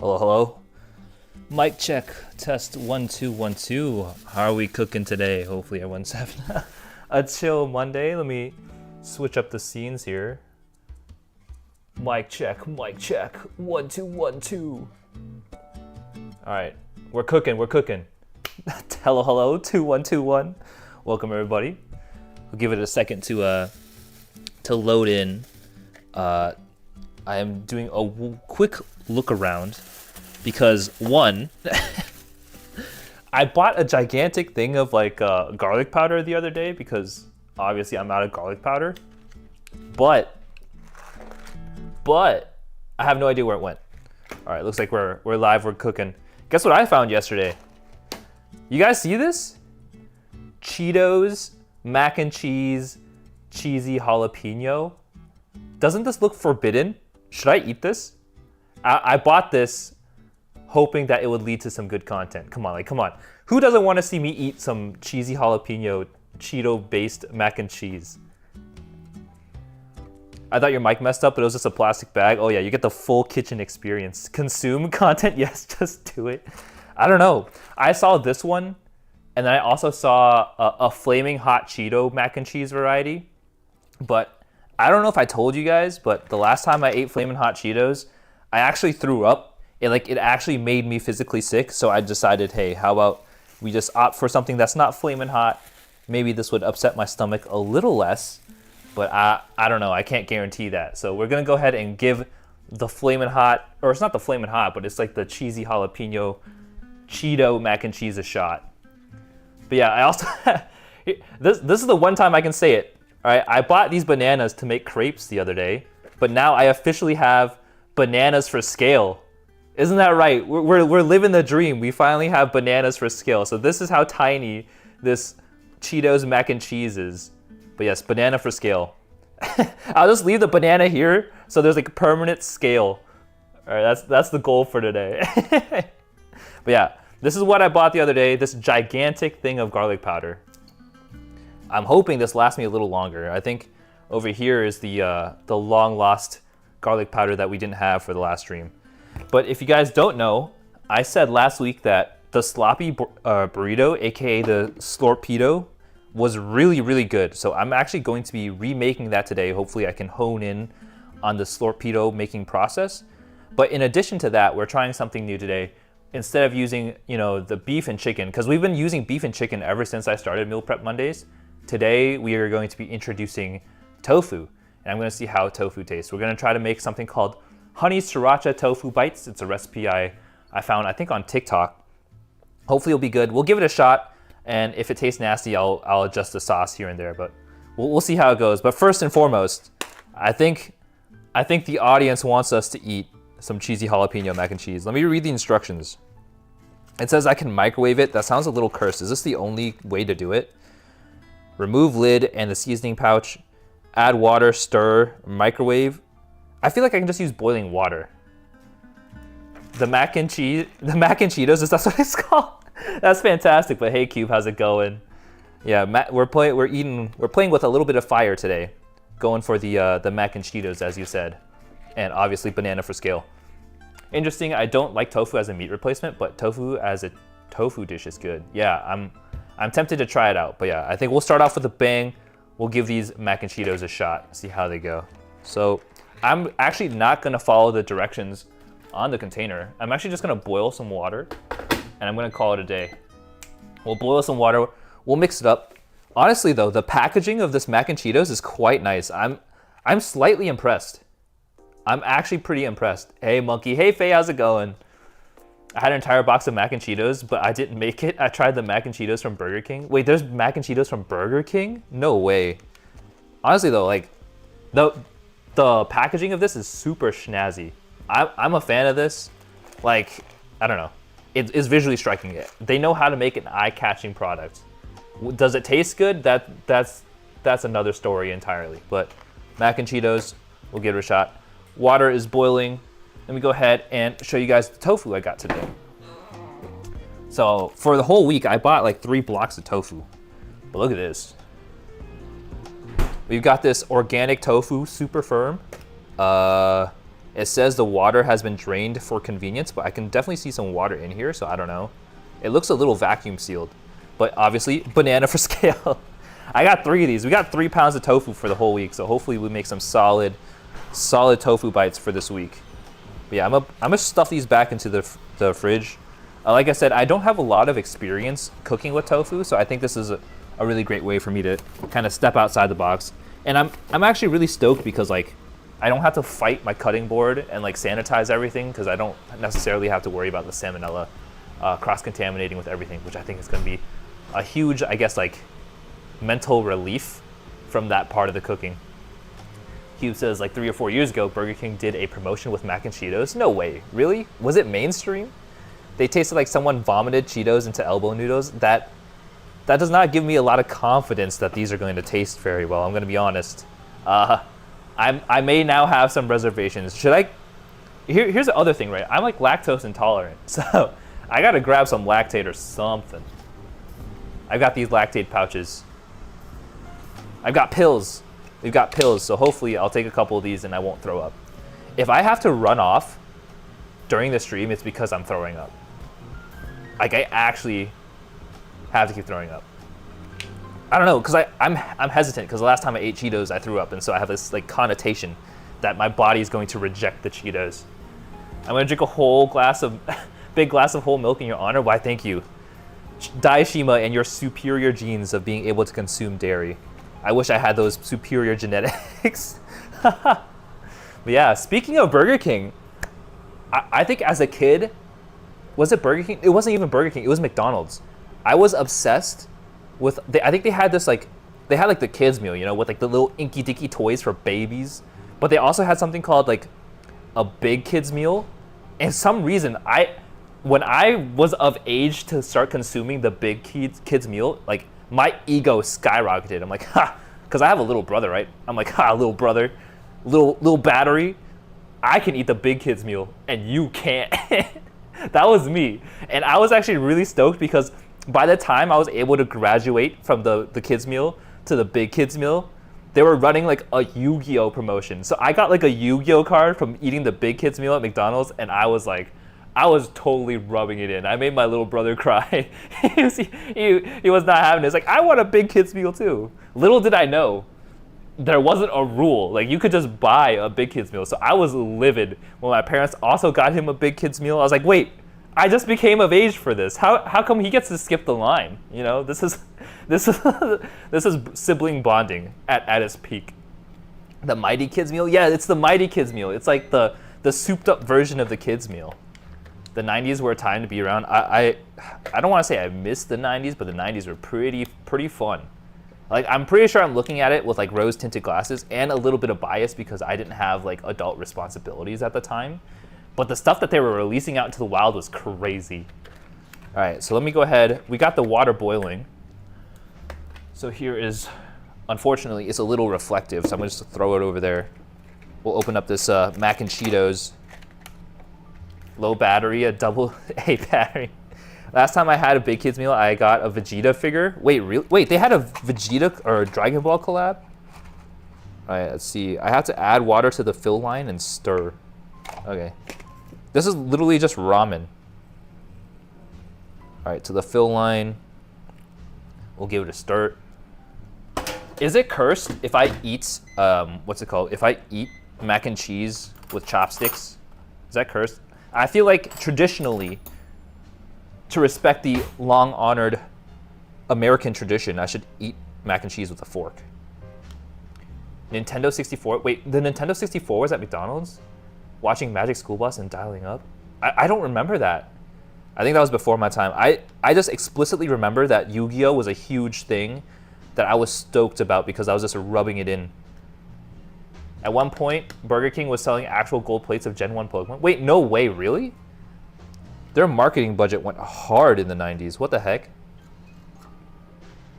Hello, hello. Mic check, test 1 2 1 2. How are we cooking today? Hopefully everyone's having a chill Monday. Let me switch up the scenes here. Mic check, 1 2 1 2. All right, we're cooking. Hello, hello, 2121. Welcome everybody. We'll give it a second to load in. I am doing a quick look around because one, I bought a gigantic thing of like garlic powder the other day because obviously I'm out of garlic powder, but I have no idea where it went. All right, looks like we're live, we're cooking. Guess what I found yesterday? You guys see this? Cheetos, mac and cheese, cheesy jalapeno. Doesn't this look forbidden? Should I eat this? I bought this hoping that it would lead to some good content. Come on. Who doesn't want to see me eat some cheesy jalapeno, Cheeto-based mac and cheese? I thought your mic messed up, but it was just a plastic bag. Oh yeah, you get the full kitchen experience. Consume content? Yes, just do it. I don't know. I saw this one, and then I also saw a flaming hot Cheeto mac and cheese variety, but I don't know if I told you guys, but the last time I ate Flamin' Hot Cheetos, I actually threw up. It actually made me physically sick, so I decided, hey, how about we just opt for something that's not flamin' hot? Maybe this would upset my stomach a little less, but I don't know. I can't guarantee that. So we're gonna go ahead and give the Flamin' Hot, or it's not the Flamin' Hot, but it's like the cheesy jalapeno Cheeto mac and cheese a shot. But yeah, I also this is the one time I can say it. All right, I bought these bananas to make crepes the other day, but now I officially have bananas for scale. Isn't that right? We're living the dream. We finally have bananas for scale. So this is how tiny this Cheetos mac and cheese is. But yes, banana for scale. I'll just leave the banana here so there's like a permanent scale. All right, that's the goal for today. But yeah, this is what I bought the other day, this gigantic thing of garlic powder. I'm hoping this lasts me a little longer. I think over here is the long lost garlic powder that we didn't have for the last stream. But if you guys don't know, I said last week that the sloppy burrito, aka the slorpedo, was really, really good. So I'm actually going to be remaking that today. Hopefully I can hone in on the slorpedo making process. But in addition to that, we're trying something new today. Instead of using, the beef and chicken, because we've been using beef and chicken ever since I started Meal Prep Mondays. Today, we are going to be introducing tofu, and I'm going to see how tofu tastes. We're going to try to make something called honey sriracha tofu bites. It's a recipe I found, I think, on TikTok. Hopefully it'll be good. We'll give it a shot, and if it tastes nasty, I'll adjust the sauce here and there, but we'll see how it goes. But first and foremost, I think the audience wants us to eat some cheesy jalapeno mac and cheese. Let me read the instructions. It says I can microwave it. That sounds a little cursed. Is this the only way to do it? Remove lid and the seasoning pouch. Add water, stir, microwave. I feel like I can just use boiling water. The mac and Cheetos, is that what it's called? That's fantastic. But hey, Cube, how's it going? Yeah, we're playing with a little bit of fire today, going for the mac and Cheetos, as you said, and obviously banana for scale. Interesting. I don't like tofu as a meat replacement, but tofu as a tofu dish is good. Yeah, I'm tempted to try it out, but yeah, I think we'll start off with a bang. We'll give these mac and Cheetos a shot, see how they go. So I'm actually not gonna follow the directions on the container. I'm actually just gonna boil some water, and I'm gonna call it a day. We'll boil some water, we'll mix it up. Honestly though, the packaging of this mac and Cheetos is quite nice. I'm slightly impressed. I'm actually pretty impressed. Hey Monkey, hey Faye, how's it going? I had an entire box of mac and Cheetos, but I didn't make it. I tried the mac and Cheetos from Burger King. Wait, there's mac and Cheetos from Burger King? No way. Honestly though, like, the packaging of this is super snazzy. I'm a fan of this. Like, I don't know. It's visually striking. They know how to make an eye-catching product. Does it taste good? That's another story entirely. But mac and Cheetos, we'll give it a shot. Water is boiling. Let me go ahead and show you guys the tofu I got today. So for the whole week, I bought like 3 blocks of tofu. But look at this. We've got this organic tofu, super firm. It says the water has been drained for convenience, but I can definitely see some water in here, so I don't know. It looks a little vacuum sealed, but obviously banana for scale. I got 3 of these. We got 3 pounds of tofu for the whole week, so hopefully we make some solid tofu bites for this week. But yeah, I'm gonna stuff these back into the fridge. Like I said, I don't have a lot of experience cooking with tofu, so I think this is a really great way for me to kind of step outside the box. And I'm actually really stoked because like I don't have to fight my cutting board and like sanitize everything because I don't necessarily have to worry about the salmonella cross-contaminating with everything, which I think is going to be a huge, I guess, like mental relief from that part of the cooking. Hugh says like 3 or 4 years ago, Burger King did a promotion with mac and Cheetos. No way, really? Was it mainstream? They tasted like someone vomited Cheetos into elbow noodles. That does not give me a lot of confidence that these are going to taste very well. I'm going to be honest. I may now have some reservations. Should I? Here's the other thing, right? I'm like lactose intolerant, so I gotta grab some lactate or something. I've got these lactate pouches. I've got pills. We've got pills, so hopefully I'll take a couple of these and I won't throw up. If I have to run off during the stream, it's because I'm throwing up. Like I actually have to keep throwing up. I don't know, because I'm hesitant because the last time I ate Cheetos, I threw up, and so I have this like connotation that my body is going to reject the Cheetos. I'm gonna drink a whole big glass of whole milk in your honor. Why, thank you. Daishima and your superior genes of being able to consume dairy. I wish I had those superior genetics. But yeah, speaking of Burger King, I think as a kid, was it Burger King? It wasn't even Burger King, it was McDonald's. I was obsessed with, I think they had this like, they had like the kids meal, you know, with like the little inky dinky toys for babies. But they also had something called like a big kids meal. And some reason, when I was of age to start consuming the big kids meal, like my ego skyrocketed. I'm like, ha, because I have a little brother, right? I'm like, ha, little brother, little battery. I can eat the big kids meal and you can't. That was me. And I was actually really stoked because by the time I was able to graduate from the kids meal to the big kids meal, they were running like a Yu-Gi-Oh promotion. So I got like a Yu-Gi-Oh card from eating the big kids meal at McDonald's, and I was totally rubbing it in. I made my little brother cry. he was not having it. It's like, I want a big kids meal too. Little did I know, there wasn't a rule. Like you could just buy a big kids meal. So I was livid when my parents also got him a big kids meal. I was like, wait, I just became of age for this. How come he gets to skip the line? You know, this is sibling bonding at its peak. The Mighty Kids meal? Yeah, it's the Mighty Kids meal. It's like the souped up version of the kids meal. The 90s were a time to be around. I don't want to say I missed the 90s, but the 90s were pretty fun. Like I'm pretty sure I'm looking at it with like rose tinted glasses and a little bit of bias because I didn't have like adult responsibilities at the time. But the stuff that they were releasing out into the wild was crazy. All right, so let me go ahead. We got the water boiling. So here is, unfortunately, it's a little reflective, so I'm gonna just throw it over there. We'll open up this mac and Cheetos. Low battery, a double A battery. Last time I had a big kids meal, I got a Vegeta figure. Wait, really? Wait, they had a Vegeta or a Dragon Ball collab? All right, let's see. I have to add water to the fill line and stir. Okay. This is literally just ramen. All right, to the fill line. We'll give it a stir. Is it cursed if I eat, what's it called? If I eat mac and cheese with chopsticks? Is that cursed? I feel like traditionally, to respect the long-honored American tradition, I should eat mac and cheese with a fork. Nintendo 64, wait, the Nintendo 64 was at McDonald's? Watching Magic School Bus and dialing up? I don't remember that. I think that was before my time. I just explicitly remember that Yu-Gi-Oh was a huge thing that I was stoked about because I was just rubbing it in. At one point, Burger King was selling actual gold plates of Gen 1 Pokemon. Wait, no way, really? Their marketing budget went hard in the 90s. What the heck?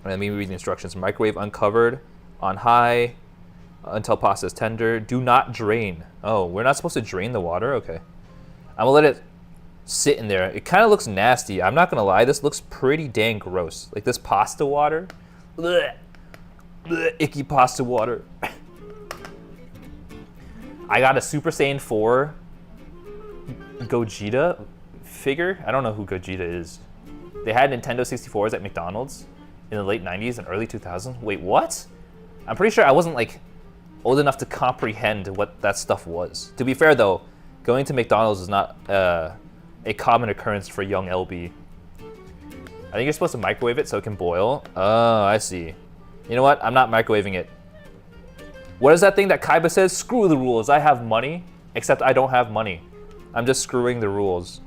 Let me read the instructions. Microwave uncovered, on high, until pasta is tender. Do not drain. Oh, we're not supposed to drain the water? Okay. I'm gonna let it sit in there. It kind of looks nasty. I'm not gonna lie, this looks pretty dang gross. Like this pasta water. Blech. Blech, icky pasta water. I got a Super Saiyan 4 Gogeta figure. I don't know who Gogeta is. They had Nintendo 64s at McDonald's in the late 90s and early 2000s. Wait, what? I'm pretty sure I wasn't like old enough to comprehend what that stuff was. To be fair though, going to McDonald's is not a common occurrence for young LB. I think you're supposed to microwave it so it can boil. Oh, I see. You know what? I'm not microwaving it. What is that thing that Kaiba says? Screw the rules. I have money, except I don't have money. I'm just screwing the rules.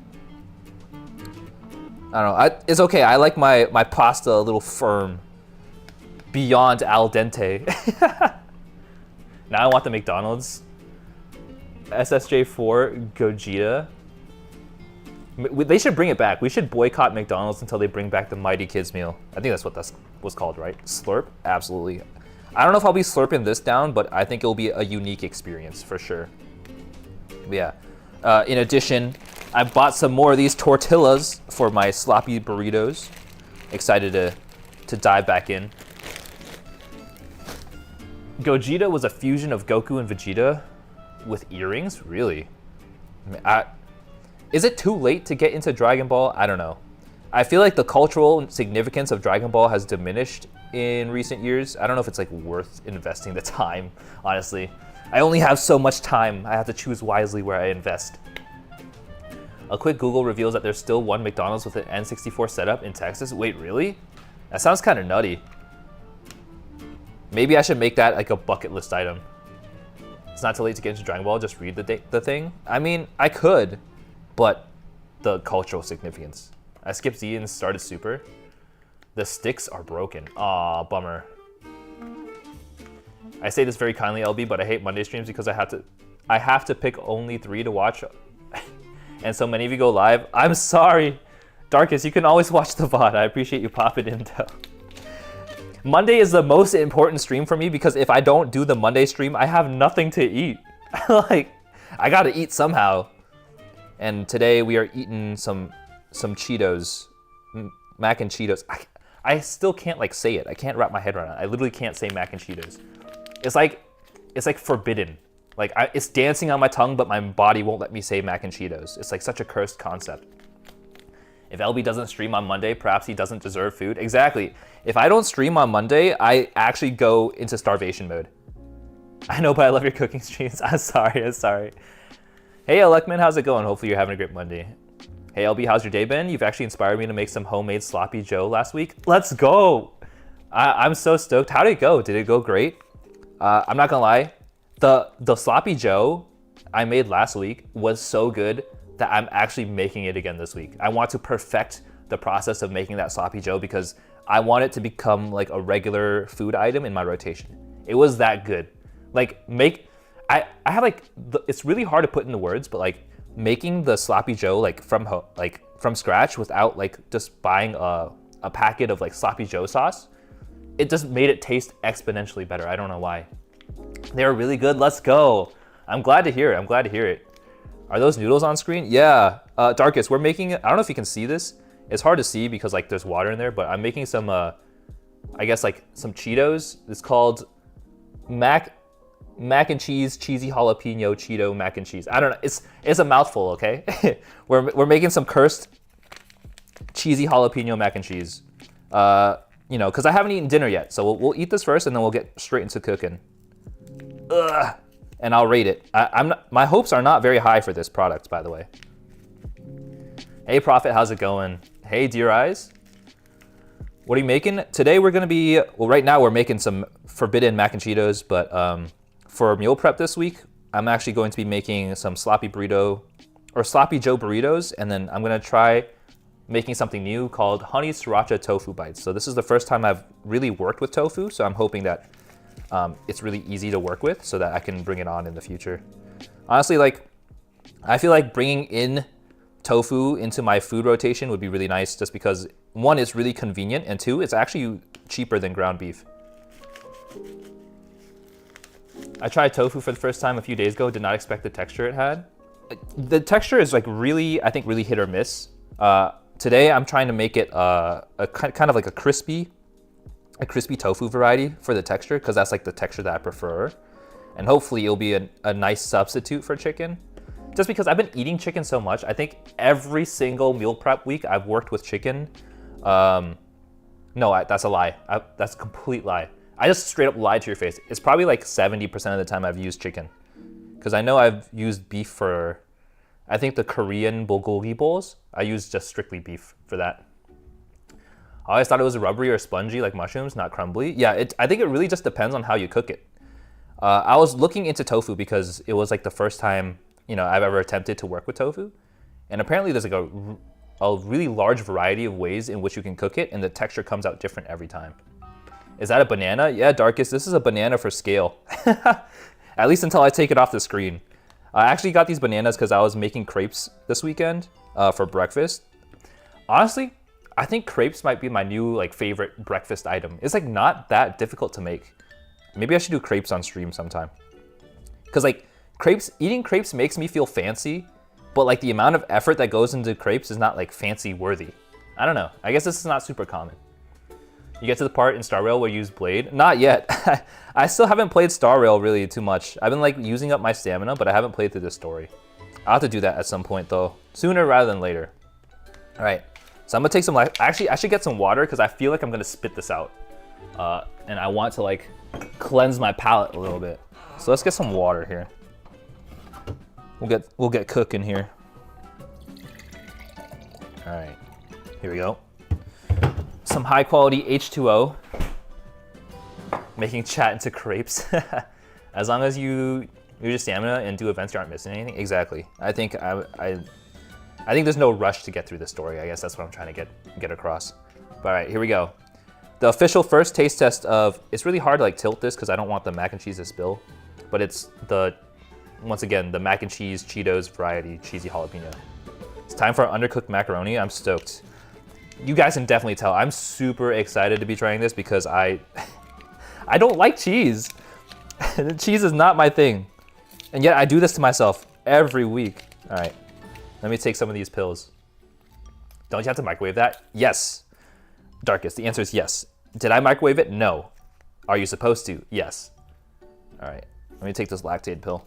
I don't know. It's okay. I like my pasta a little firm. Beyond al dente. Now I want the McDonald's SSJ4 Gogeta. They should bring it back. We should boycott McDonald's until they bring back the Mighty Kids meal. I think that's what that was called, right? Slurp? Absolutely. I don't know if I'll be slurping this down, but I think it'll be a unique experience for sure. But yeah. In addition, I bought some more of these tortillas for my sloppy burritos. Excited to dive back in. Gogeta was a fusion of Goku and Vegeta with earrings? Really? I mean, is it too late to get into Dragon Ball? I don't know. I feel like the cultural significance of Dragon Ball has diminished in recent years. I don't know if it's like worth investing the time, honestly. I only have so much time. I have to choose wisely where I invest. A quick Google reveals that there's still one McDonald's with an N64 setup in Texas. Wait, really? That sounds kind of nutty. Maybe I should make that like a bucket list item. It's not too late to get into Dragon Ball, just read the thing. I mean, I could, but the cultural significance. I skipped Z and started Super. The sticks are broken. Aw, bummer. I say this very kindly, LB, but I hate Monday streams because I have to pick only 3 to watch. And so many of you go live. I'm sorry. Darkest, you can always watch the VOD. I appreciate you popping in though. Monday is the most important stream for me because if I don't do the Monday stream, I have nothing to eat. Like, I gotta eat somehow. And today we are eating some Cheetos, mac and Cheetos. I still can't like say it. I can't wrap my head around it. I literally can't say mac and Cheetos. It's like forbidden. Like it's dancing on my tongue, but my body won't let me say mac and Cheetos. It's like such a cursed concept. If LB doesn't stream on Monday, perhaps he doesn't deserve food. Exactly. If I don't stream on Monday, I actually go into starvation mode. I know, but I love your cooking streams. I'm sorry. Hey, Alekman, how's it going? Hopefully you're having a great Monday. Hey, LB, how's your day been? You've actually inspired me to make some homemade sloppy joe last week. Let's go. I'm so stoked. How did it go? Did it go great? I'm not gonna lie. The sloppy joe I made last week was so good that I'm actually making it again this week. I want to perfect the process of making that sloppy joe because I want it to become like a regular food item in my rotation. It was that good. Like I have like, it's really hard to put into words, but like making the sloppy joe like from scratch without like just buying a packet of like sloppy joe sauce, it just made it taste exponentially better. I don't know why. They were really good. Let's go. I'm glad to hear it. Are those noodles on screen? Yeah. Darkest, we're making, I don't know if you can see this. It's hard to see because like there's water in there, but I'm making some, I guess like some Cheetos. It's called mac and cheese, cheesy jalapeno Cheeto mac and cheese. I don't know. It's a mouthful, okay? we're making some cursed cheesy jalapeno mac and cheese. You know, because I haven't eaten dinner yet, so we'll eat this first and then we'll get straight into cooking. Ugh. And I'll rate it. My hopes are not very high for this product, by the way. Hey, Prophet, how's it going? Hey, Dear Eyes. What are you making? Today we're gonna be, well, right now we're making some forbidden mac and Cheetos, but for meal prep this week, I'm actually going to be making some sloppy burrito, or sloppy joe burritos, and then I'm gonna try making something new called honey sriracha tofu bites. So this is the first time I've really worked with tofu, so I'm hoping that it's really easy to work with so that I can bring it on in the future. Honestly, like, I feel like bringing in tofu into my food rotation would be really nice just because, one, it's really convenient, and two, it's actually cheaper than ground beef. I tried tofu for the first time a few days ago, did not expect the texture it had. The texture is like really, I think, really hit or miss. Today I'm trying to make it a kind of like a crispy tofu variety for the texture, because that's like the texture that I prefer. and hopefully it'll be a nice substitute for chicken. Just because I've been eating chicken so much, I think every single meal prep week I've worked with chicken. No, that's a lie. That's a complete lie. I just straight up lied to your face. It's probably like 70% of the time I've used chicken. Because I know I've used beef for, I think the Korean bulgogi bowls, I used just strictly beef for that. I always thought it was rubbery or spongy like mushrooms, not crumbly. Yeah, I think it really just depends on how you cook it. I was looking into tofu because it was like the first time I've ever attempted to work with tofu. And apparently there's like a really large variety of ways in which you can cook it, and the texture comes out different every time. Is that a banana? Yeah, Darkest, this is a banana for scale. At least until I take it off the screen. I actually got these bananas because I was making crepes this weekend for breakfast. Honestly, I think crepes might be my new favorite breakfast item. It's not that difficult to make. Maybe I should do crepes on stream sometime. Because eating crepes makes me feel fancy, but the amount of effort that goes into crepes is not fancy worthy. I don't know. I guess this is not super common. You get to the part in Star Rail where you use Blade? Not yet. I still haven't played Star Rail really too much. I've been using up my stamina, but I haven't played through this story. I'll have to do that at some point though, sooner rather than later. All right, so I'm gonna take some actually I should get some water because I feel like I'm gonna spit this out. And I want to cleanse my palate a little bit. So let's get some water here. We'll get cooking here. All right, here we go. Some high quality H2O. Making chat into crepes. As long as you use your stamina and do events, you aren't missing anything. Exactly. I think I think there's no rush to get through the story. I guess that's what I'm trying to get across. But all right, here we go. The official first taste test of, it's really hard to tilt this because I don't want the mac and cheese to spill, but it's once again, the mac and cheese Cheetos variety cheesy jalapeno. It's time for undercooked macaroni. I'm stoked. You guys can definitely tell I'm super excited to be trying this because I don't like cheese. Cheese is not my thing. And yet I do this to myself every week. All right, let me take some of these pills. Don't you have to microwave that? Yes. Darkest, the answer is yes. Did I microwave it? No. Are you supposed to? Yes. All right, let me take this lactate pill.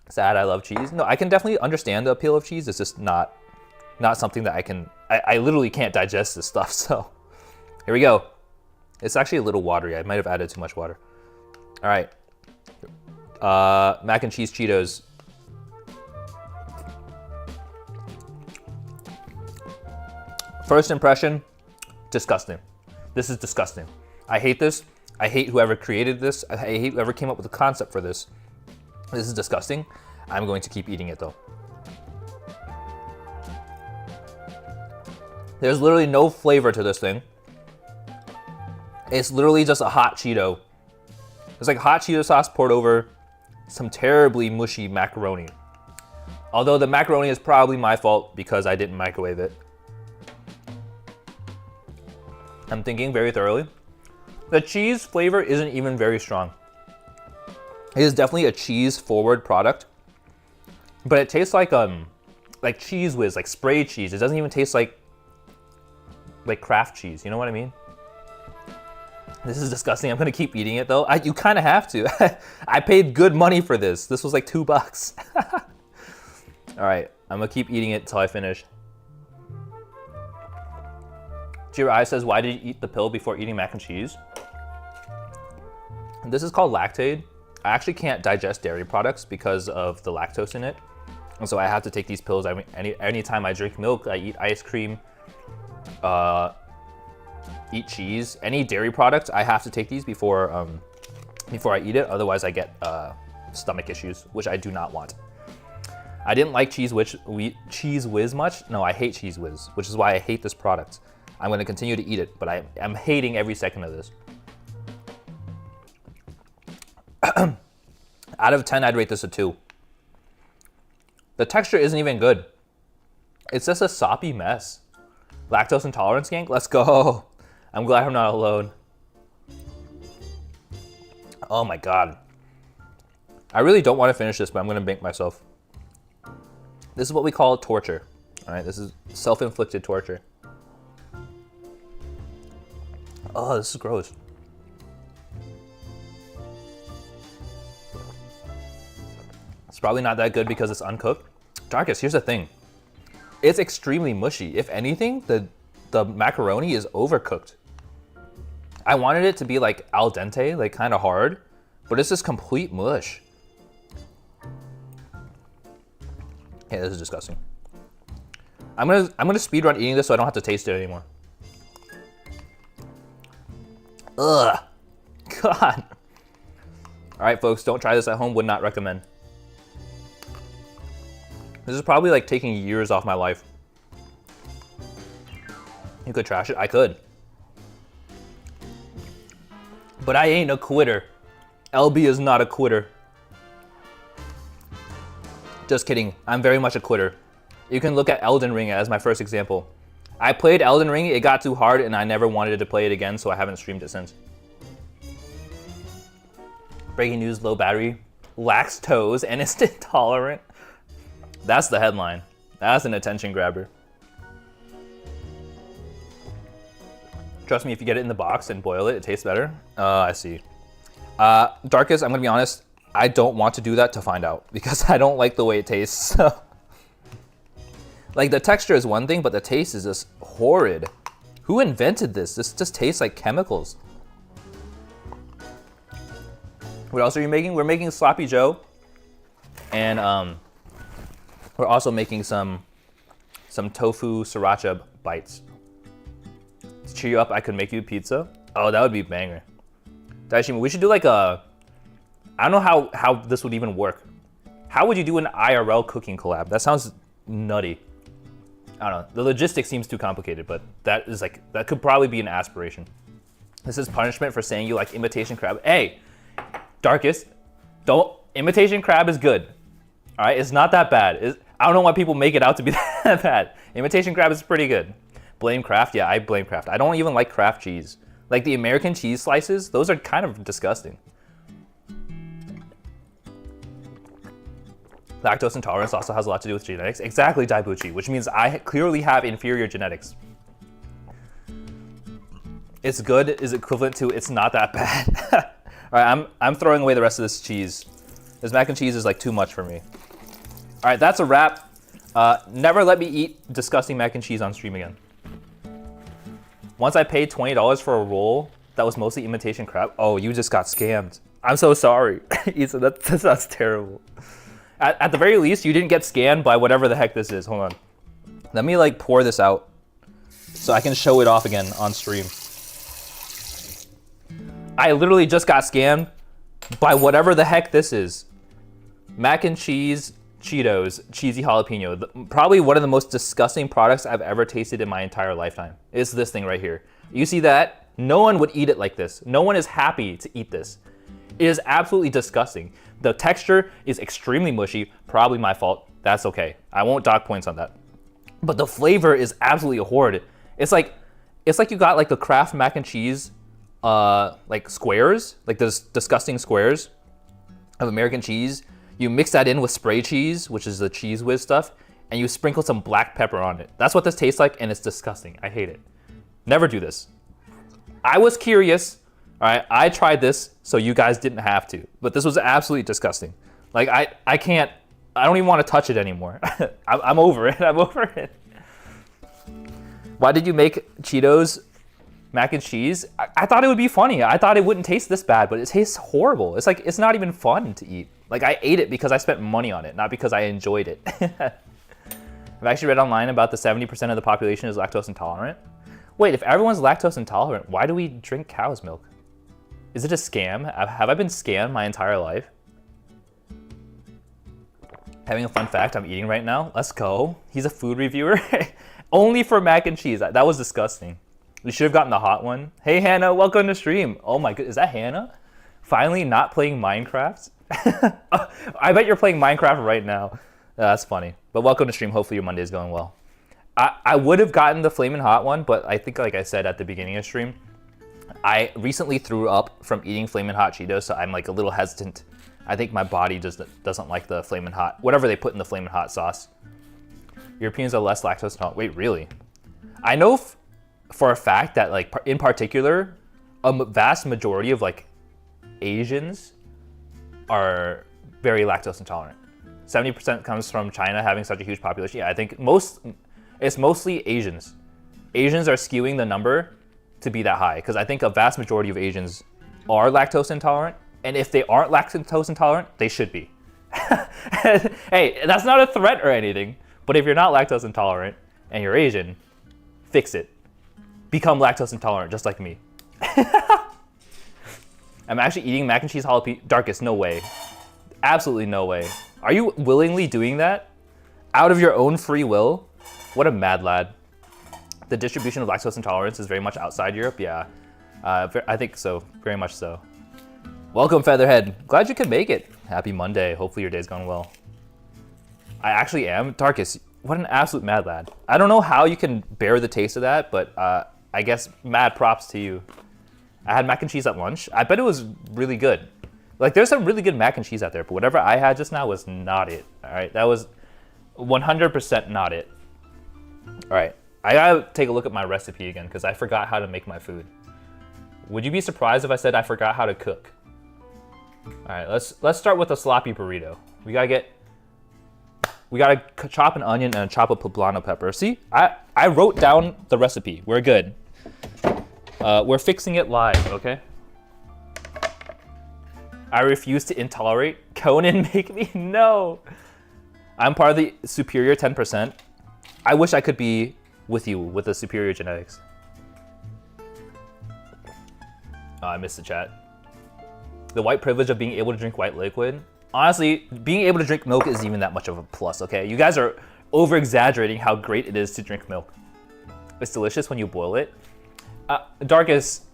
Sad I love cheese. No, I can definitely understand the appeal of cheese. It's just not something that I literally can't digest this stuff, so. Here we go. It's actually a little watery. I might have added too much water. All right. Mac and cheese Cheetos. First impression, disgusting. This is disgusting. I hate this. I hate whoever created this. I hate whoever came up with the concept for this. This is disgusting. I'm going to keep eating it though. There's literally no flavor to this thing. It's literally just a hot Cheeto. It's like hot Cheeto sauce poured over some terribly mushy macaroni. Although the macaroni is probably my fault because I didn't microwave it. I'm thinking very thoroughly. The cheese flavor isn't even very strong. It is definitely a cheese-forward product, but it tastes like Cheese Whiz, like sprayed cheese. It doesn't even taste like Kraft cheese. You know what I mean? This is disgusting. I'm gonna keep eating it though. You kind of have to. I paid good money for this. This was like $2. All right, I'm gonna keep eating it till I finish. Jirai says, "Why did you eat the pill before eating mac and cheese?" This is called Lactaid. I actually can't digest dairy products because of the lactose in it. And so I have to take these pills. Anytime I drink milk, I eat ice cream, eat cheese, any dairy product, I have to take these before I eat it. Otherwise I get stomach issues, which I do not want. I didn't like Cheese Whiz much. No, I hate Cheese Whiz, which is why I hate this product. I'm gonna continue to eat it, but I'm hating every second of this. Out of 10, I'd rate this a 2. The texture isn't even good. It's just a soppy mess. Lactose intolerance gang? Let's go. I'm glad I'm not alone. Oh my God. I really don't want to finish this, but I'm gonna make myself. This is what we call torture. All right, this is self-inflicted torture. Oh, this is gross. It's probably not that good because it's uncooked. Darkest, here's the thing. It's extremely mushy. If anything, the macaroni is overcooked. I wanted it to be like al dente, like kind of hard, but it's just complete mush. Yeah, this is disgusting. I'm gonna speed run eating this so I don't have to taste it anymore. Ugh, God. All right, folks, don't try this at home. Would not recommend. This is probably like taking years off my life. You could trash it. I could. But I ain't a quitter. LB is not a quitter. Just kidding. I'm very much a quitter. You can look at Elden Ring as my first example. I played Elden Ring, it got too hard, and I never wanted to play it again, so I haven't streamed it since. Breaking news, low battery, lactose, and is intolerant. That's the headline. That's an attention grabber. Trust me, if you get it in the box and boil it, it tastes better. I see. Darkest, I'm gonna be honest, I don't want to do that to find out because I don't like the way it tastes. So. Like the texture is one thing, but the taste is just horrid. Who invented this? This just tastes like chemicals. What else are you making? We're making Sloppy Joe. And we're also making some tofu sriracha bites. To cheer you up, I could make you pizza. Oh, that would be banger. Daishima, we should do like a, I don't know how this would even work. How would you do an IRL cooking collab? That sounds nutty. I don't know. The logistics seems too complicated, but that could probably be an aspiration. This is punishment for saying you like imitation crab. Hey, Darkest, imitation crab is good. All right, it's not that bad. I don't know why people make it out to be that bad. Imitation crab is pretty good. Blame Kraft? Yeah, I blame Kraft. I don't even like Kraft cheese. Like the American cheese slices, those are kind of disgusting. Lactose intolerance also has a lot to do with genetics. Exactly, Daibuchi, which means I clearly have inferior genetics. It's good is equivalent to it's not that bad. All right, I'm throwing away the rest of this cheese. This mac and cheese is like too much for me. All right, that's a wrap. Never let me eat disgusting mac and cheese on stream again. Once I paid $20 for a roll that was mostly imitation crab. Oh, you just got scammed. I'm so sorry. Issa, that's terrible. At the very least, you didn't get scanned by whatever the heck this is. Hold on. Let me like pour this out so I can show it off again on stream. I literally just got scammed by whatever the heck this is. Mac and cheese Cheetos, cheesy jalapeno. Probably one of the most disgusting products I've ever tasted in my entire lifetime. Is this thing right here. You see that? No one would eat it like this. No one is happy to eat this. It is absolutely disgusting. The texture is extremely mushy, probably my fault. That's okay. I won't dock points on that. But the flavor is absolutely horrid. It's like you got like the Kraft mac and cheese like squares, like those disgusting squares of American cheese. You mix that in with spray cheese, which is the Cheese Whiz stuff, and you sprinkle some black pepper on it. That's what this tastes like, and it's disgusting. I hate it. Never do this. I was curious. All right, I tried this so you guys didn't have to, but this was absolutely disgusting. Like I don't even want to touch it anymore. I'm over it. I'm over it. Why did you make Cheetos mac and cheese? I thought it would be funny. I thought it wouldn't taste this bad, but it tastes horrible. It's like it's not even fun to eat. Like I ate it because I spent money on it, not because I enjoyed it. I've actually read online about the 70% of the population is lactose intolerant. Wait, if everyone's lactose intolerant, why do we drink cow's milk? Is it a scam? Have I been scammed my entire life? Having a fun fact I'm eating right now. Let's go. He's a food reviewer. Only for mac and cheese. That was disgusting. We should have gotten the hot one. Hey, Hannah, welcome to stream. Oh my god, is that Hannah? Finally not playing Minecraft? I bet you're playing Minecraft right now. That's funny. But welcome to stream. Hopefully your Monday's going well. I would have gotten the Flamin' Hot one, but I think like I said at the beginning of stream, I recently threw up from eating Flamin' Hot Cheetos, so I'm like a little hesitant. I think my body just doesn't like the Flamin' Hot, whatever they put in the Flamin' Hot sauce. Europeans are less lactose intolerant. Wait, really? I know for a fact that like in particular, vast majority of like Asians are very lactose intolerant. 70% comes from China having such a huge population. Yeah, I think it's mostly Asians. Asians are skewing the number to be that high because I think a vast majority of Asians are lactose intolerant, and if they aren't lactose intolerant, they should be. Hey, that's not a threat or anything, but if you're not lactose intolerant and you're Asian, fix it. Become lactose intolerant just like me. I'm actually eating mac and cheese jalapeno. Darkest, no way. Absolutely no way. Are you willingly doing that? Out of your own free will? What a mad lad. The distribution of lactose intolerance is very much outside Europe, yeah. I think so, very much so. Welcome, Featherhead. Glad you could make it. Happy Monday. Hopefully your day's gone well. I actually am. Darkest, what an absolute mad lad. I don't know how you can bear the taste of that, but I guess mad props to you. I had mac and cheese at lunch. I bet it was really good. Like, there's some really good mac and cheese out there, but whatever I had just now was not it, all right? That was 100% not it. All right, I gotta take a look at my recipe again because I forgot how to make my food. Would you be surprised if I said I forgot how to cook? All right, let's start with a sloppy burrito. We gotta chop an onion and chop a poblano pepper. See, I wrote down the recipe. We're good. We're fixing it live, okay? I refuse to intolerate. Conan, make me no. I'm part of the superior 10%. I wish I could be with you with the superior genetics. Oh, I missed the chat. The white privilege of being able to drink white liquid. Honestly, being able to drink milk isn't even that much of a plus, okay? You guys are over-exaggerating how great it is to drink milk. It's delicious when you boil it. Darkest,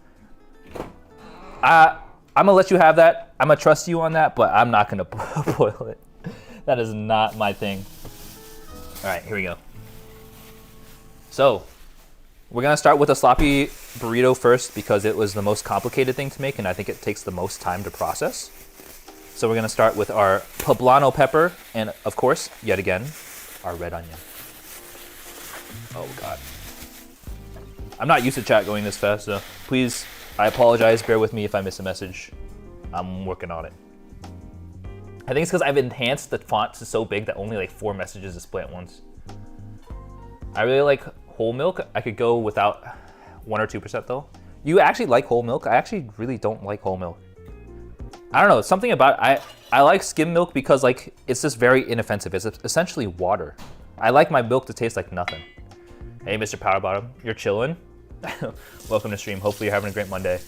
I'm gonna let you have that. I'm gonna trust you on that, but I'm not gonna boil it. That is not my thing. All right, here we go. So, we're gonna start with a sloppy burrito first because it was the most complicated thing to make and I think it takes the most time to process. So we're gonna start with our poblano pepper and of course, yet again, our red onion. Oh God. I'm not used to chat going this fast, so please, I apologize, bear with me if I miss a message. I'm working on it. I think it's because I've enhanced the font to so big that only like 4 messages display at once. I really like whole milk. I could go without 1 or 2% though. You actually like whole milk? I actually really don't like whole milk. I don't know, something about I like skim milk because like it's just very inoffensive. It's essentially water. I like my milk to taste like nothing. Hey, Mr. Powerbottom, you're chilling? Welcome to stream. Hopefully you're having a great Monday.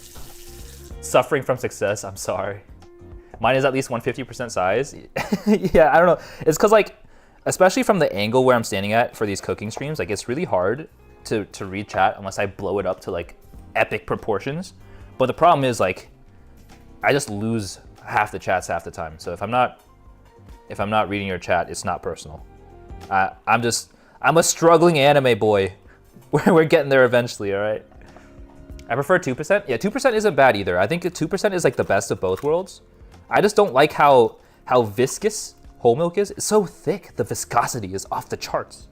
Suffering from success, I'm sorry. Mine is at least 150% size. Yeah, I don't know. It's because like, especially from the angle where I'm standing at for these cooking streams, like it's really hard to read chat unless I blow it up to like epic proportions. But the problem is like, I just lose half the chats half the time. So if I'm not reading your chat, it's not personal. I'm a struggling anime boy. We're getting there eventually, all right? I prefer 2%. Yeah, 2% isn't bad either. I think 2% is like the best of both worlds. I just don't like how viscous whole milk is. It's so thick. The viscosity is off the charts.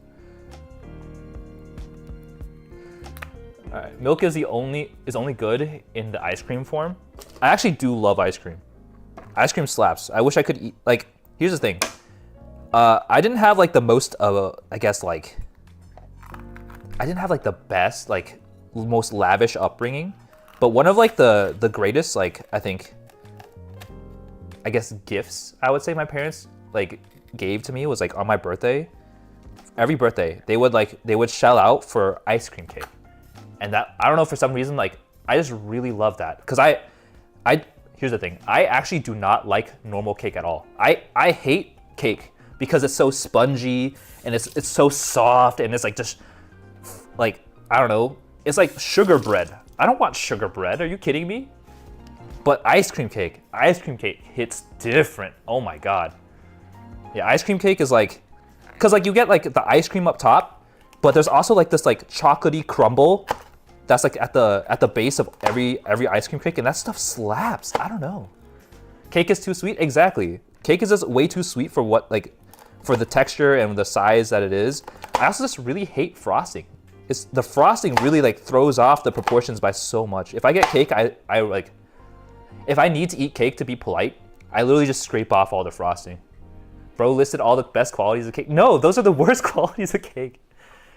All right, milk is only good in the ice cream form. I actually do love ice cream. Ice cream slaps. I wish I could eat, like, here's the thing. I didn't have like the most I guess like, I didn't have like the best, like most lavish upbringing, but one of like the greatest, like I guess gifts I would say my parents like gave to me was like on my birthday. Every birthday they would shell out for ice cream cake, and that I don't know for some reason like I just really love that because I here's the thing, I actually do not like normal cake at all. I hate cake because it's so spongy and it's so soft and it's like just like I don't know, it's like sugar bread. I don't want sugar bread. Are you kidding me? But ice cream cake hits different. Oh my God. Yeah, ice cream cake is like, cause like you get like the ice cream up top, but there's also like this like chocolatey crumble that's like at the base of every ice cream cake, and that stuff slaps. I don't know. Cake is too sweet? Exactly. Cake is just way too sweet for the texture and the size that it is. I also just really hate frosting. it's the frosting really like throws off the proportions by so much. If I get cake, I like, if I need to eat cake to be polite, I literally just scrape off all the frosting. Bro listed all the best qualities of cake. No, those are the worst qualities of cake.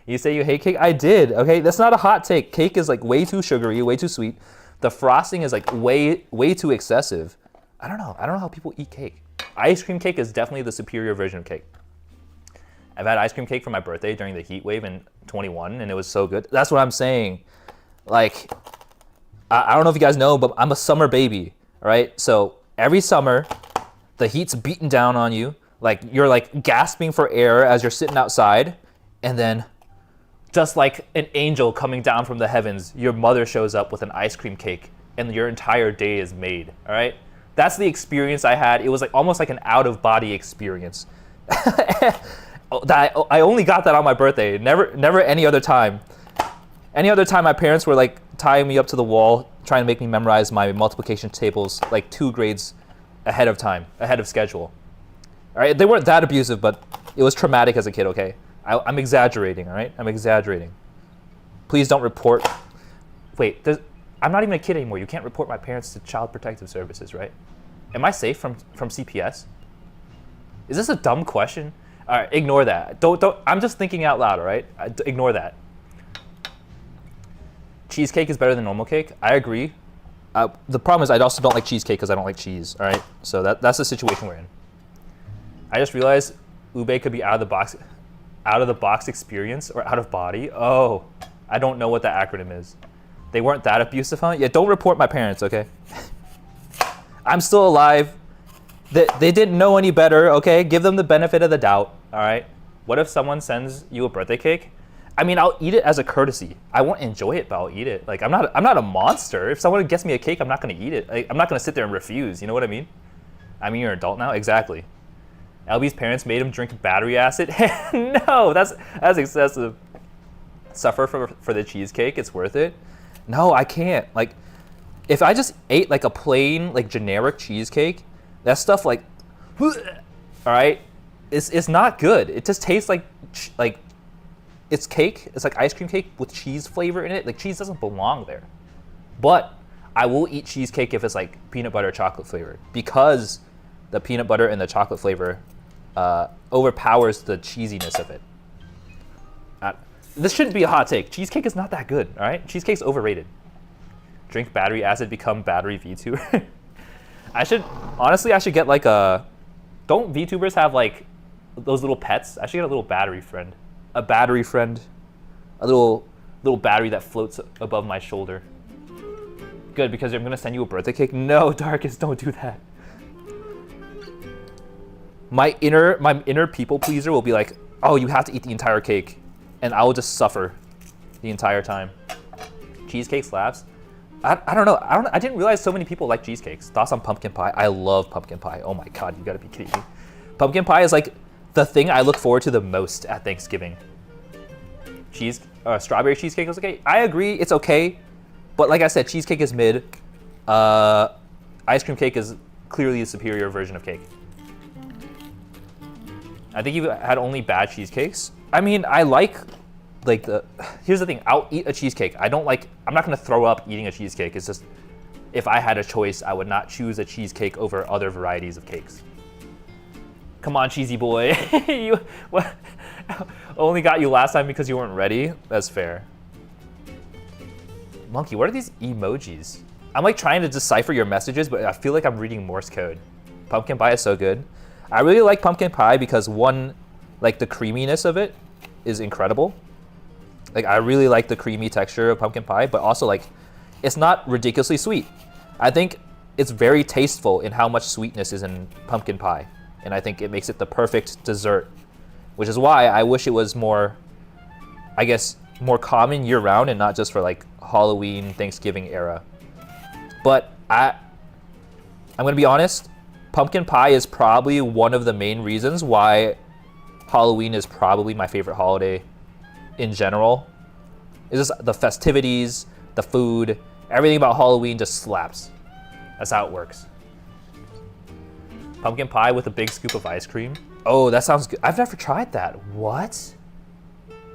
You say you hate cake? I did, okay? That's not a hot take. Cake is like way too sugary, way too sweet. The frosting is like way too excessive. I don't know how people eat cake. Ice cream cake is definitely the superior version of cake. I've had ice cream cake for my birthday during the heat wave in 21, and it was so good. That's what I'm saying. Like, I don't know if you guys know, but I'm a summer baby, all right? So every summer, the heat's beating down on you. Like, you're like gasping for air as you're sitting outside, and then just like an angel coming down from the heavens, your mother shows up with an ice cream cake, and your entire day is made, all right? That's the experience I had. It was like almost like an out-of-body experience. I only got that on my birthday. Never any other time. Any other time, my parents were like tying me up to the wall, trying to make me memorize my multiplication tables like 2 grades ahead of time, ahead of schedule. All right, they weren't that abusive, but it was traumatic as a kid. Okay, I'm exaggerating. All right, I'm exaggerating. Please don't report. Wait, I'm not even a kid anymore. You can't report my parents to Child Protective Services, right? Am I safe from CPS? Is this a dumb question? All right, ignore that. Don't. I'm just thinking out loud. All right, ignore that. Cheesecake is better than normal cake. I agree. The problem is I also don't like cheesecake because I don't like cheese. All right, so that's the situation we're in. I just realized ube could be out of the box experience or out of body. Oh, I don't know what that acronym is. They weren't that abusive, huh? Yeah, don't report my parents, okay? I'm still alive. They didn't know any better, okay? Give them the benefit of the doubt, all right? What if someone sends you a birthday cake? I mean, I'll eat it as a courtesy. I won't enjoy it, but I'll eat it. Like, I'm not a monster. If someone gets me a cake, I'm not gonna eat it. I'm not gonna sit there and refuse, you know what I mean? I mean, you're an adult now, exactly. LB's parents made him drink battery acid. No, that's excessive. Suffer for the cheesecake, it's worth it. No, I can't. Like, if I just ate like a plain, like generic cheesecake, that stuff like, all right, it's not good. It just tastes like it's cake. It's like ice cream cake with cheese flavor in it. Like, cheese doesn't belong there. But I will eat cheesecake if it's like peanut butter chocolate flavored, because the peanut butter and the chocolate flavor overpowers the cheesiness of it. This shouldn't be a hot take. Cheesecake is not that good, all right? Cheesecake's overrated. Drink battery acid, become battery VTuber. I should get like don't VTubers have like those little pets? I should get a little battery friend. A battery friend. A little battery that floats above my shoulder. Good, because I'm gonna send you a birthday cake. No, Darkest, don't do that. My inner people pleaser will be like, oh, you have to eat the entire cake. And I will just suffer the entire time. Cheesecake slaps. I don't know. I didn't realize so many people like cheesecakes. Thoughts on pumpkin pie? I love pumpkin pie. Oh my god, you gotta be kidding me. Pumpkin pie is like the thing I look forward to the most at Thanksgiving. Strawberry cheesecake is okay. I agree, it's okay. But like I said, cheesecake is mid. Ice cream cake is clearly the superior version of cake. I think you've had only bad cheesecakes. I mean, I like here's the thing, I'll eat a cheesecake. I'm not gonna throw up eating a cheesecake. It's just, if I had a choice, I would not choose a cheesecake over other varieties of cakes. Come on, cheesy boy. You only got you last time because you weren't ready? That's fair. Monkey, what are these emojis? I'm like trying to decipher your messages, but I feel like I'm reading Morse code. Pumpkin pie is so good. I really like pumpkin pie because one, like the creaminess of it is incredible. Like, I really like the creamy texture of pumpkin pie, but also like it's not ridiculously sweet. I think it's very tasteful in how much sweetness is in pumpkin pie. And I think it makes it the perfect dessert, which is why I wish it was more, I guess, more common year round and not just for like Halloween, Thanksgiving era. But I'm gonna be honest, pumpkin pie is probably one of the main reasons why Halloween is probably my favorite holiday in general. It's just the festivities, the food, everything about Halloween just slaps. That's how it works. Pumpkin pie with a big scoop of ice cream. Oh, that sounds good. I've never tried that. What?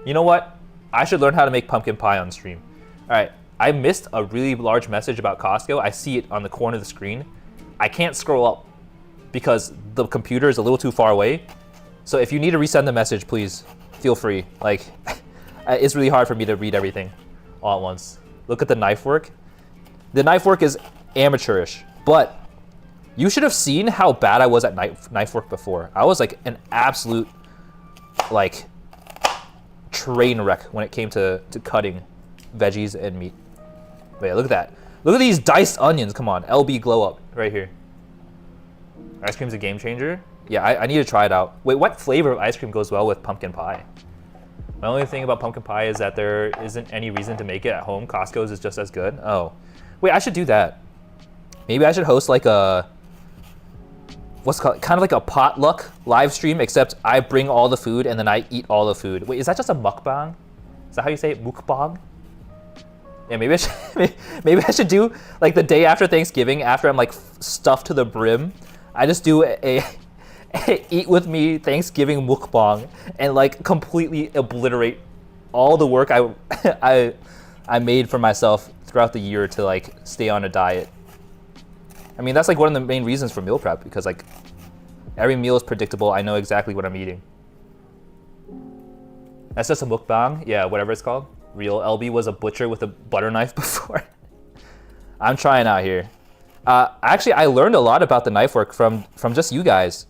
You know what? I should learn how to make pumpkin pie on stream. All right, I missed a really large message about Costco. I see it on the corner of the screen. I can't scroll up because the computer is a little too far away. So if you need to resend the message, please feel free. Like, it's really hard for me to read everything all at once. Look at the knife work. The knife work is amateurish, but you should have seen how bad I was at knife work before. I was like an absolute like train wreck when it came to cutting veggies and meat. Wait, look at that. Look at these diced onions. Come on, LB glow up right here. Ice cream's a game changer. Yeah, I need to try it out. Wait, what flavor of ice cream goes well with pumpkin pie? My only thing about pumpkin pie is that there isn't any reason to make it at home. Costco's is just as good. Oh, wait, I should do that. Maybe I should host like a, what's it called, kind of like a potluck live stream, except I bring all the food and then I eat all the food. Wait, is that just a mukbang? Is that how you say it? Mukbang? Yeah, maybe I should, maybe I should do like the day after Thanksgiving, after I'm like stuffed to the brim. I just do a eat with me Thanksgiving mukbang and like completely obliterate all the work I made for myself throughout the year to like stay on a diet. I mean, that's like one of the main reasons for meal prep, because like every meal is predictable. I know exactly what I'm eating. That's just a mukbang. Yeah, whatever it's called. Real LB was a butcher with a butter knife before. I'm trying out here. Actually, I learned a lot about the knife work from just you guys.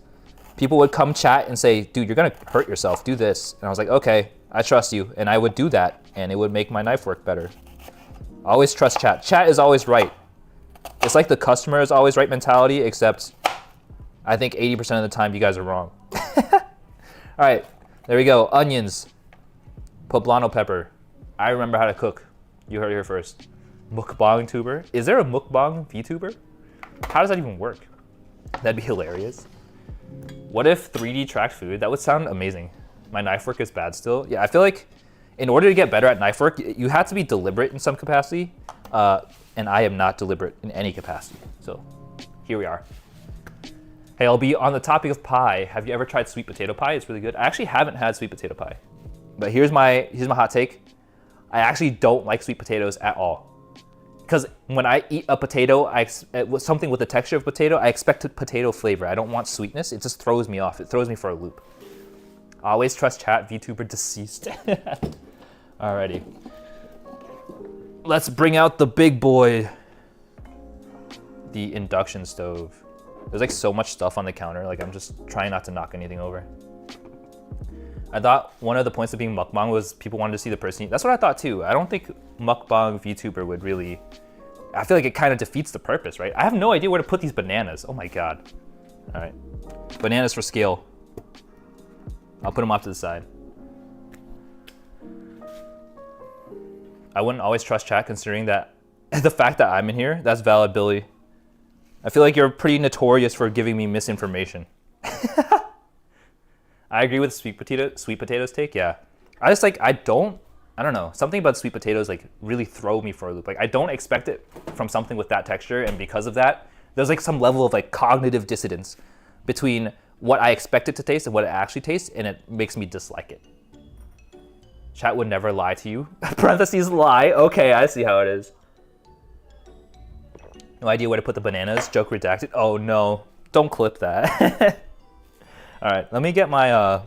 People would come chat and say, dude, you're gonna hurt yourself, do this. And I was like, okay, I trust you. And I would do that, and it would make my knife work better. Always trust chat. Chat is always right. It's like the customer is always right mentality, except I think 80% of the time you guys are wrong. All right, there we go. Onions, poblano pepper. I remember how to cook. You heard it here first. Mukbang tuber. Is there a mukbang VTuber? How does that even work? That'd be hilarious. What if 3D tracked food? That would sound amazing. My knife work is bad still. Yeah, I feel like in order to get better at knife work, you have to be deliberate in some capacity. And I am not deliberate in any capacity. So here we are. Hey, I'll be on the topic of pie. Have you ever tried sweet potato pie? It's really good. I actually haven't had sweet potato pie. But here's my hot take. I actually don't like sweet potatoes at all. Because when I eat a potato, something with the texture of potato, I expect potato flavor. I don't want sweetness. It just throws me off. It throws me for a loop. Always trust chat. VTuber deceased. Alrighty. Let's bring out the big boy. The induction stove. There's like so much stuff on the counter. Like I'm just trying not to knock anything over. I thought one of the points of being mukbang was people wanted to see the person eat. That's what I thought too. I don't think mukbang VTuber would really, I feel like it kind of defeats the purpose, right? I have no idea where to put these bananas. Oh my God. All right, bananas for scale. I'll put them off to the side. I wouldn't always trust chat considering that the fact that I'm in here, that's valid, Billy. I feel like you're pretty notorious for giving me misinformation. I agree with sweet potatoes take, yeah. I just like, I don't know. Something about sweet potatoes like really throw me for a loop. Like I don't expect it from something with that texture, and because of that, there's like some level of like cognitive dissonance between what I expect it to taste and what it actually tastes, and it makes me dislike it. Chat would never lie to you. Parentheses lie. Okay, I see how it is. No idea where to put the bananas. Joke redacted. Oh no, don't clip that. All right, let me get my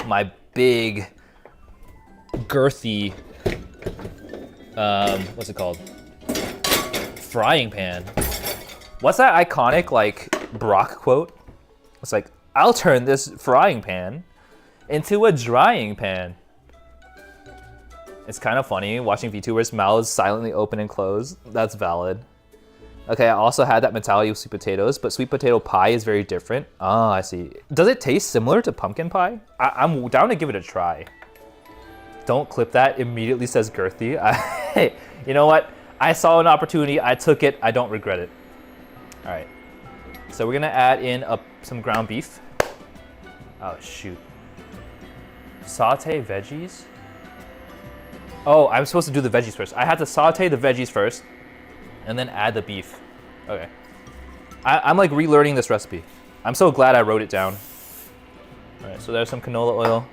my big, girthy, what's it called? Frying pan. What's that iconic like Brock quote? It's like, I'll turn this frying pan into a drying pan. It's kind of funny watching VTubers' mouths silently open and close. That's valid. Okay, I also had that mentality with sweet potatoes, but sweet potato pie is very different. Oh, I see. Does it taste similar to pumpkin pie? I'm down to give it a try. Don't clip that, immediately says girthy. Hey, you know what? I saw an opportunity, I took it, I don't regret it. All right, so we're gonna add in some ground beef. Oh, shoot. Saute veggies? Oh, I'm supposed to do the veggies first. I had to saute the veggies first, and then add the beef. Okay. I'm like relearning this recipe. I'm so glad I wrote it down. All right, so there's some canola oil.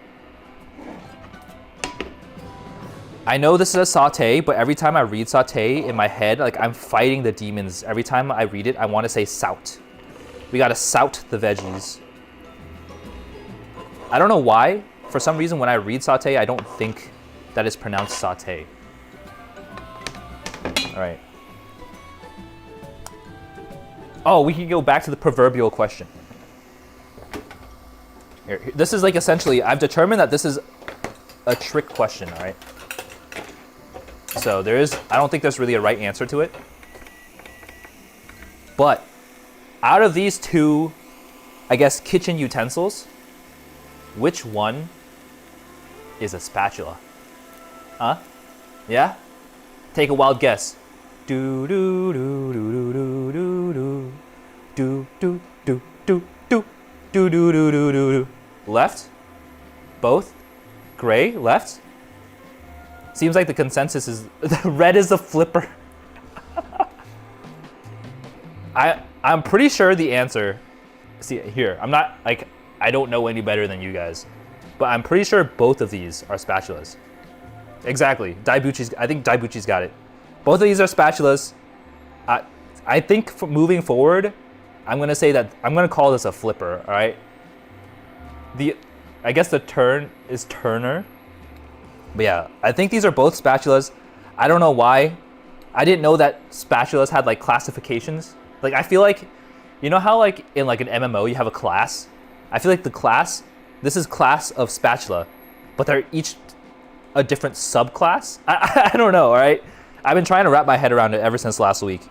I know this is a saute, but every time I read saute in my head, like I'm fighting the demons. Every time I read it, I want to say sout. We gotta sout the veggies. I don't know why. For some reason, when I read saute, I don't think that it's pronounced saute. All right. Oh, we can go back to the proverbial question. Here, this is like essentially, I've determined that this is a trick question, all right? So I don't think there's really a right answer to it. But out of these two, I guess, kitchen utensils, which one is a spatula? Huh? Yeah? Take a wild guess. Do do do do do do do do do do do do do do do do do do. Left? Both? Gray? Left? Seems like the consensus is red is the flipper. I'm pretty sure the answer. See here, I'm not like I don't know any better than you guys, but I'm pretty sure both of these are spatulas. Exactly. I think Daibuchi's got it. Both of these are spatulas. I think moving forward, I'm gonna say that I'm gonna call this a flipper. All right. I guess the turn is turner. But yeah, I think these are both spatulas. I don't know why. I didn't know that spatulas had like classifications. Like I feel like, you know how like in like an MMO you have a class? I feel like this is class of spatula, but they're each a different subclass. I don't know, all right? I've been trying to wrap my head around it ever since last week.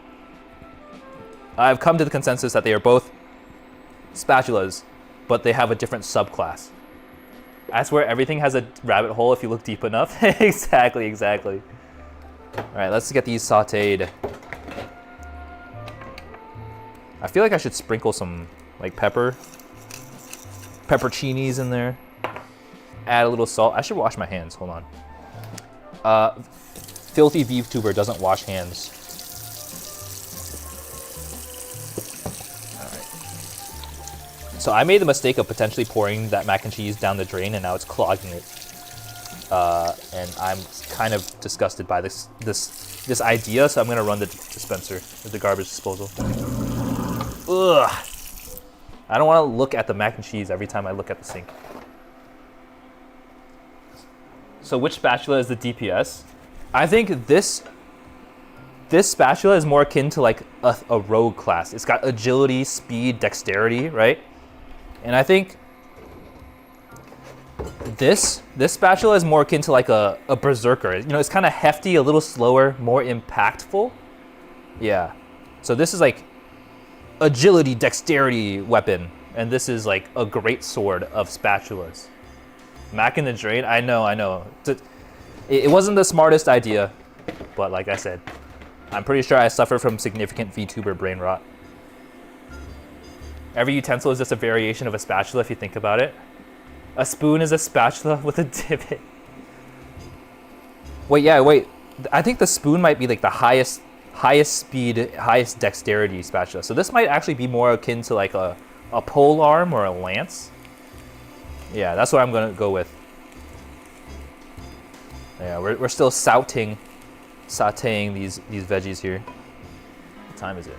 I've come to the consensus that they are both spatulas, but they have a different subclass. I swear everything has a rabbit hole if you look deep enough. Exactly. All right, let's get these sauteed. I feel like I should sprinkle some like pepperoncinis in there. Add a little salt. I should wash my hands, hold on. Filthy VTuber doesn't wash hands. So I made the mistake of potentially pouring that mac and cheese down the drain, and now it's clogging it. And I'm kind of disgusted by this idea, so I'm gonna run the dispenser, the garbage disposal. Ugh. I don't want to look at the mac and cheese every time I look at the sink. So which spatula is the DPS? I think this spatula is more akin to like a rogue class. It's got agility, speed, dexterity, right? And I think this spatula is more akin to like a berserker. You know, it's kind of hefty, a little slower, more impactful. Yeah. So this is like agility, dexterity weapon, and this is like a great sword of spatulas. Mac in the drain. I know. It wasn't the smartest idea, but like I said, I'm pretty sure I suffer from significant VTuber brain rot. Every utensil is just a variation of a spatula if you think about it. A spoon is a spatula with a divot. Wait. I think the spoon might be like the highest speed, highest dexterity spatula. So this might actually be more akin to like a pole arm or a lance. Yeah, that's what I'm gonna go with. Yeah, we're still sauteing these veggies here. What time is it?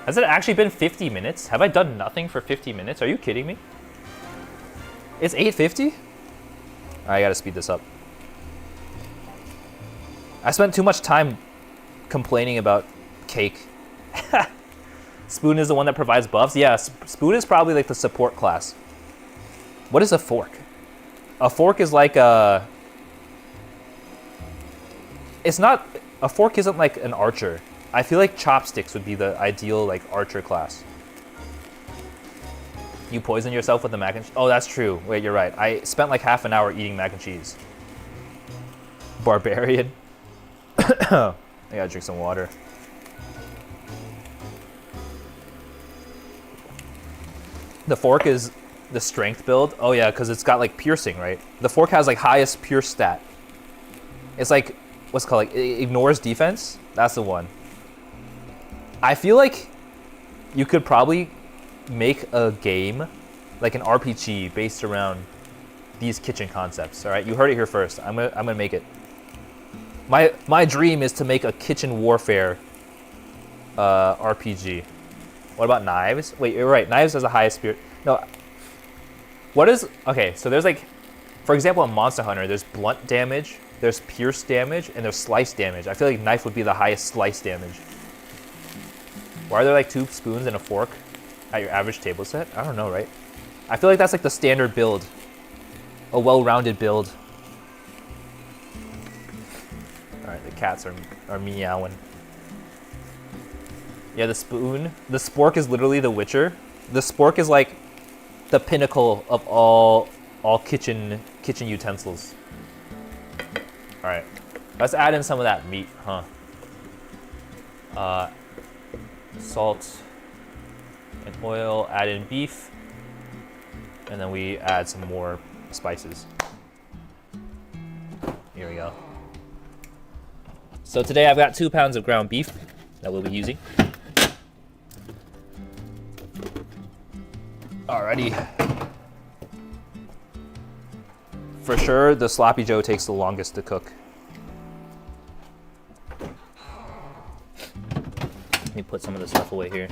Has it actually been 50 minutes? Have I done nothing for 50 minutes? Are you kidding me? It's 8:50? I gotta speed this up. I spent too much time complaining about cake. Spoon is the one that provides buffs? Yeah, spoon is probably like the support class. What is a fork? A fork is like a... A fork isn't like an archer. I feel like chopsticks would be the ideal like archer class. You poison yourself with the mac and cheese? Oh, that's true. Wait, you're right. I spent like half an hour eating mac and cheese. Barbarian. I gotta drink some water. The fork is the strength build. Oh yeah, because it's got like piercing, right? The fork has like highest pierce stat. It's like, what's it called? Like, it ignores defense. That's the one. I feel like you could probably make a game, like an RPG based around these kitchen concepts. All right, you heard it here first. I'm gonna make it. My dream is to make a kitchen warfare RPG. What about knives? Wait, you're right. Knives has the highest spirit. No. What is okay? So there's like, for example, in Monster Hunter, there's blunt damage, there's pierce damage, and there's slice damage. I feel like knife would be the highest slice damage. Why are there like 2 spoons and a fork at your average table set? I don't know, right? I feel like that's like the standard build. A well-rounded build. Alright, the cats are meowing. Yeah, the spoon. The spork is literally the Witcher. The spork is like the pinnacle of all kitchen utensils. Alright. Let's add in some of that meat, huh? Salt and oil, add in beef, and then we add some more spices. Here we go. So today I've got 2 pounds of ground beef that we'll be using. Alrighty. For sure, the Sloppy Joe takes the longest to cook. Let me put some of this stuff away here.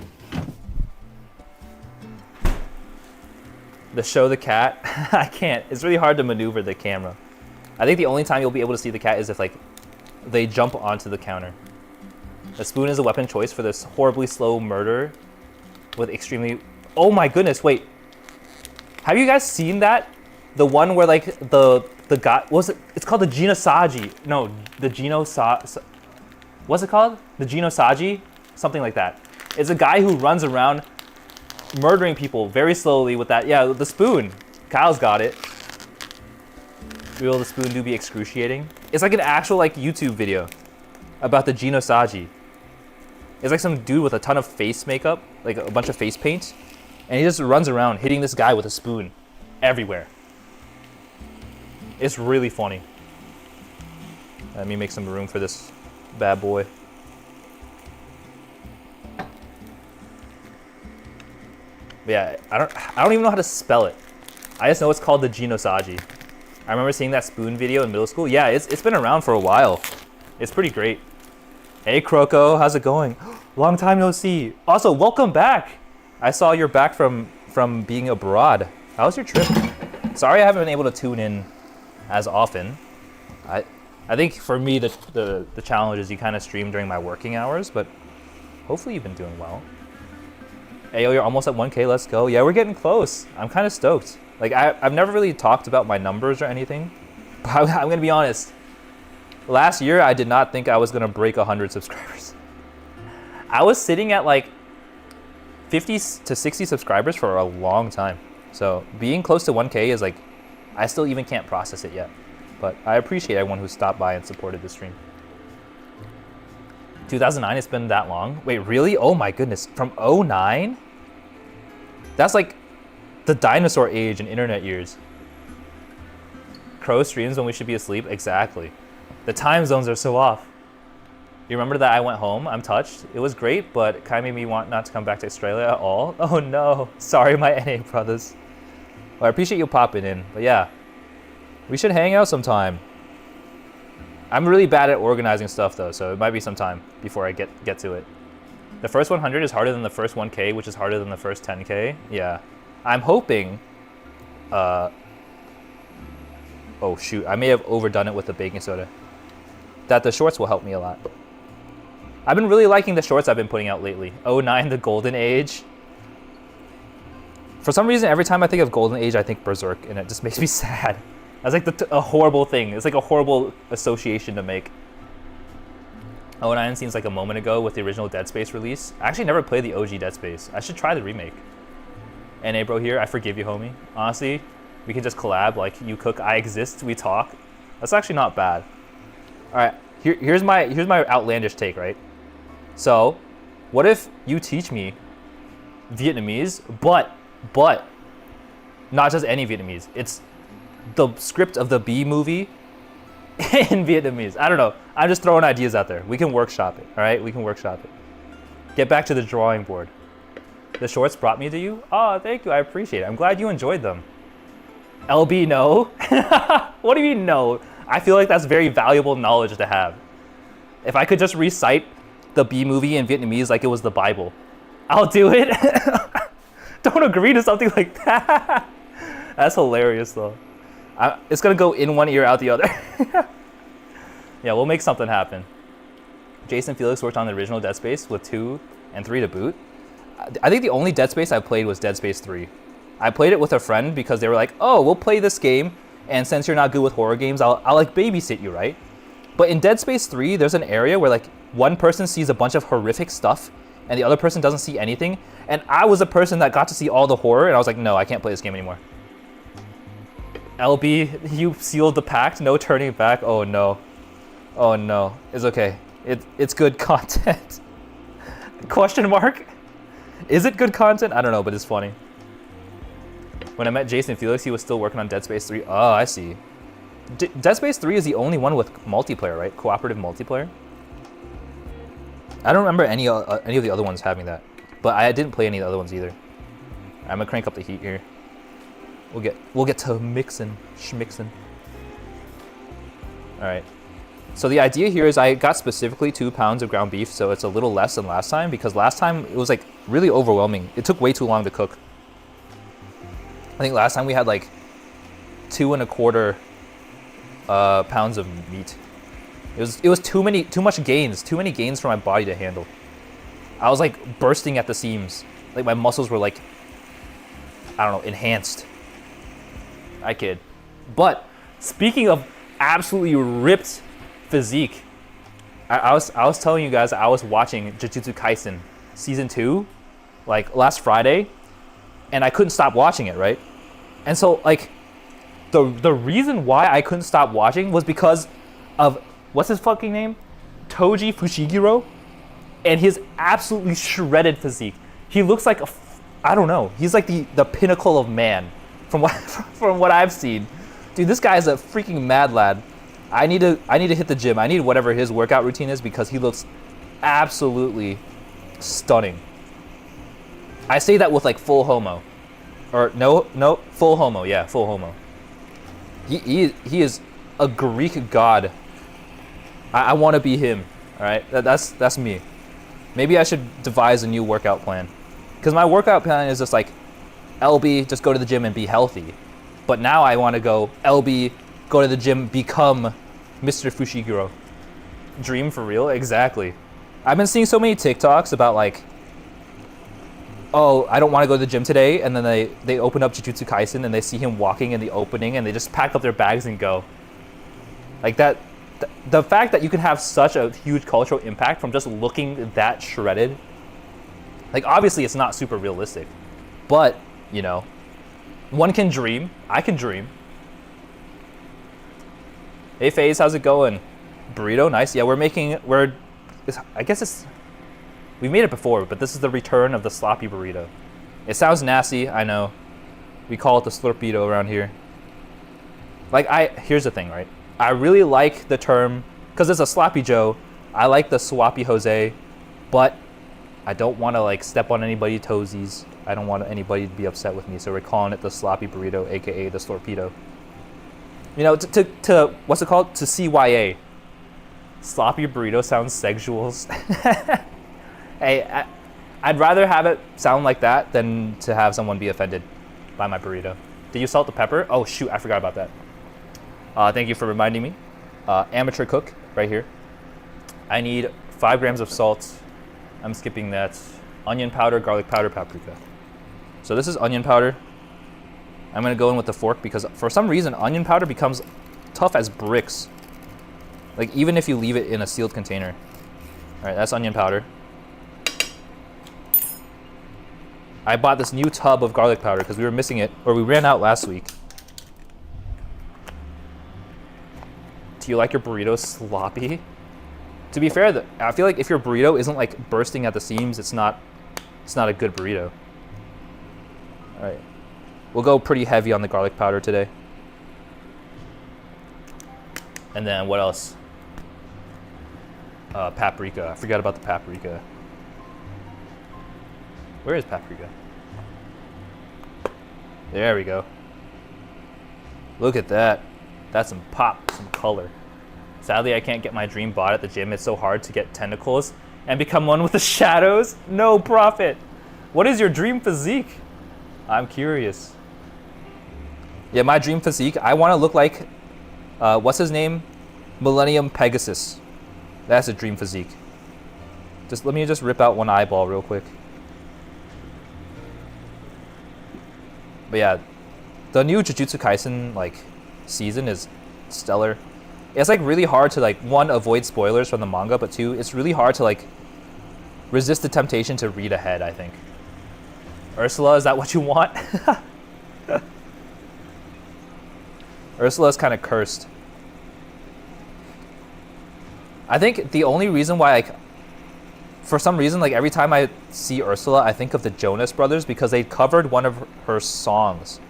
The show the cat, I can't. It's really hard to maneuver the camera. I think the only time you'll be able to see the cat is if like they jump onto the counter. The spoon is a weapon choice for this horribly slow murder with extremely... Oh my goodness, wait. Have you guys seen that? The one where like the guy, what was it? It's called the Genosaji. No, the what's it called? The Genosaji? Something like that. It's a guy who runs around murdering people very slowly with that. Yeah, the spoon. Kyle's got it. Will the spoon do be excruciating? It's like an actual like YouTube video about the Genosaji. It's like some dude with a ton of face makeup, like a bunch of face paint, and he just runs around hitting this guy with a spoon everywhere. It's really funny. Let me make some room for this bad boy. But yeah, I don't even know how to spell it. I just know it's called the Genosaji. I remember seeing that spoon video in middle school. Yeah, it's been around for a while. It's pretty great. Hey Croco, how's it going? Long time no see. Also, welcome back. I saw you're back from being abroad. How was your trip? Sorry I haven't been able to tune in as often. I think for me the challenge is you kind of stream during my working hours, but hopefully you've been doing well. Hey, you're almost at 1K, let's go. Yeah, we're getting close. I'm kind of stoked. Like, I've never really talked about my numbers or anything, but I'm gonna be honest. Last year, I did not think I was gonna break 100 subscribers. I was sitting at like 50 to 60 subscribers for a long time. So being close to 1K is like, I still even can't process it yet. But I appreciate everyone who stopped by and supported the stream. 2009, it's been that long? Wait, really? Oh my goodness, from 09? That's like the dinosaur age in internet years. Crow streams when we should be asleep? Exactly. The time zones are so off. You remember that I went home? I'm touched. It was great, but it kind of made me want not to come back to Australia at all. Oh no, sorry my NA brothers. Well, I appreciate you popping in, but yeah. We should hang out sometime. I'm really bad at organizing stuff though, so it might be some time before I get to it. The first 100 is harder than the first 1K, which is harder than the first 10K. Yeah. I'm hoping, oh shoot, I may have overdone it with the baking soda. That the shorts will help me a lot. I've been really liking the shorts I've been putting out lately. 09, the golden age. For some reason, every time I think of golden age, I think Berserk, and it just makes me sad. That's like a horrible thing. It's like a horrible association to make. 09 seems like a moment ago with the original Dead Space release. I actually never played the OG Dead Space. I should try the remake. NA bro here, I forgive you, homie. Honestly, we can just collab, like you cook, I exist, we talk. That's actually not bad. All right, here's my outlandish take, right? So, what if you teach me Vietnamese, but not just any Vietnamese. It's the script of the B movie in Vietnamese. I don't know. I'm just throwing ideas out there. We can workshop it, all right? We can workshop it. Get back to the drawing board. The shorts brought me to you? Oh, thank you. I appreciate it. I'm glad you enjoyed them. LB, no. What do you mean, no? I feel like that's very valuable knowledge to have. If I could just recite the B movie in Vietnamese like it was the Bible, I'll do it. Don't agree to something like that. That's hilarious, though. It's gonna go in one ear, out the other. Yeah, we'll make something happen. Jason Felix worked on the original Dead Space with 2 and 3 to boot. I think the only Dead Space I played was Dead Space 3. I played it with a friend because they were like, oh, we'll play this game, and since you're not good with horror games, I'll like babysit you, right? But in Dead Space 3, there's an area where like one person sees a bunch of horrific stuff and the other person doesn't see anything. And I was a person that got to see all the horror, and I was like, no, I can't play this game anymore. LB, you sealed the pact, no turning back. Oh no. Oh no. It's okay. It's good content. Question mark? Is it good content? I don't know, but it's funny. When I met Jason Felix, he was still working on Dead Space 3. Oh, I see. Dead Space 3 is the only one with multiplayer, right? Cooperative multiplayer. I don't remember any of the other ones having that, but I didn't play any of the other ones either. I'm gonna crank up the heat here. We'll get to schmixin'. All right. So the idea here is I got specifically 2 pounds of ground beef, so it's a little less than last time because last time it was like really overwhelming. It took way too long to cook. I think last time we had like 2 1/4 pounds of meat. It was too much gains, too many gains for my body to handle. I was like bursting at the seams. Like my muscles were like, I don't know, enhanced. I kid. But speaking of absolutely ripped physique, I was telling you guys I was watching Jujutsu Kaisen season 2 like last Friday, and I couldn't stop watching it, right? And so like the reason why I couldn't stop watching was because of what's his fucking name? Toji Fushiguro, and his absolutely shredded physique. He looks like I don't know. He's like the pinnacle of man from what I've seen. Dude, this guy is a freaking mad lad. I need to hit the gym. I need whatever his workout routine is because he looks absolutely stunning. I say that with like full homo. Or no, full homo. Yeah, full homo. He is a Greek god. I want to be him. All right, that's me. Maybe I should devise a new workout plan, because my workout plan is just like, LB, just go to the gym and be healthy. But now I want to go, LB, go to the gym, become Mr. Fushiguro. Dream for real? Exactly. I've been seeing so many TikToks about like, oh, I don't want to go to the gym today, and then they open up Jujutsu Kaisen and they see him walking in the opening and they just pack up their bags and go. Like that, the fact that you can have such a huge cultural impact from just looking that shredded, like obviously it's not super realistic, but you know, one can dream. I can dream. Hey FaZe, how's it going? Burrito, nice. Yeah, I guess we made it before, but this is the return of the sloppy burrito. It sounds nasty, I know. We call it the slurpedo around here. Like here's the thing, right? I really like the term, because it's a sloppy Joe. I like the swappy Jose, but I don't want to like step on anybody's toesies. I don't want anybody to be upset with me, so we're calling it the sloppy burrito, aka the slurpedo. You know, to what's it called? To CYA. Sloppy burrito sounds sexual. Hey, I'd rather have it sound like that than to have someone be offended by my burrito. Did you salt the pepper? Oh shoot, I forgot about that. Thank you for reminding me. Amateur cook, right here. I need 5 grams of salt. I'm skipping that. Onion powder, garlic powder, paprika. So this is onion powder. I'm gonna go in with the fork because for some reason onion powder becomes tough as bricks. Like even if you leave it in a sealed container. All right, that's onion powder. I bought this new tub of garlic powder because we were missing it, or we ran out last week. Do you like your burrito sloppy? To be fair, I feel like if your burrito isn't like bursting at the seams, it's not a good burrito. All right, we'll go pretty heavy on the garlic powder today. And then what else? Paprika. I forgot about the paprika. Where is paprika? There we go. Look at that. That's some pop, some color. Sadly, I can't get my dream bod at the gym. It's so hard to get tentacles and become one with the shadows. No profit. What is your dream physique? I'm curious. Yeah, my dream physique, I want to look like, what's his name? Millennium Pegasus. That's a dream physique. Let me rip out one eyeball real quick. But yeah, the new Jujutsu Kaisen like season is stellar. It's like really hard to like, one, avoid spoilers from the manga, but two, it's really hard to like resist the temptation to read ahead, I think. Ursula, is that what you want? Ursula is kind of cursed. I think the only reason why, like, for some reason, like every time I see Ursula, I think of the Jonas Brothers because they covered one of her songs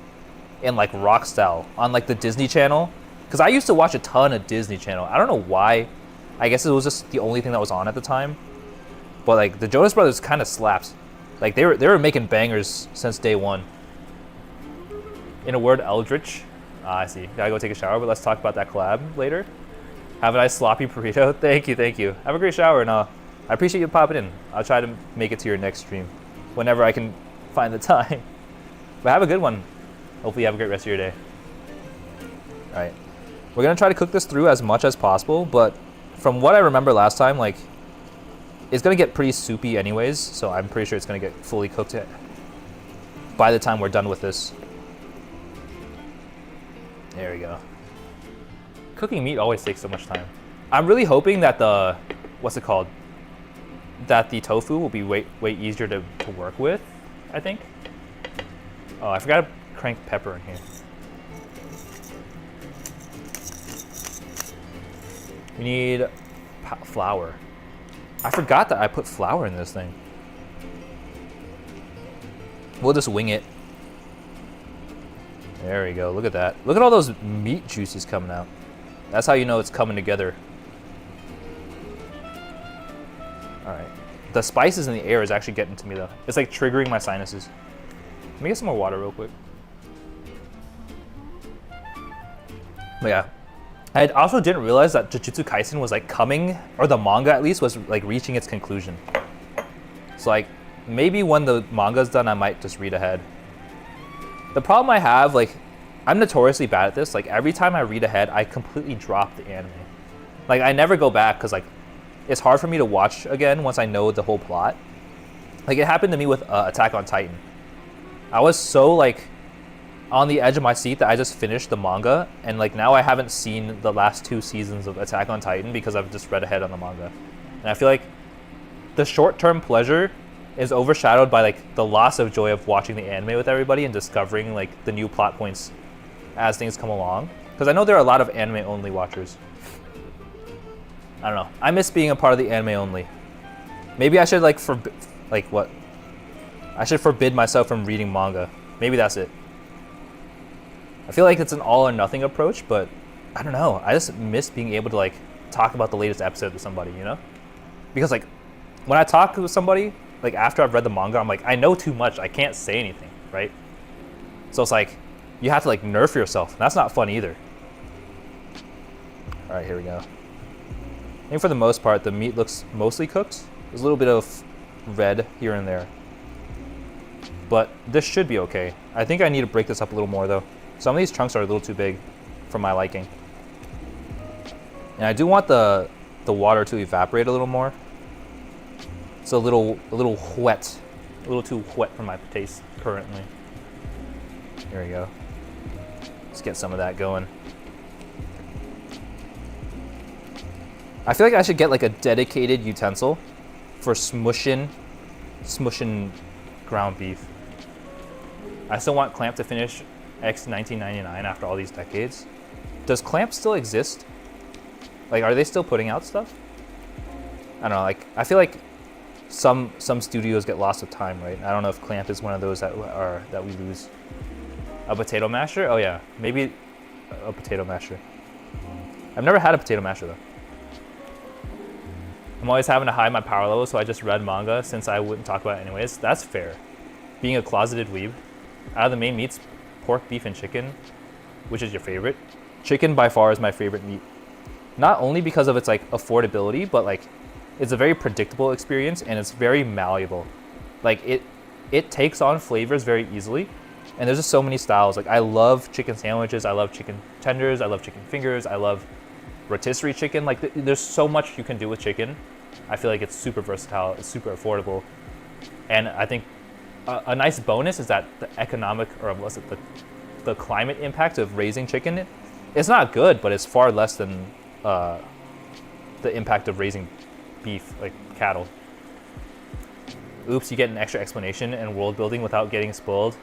in like rock style on like the Disney Channel. Because I used to watch a ton of Disney Channel. I don't know why. I guess it was just the only thing that was on at the time. But like the Jonas Brothers kind of slaps. Like they were making bangers since day one. In a word, Eldritch. I see. Gotta go take a shower, but let's talk about that collab later. Have a nice sloppy burrito. Thank you, thank you. Have a great shower, and I appreciate you popping in. I'll try to make it to your next stream whenever I can find the time. But have a good one. Hopefully you have a great rest of your day. All right. We're gonna try to cook this through as much as possible, but from what I remember last time, like, it's gonna get pretty soupy anyways, so I'm pretty sure it's gonna get fully cooked by the time we're done with this. There we go. Cooking meat always takes so much time. I'm really hoping that the, what's it called? That the tofu will be way easier to work with, I think. Oh, I forgot to crank pepper in here. We need flour. I forgot that I put flour in this thing. We'll just wing it. There we go, look at that. Look at all those meat juices coming out. That's how you know it's coming together. All right. The spices in the air is actually getting to me though. It's like triggering my sinuses. Let me get some more water real quick. But yeah. I also didn't realize that Jujutsu Kaisen was like coming, or the manga at least, was like reaching its conclusion. So like, maybe when the manga's done, I might just read ahead. The problem I have, like, I'm notoriously bad at this. Like, every time I read ahead, I completely drop the anime. Like, I never go back because, like, it's hard for me to watch again once I know the whole plot. Like, it happened to me with Attack on Titan. I was so, like, on the edge of my seat that I just finished the manga, and, like, now I haven't seen the last 2 seasons of Attack on Titan because I've just read ahead on the manga. And I feel like the short-term pleasure is overshadowed by like the loss of joy of watching the anime with everybody and discovering like the new plot points as things come along. Because I know there are a lot of anime only watchers. I don't know. I miss being a part of the anime only. Maybe I should like I should forbid myself from reading manga. Maybe that's it. I feel like it's an all or nothing approach, but I don't know. I just miss being able to like talk about the latest episode with somebody, you know? Because like when I talk with somebody, like after I've read the manga, I'm like, I know too much. I can't say anything, right? So it's like, you have to like nerf yourself. That's not fun either. All right, here we go. I think for the most part, the meat looks mostly cooked. There's a little bit of red here and there. But this should be okay. I think I need to break this up a little more though. Some of these chunks are a little too big for my liking. And I do want the water to evaporate a little more. It's a little wet, a little too wet for my taste currently. There we go. Let's get some of that going. I feel like I should get like a dedicated utensil for smushing ground beef. I still want Clamp to finish X 1999 after all these decades. Does Clamp still exist? Like, are they still putting out stuff? I don't know. Like, I feel like some studios get lost with time, right? I don't know if Clamp is one of those that we lose. A potato masher? Oh yeah, maybe a potato masher. I've never had a potato masher though. I'm always having to hide my power level, so I just read manga since I wouldn't talk about it anyways. That's fair. Being a closeted weeb. Out of the main meats, pork, beef, and chicken, which is your favorite, chicken by far is my favorite meat. Not only because of its like affordability, but like it's a very predictable experience and it's very malleable. Like it takes on flavors very easily. And there's just so many styles. Like I love chicken sandwiches, I love chicken tenders, I love chicken fingers, I love rotisserie chicken. Like there's so much you can do with chicken. I feel like it's super versatile, it's super affordable. And I think a nice bonus is that the economic, or was it the climate impact of raising chicken, it's not good, but it's far less than the impact of raising beef, like cattle. Oops, you get an extra explanation and world building without getting spoiled.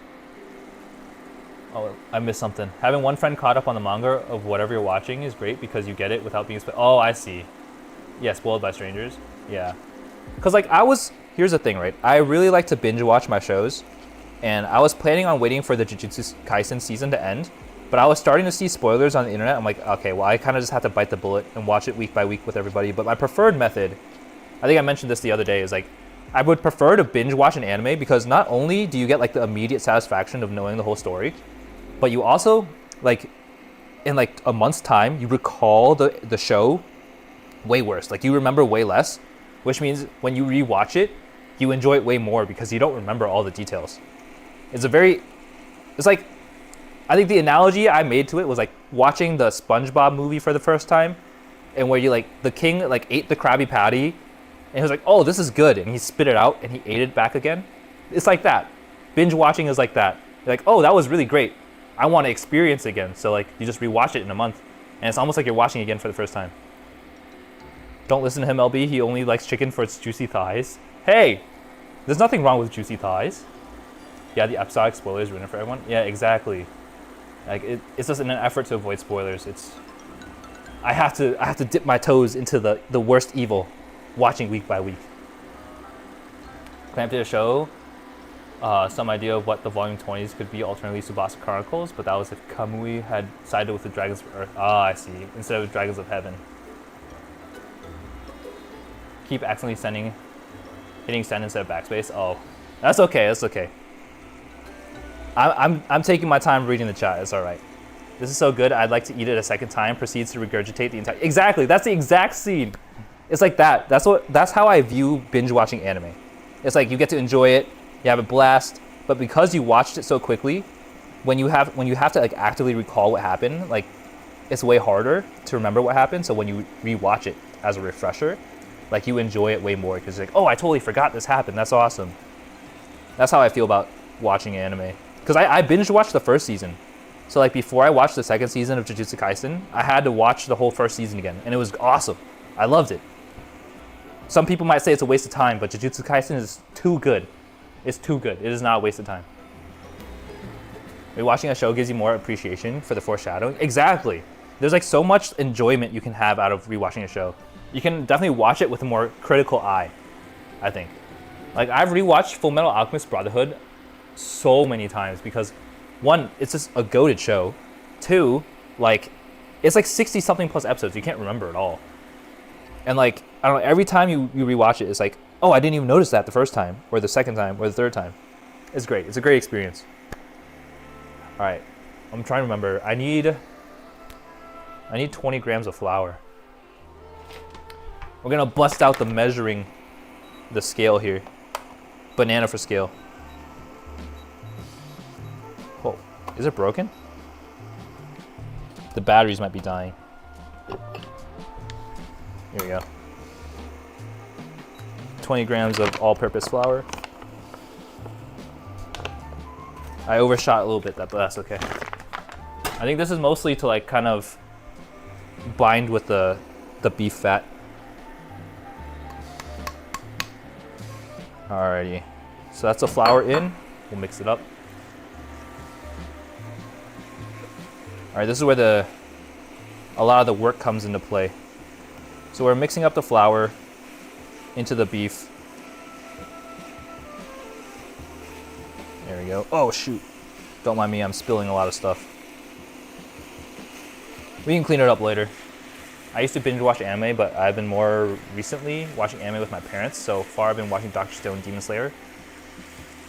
Oh, I missed something. Having one friend caught up on the manga of whatever you're watching is great because you get it without being spoiled. Oh, I see. Yeah, spoiled by strangers. Yeah. Because like here's the thing, right? I really like to binge watch my shows, and I was planning on waiting for the Jujutsu Kaisen season to end, but I was starting to see spoilers on the internet. I'm like, okay, well, I kind of just have to bite the bullet and watch it week by week with everybody. But my preferred method, I think I mentioned this the other day, is like, I would prefer to binge watch an anime because not only do you get like the immediate satisfaction of knowing the whole story, but you also, like, in like a month's time, you recall the show way worse. Like you remember way less, which means when you rewatch it, you enjoy it way more because you don't remember all the details. It's like, I think the analogy I made to it was like watching the SpongeBob movie for the first time, and where you like, the king like ate the Krabby Patty, and he was like, oh, this is good, and he spit it out and he ate it back again. It's like that. Binge watching is like that. You're like, oh, that was really great. I want to experience it again. So like you just rewatch it in a month, and it's almost like you're watching it again for the first time. Don't listen to him, LB. He only likes chicken for its juicy thighs. Hey, there's nothing wrong with juicy thighs. Yeah, the episodic spoilers ruin it for everyone. Yeah, exactly. Like it's just in an effort to avoid spoilers. I have to dip my toes into the worst evil, watching week by week. Clamp did a show. Some idea of what the volume 20s could be, alternately Tsubasa Chronicles, but that was if Kamui had sided with the Dragons of Earth. Ah, I see. Instead of Dragons of Heaven. Keep accidentally hitting send instead of backspace. Oh, that's okay. That's okay. I'm taking my time reading the chat. It's all right. This is so good. I'd like to eat it a second time. Proceeds to regurgitate the entire. Exactly. That's the exact scene. It's like that. That's how I view binge watching anime. It's like you get to enjoy it. You have a blast, but because you watched it so quickly, when you have to like actively recall what happened, like it's way harder to remember what happened. So when you rewatch it as a refresher, like you enjoy it way more because you're like, oh, I totally forgot this happened. That's awesome. That's how I feel about watching anime. Because I binge watched the first season. So like before I watched the second season of Jujutsu Kaisen, I had to watch the whole first season again, and it was awesome. I loved it. Some people might say it's a waste of time, but Jujutsu Kaisen is too good. It's too good. It is not a waste of time. Rewatching a show gives you more appreciation for the foreshadowing. Exactly. There's like so much enjoyment you can have out of rewatching a show. You can definitely watch it with a more critical eye, I think. Like I've rewatched Fullmetal Alchemist Brotherhood so many times because one, it's just a goated show. Two, like it's like 60 something plus episodes. You can't remember it all. And like, I don't know, every time you rewatch it, it's like, oh, I didn't even notice that the first time, or the second time, or the third time. It's great. It's a great experience. All right, I'm trying to remember. I need 20 grams of flour. We're gonna bust out the scale here. Banana for scale. Oh, is it broken? The batteries might be dying. Here we go. 20 grams of all-purpose flour. I overshot a little bit, but that's okay. I think this is mostly to like kind of bind with the beef fat. Alrighty, so that's the flour in. We'll mix it up. All right, this is where a lot of the work comes into play. So we're mixing up the flour into the beef. There we go. Oh shoot, don't mind me, I'm spilling a lot of stuff. We can clean it up later. I used to binge watch anime, but I've been more recently watching anime with my parents. So far I've been watching Dr. Stone, Demon Slayer.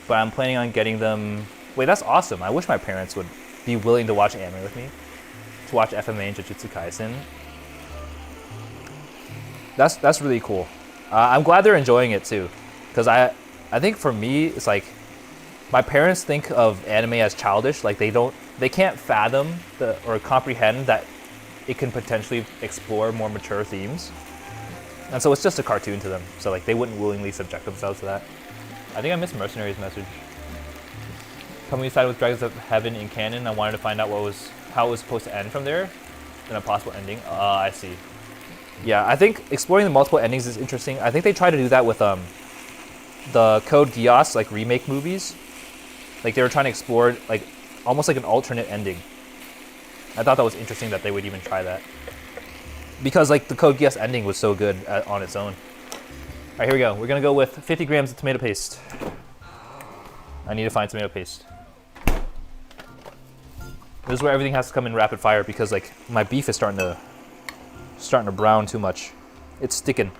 But I'm planning on getting them... Wait, that's awesome. I wish my parents would be willing to watch anime with me, to watch FMA and Jujutsu Kaisen. That's really cool. I'm glad they're enjoying it too, because I think for me it's like my parents think of anime as childish. Like they can't fathom or comprehend that it can potentially explore more mature themes, and so it's just a cartoon to them. So like they wouldn't willingly subject themselves to that. I think I missed Mercenary's message. Coming inside with Dragons of Heaven in canon, I wanted to find out how it was supposed to end from there, and a possible ending. I see. Yeah, I think exploring the multiple endings is interesting. I think they try to do that with the Code Geass like remake movies. Like they were trying to explore like almost like an alternate ending. I thought that was interesting that they would even try that, because like the Code Geass ending was so good on its own. All right, here we go. We're gonna go with 50 grams of tomato paste. I need to find tomato paste. This is where everything has to come in rapid fire, because like my beef is starting to brown too much. It's sticking.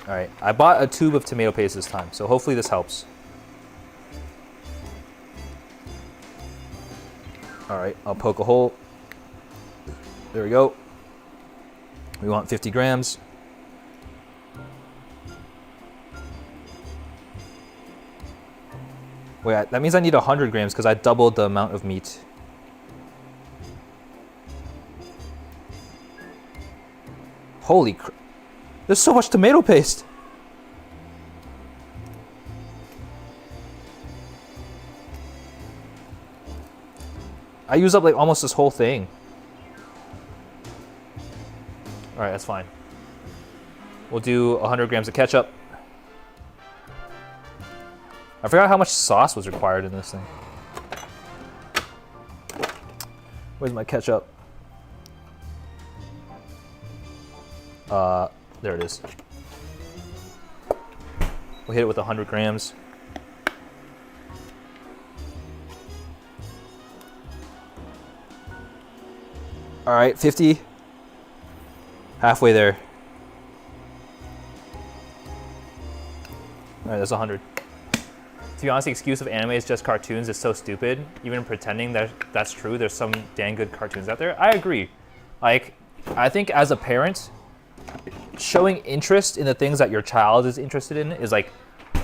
All right, I bought a tube of tomato paste this time, so hopefully this helps. All right, I'll poke a hole. There we go. We want 50 grams. Wait, that means I need 100 grams because I doubled the amount of meat. Holy crap. There's so much tomato paste. I use up like almost this whole thing. All right, that's fine. We'll do 100 grams of ketchup. I forgot how much sauce was required in this thing. Where's my ketchup? There it is. We'll hit it with 100 grams. All right, 50. Halfway there. All right, that's 100. To be honest, the excuse of anime is just cartoons is so stupid. Even pretending that that's true, there's some dang good cartoons out there. I agree. Like, I think as a parent, showing interest in the things that your child is interested in is like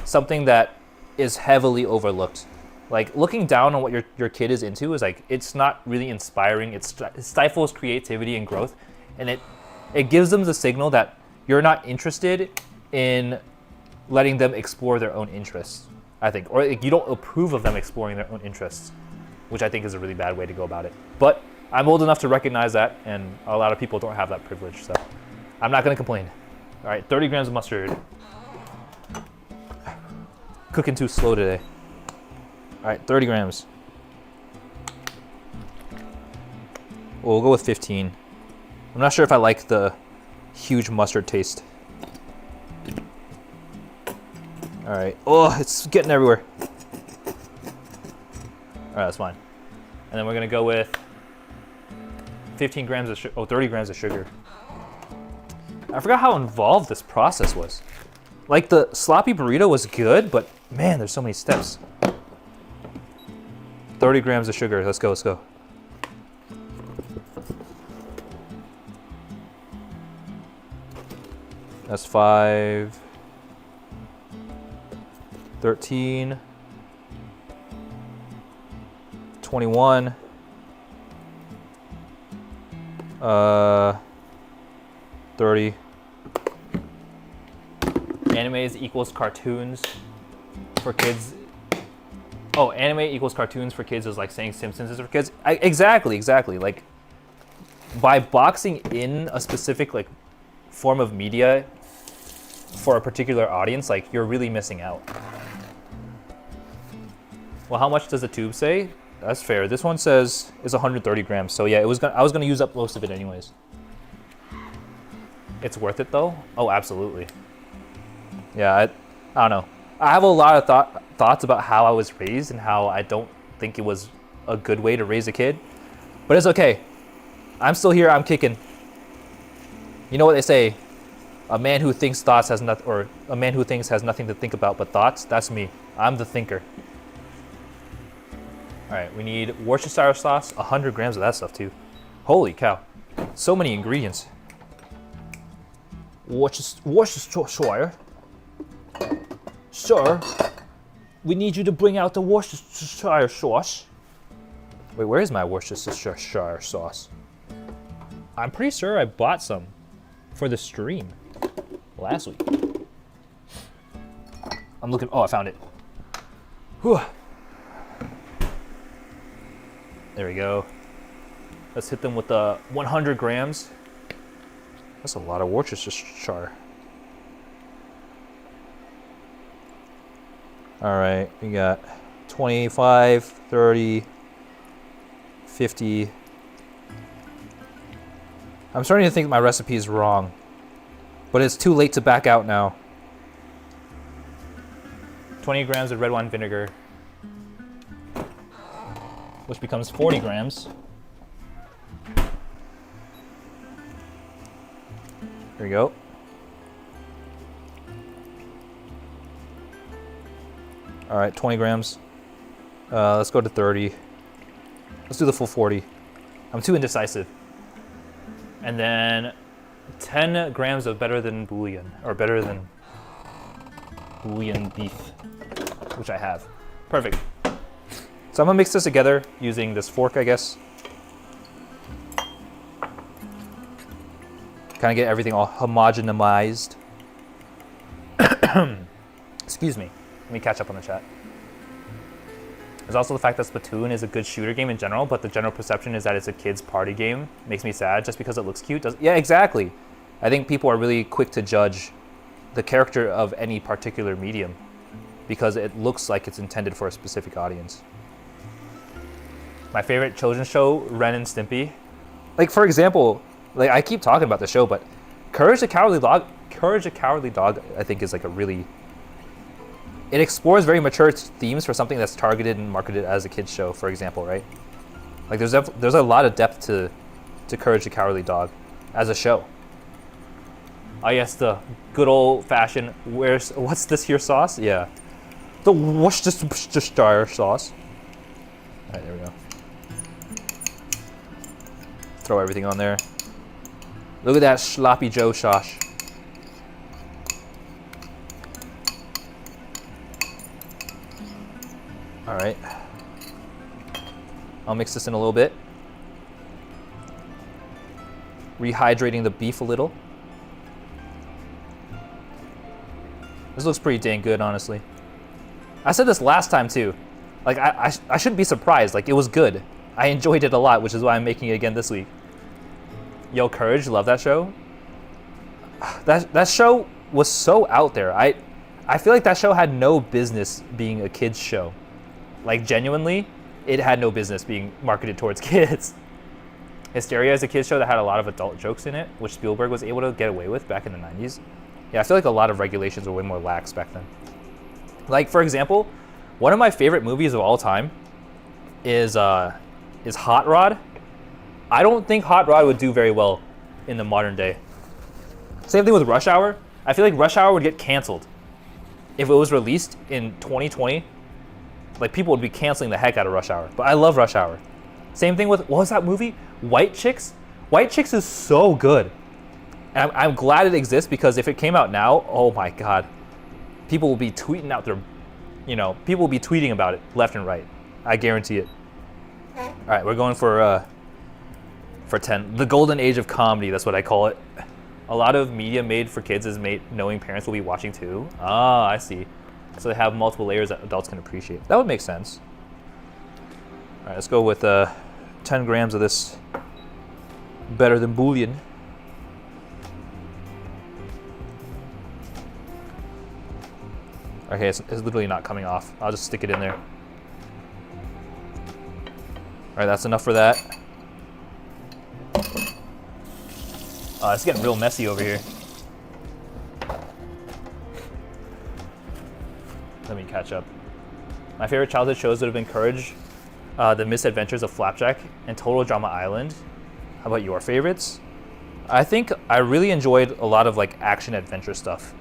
something that is heavily overlooked. Like looking down on what your kid is into is like, it's not really inspiring. It stifles creativity and growth, and it gives them the signal that you're not interested in letting them explore their own interests, I think, or like, you don't approve of them exploring their own interests, which I think is a really bad way to go about it. But I'm old enough to recognize that, and a lot of people don't have that privilege, so I'm not gonna complain. All right, 30 grams of mustard. Cooking too slow today. All right, 30 grams. We'll go with 15. I'm not sure if I like the huge mustard taste. All right. Oh, it's getting everywhere. All right, that's fine. And then we're gonna go with 15 grams of 30 grams of sugar. I forgot how involved this process was. Like the sloppy burrito was good, but man, there's so many steps. 30 grams of sugar. Let's go, let's go. That's 5, 13, 21, 30. Animes equals cartoons for kids. Oh, anime equals cartoons for kids is like saying Simpsons is for kids. Exactly. Like, by boxing in a specific like form of media for a particular audience, like you're really missing out. Well, how much does the tube say? That's fair. This one says it's 130 grams. So yeah, I was gonna use up most of it anyways. It's worth it though. Oh, absolutely. Yeah, I don't know. I have a lot of thoughts about how I was raised and how I don't think it was a good way to raise a kid, but it's okay. I'm still here. I'm kicking. You know what they say? A man who thinks has nothing to think about but thoughts. That's me. I'm the thinker. All All right, we need Worcestershire sauce, 100 grams of that stuff too. Holy cow, so many ingredients. Worcestershire. Sir, we need you to bring out the Worcestershire sauce. Wait, where is my Worcestershire sauce? I'm pretty sure I bought some for the stream last week. I'm looking, oh, I found it. Whew. There we go. Let's hit them with the 100 grams. That's a lot of Worcestershire. All right, we got 25, 30, 50. I'm starting to think my recipe is wrong, but it's too late to back out now. 20 grams of red wine vinegar, which becomes 40 grams. There we go. All right, 20 grams. Let's go to 30. Let's do the full 40. I'm too indecisive. And then 10 grams of better than bouillon beef, which I have. Perfect. So I'm gonna mix this together using this fork, I guess. Kind of get everything all homogenized. Excuse me. Let me catch up on the chat. There's also the fact that Splatoon is a good shooter game in general, but the general perception is that it's a kid's party game. Makes me sad just because it looks cute. Yeah, exactly. I think people are really quick to judge the character of any particular medium because it looks like it's intended for a specific audience. My favorite children's show, Ren and Stimpy. Like, for example, like I keep talking about the show, but Courage the Cowardly Dog, I think is like a really... It explores very mature themes for something that's targeted and marketed as a kid's show, for example, right? Like there's a lot of depth to Courage the Cowardly Dog as a show. Oh yes, the good old fashioned, what's this here sauce? Yeah. The Worcestershire sauce. All right, there we go. Throw everything on there. Look at that sloppy Joe sauce. All right. I'll mix this in a little bit. Rehydrating the beef a little. This looks pretty dang good, honestly. I said this last time too. Like I shouldn't be surprised. Like it was good. I enjoyed it a lot, which is why I'm making it again this week. Yo, Courage, love that show. That show was so out there. I feel like that show had no business being a kids show. Like genuinely, it had no business being marketed towards kids. Hysteria is a kids show that had a lot of adult jokes in it, which Spielberg was able to get away with back in the 90s. Yeah, I feel like a lot of regulations were way more lax back then. Like, for example, one of my favorite movies of all time is Hot Rod. I don't think Hot Rod would do very well in the modern day. Same thing with Rush Hour. I feel like Rush Hour would get canceled if it was released in 2020. Like, people would be canceling the heck out of Rush Hour. But I love Rush Hour. Same thing with, what was that movie? White Chicks? White Chicks is so good. And I'm glad it exists because if it came out now, oh my God. People will be tweeting out their, people will be tweeting about it left and right. I guarantee it. All right, we're going for 10. The golden age of comedy, that's what I call it. A lot of media made for kids is made knowing parents will be watching too. Ah, I see. So they have multiple layers that adults can appreciate. That would make sense. All right, let's go with 10 grams of this better than bouillon. Okay, it's literally not coming off. I'll just stick it in there. All right, that's enough for that. It's getting real messy over here. Let me catch up. My favorite childhood shows would have been Courage, The Misadventures of Flapjack, and Total Drama Island. How about your favorites? I think I really enjoyed a lot of like action adventure stuff.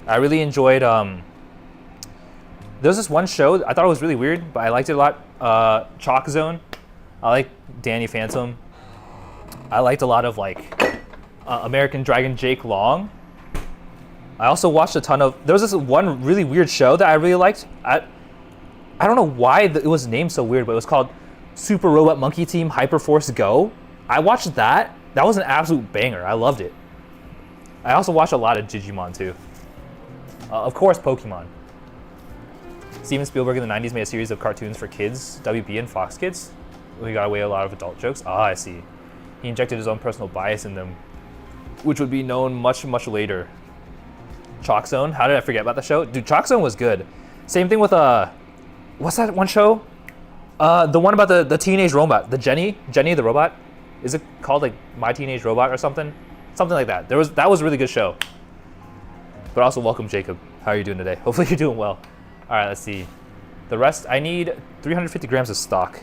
I really enjoyed There's this one show, I thought it was really weird, but I liked it a lot. Chalk Zone. I like Danny Phantom. I liked a lot of like American Dragon Jake Long. I also watched a ton of, there was this one really weird show that I really liked. I don't know why it was named so weird, but it was called Super Robot Monkey Team Hyperforce Go. I watched that. That was an absolute banger. I loved it. I also watched a lot of Digimon too. Of course, Pokemon. Steven Spielberg in the 90s made a series of cartoons for kids, WB and Fox Kids. He got away with a lot of adult jokes. Ah, I see. He injected his own personal bias in them, which would be known much, much later. Chalk Zone. How did I forget about the show? Dude, Chalk Zone was good. Same thing with what's that one show? The one about the teenage robot, the Jenny the robot. Is it called like My Teenage Robot or something? Something like that. That was a really good show. But also welcome Jacob. How are you doing today? Hopefully you're doing well. All right, let's see. The rest, I need 350 grams of stock.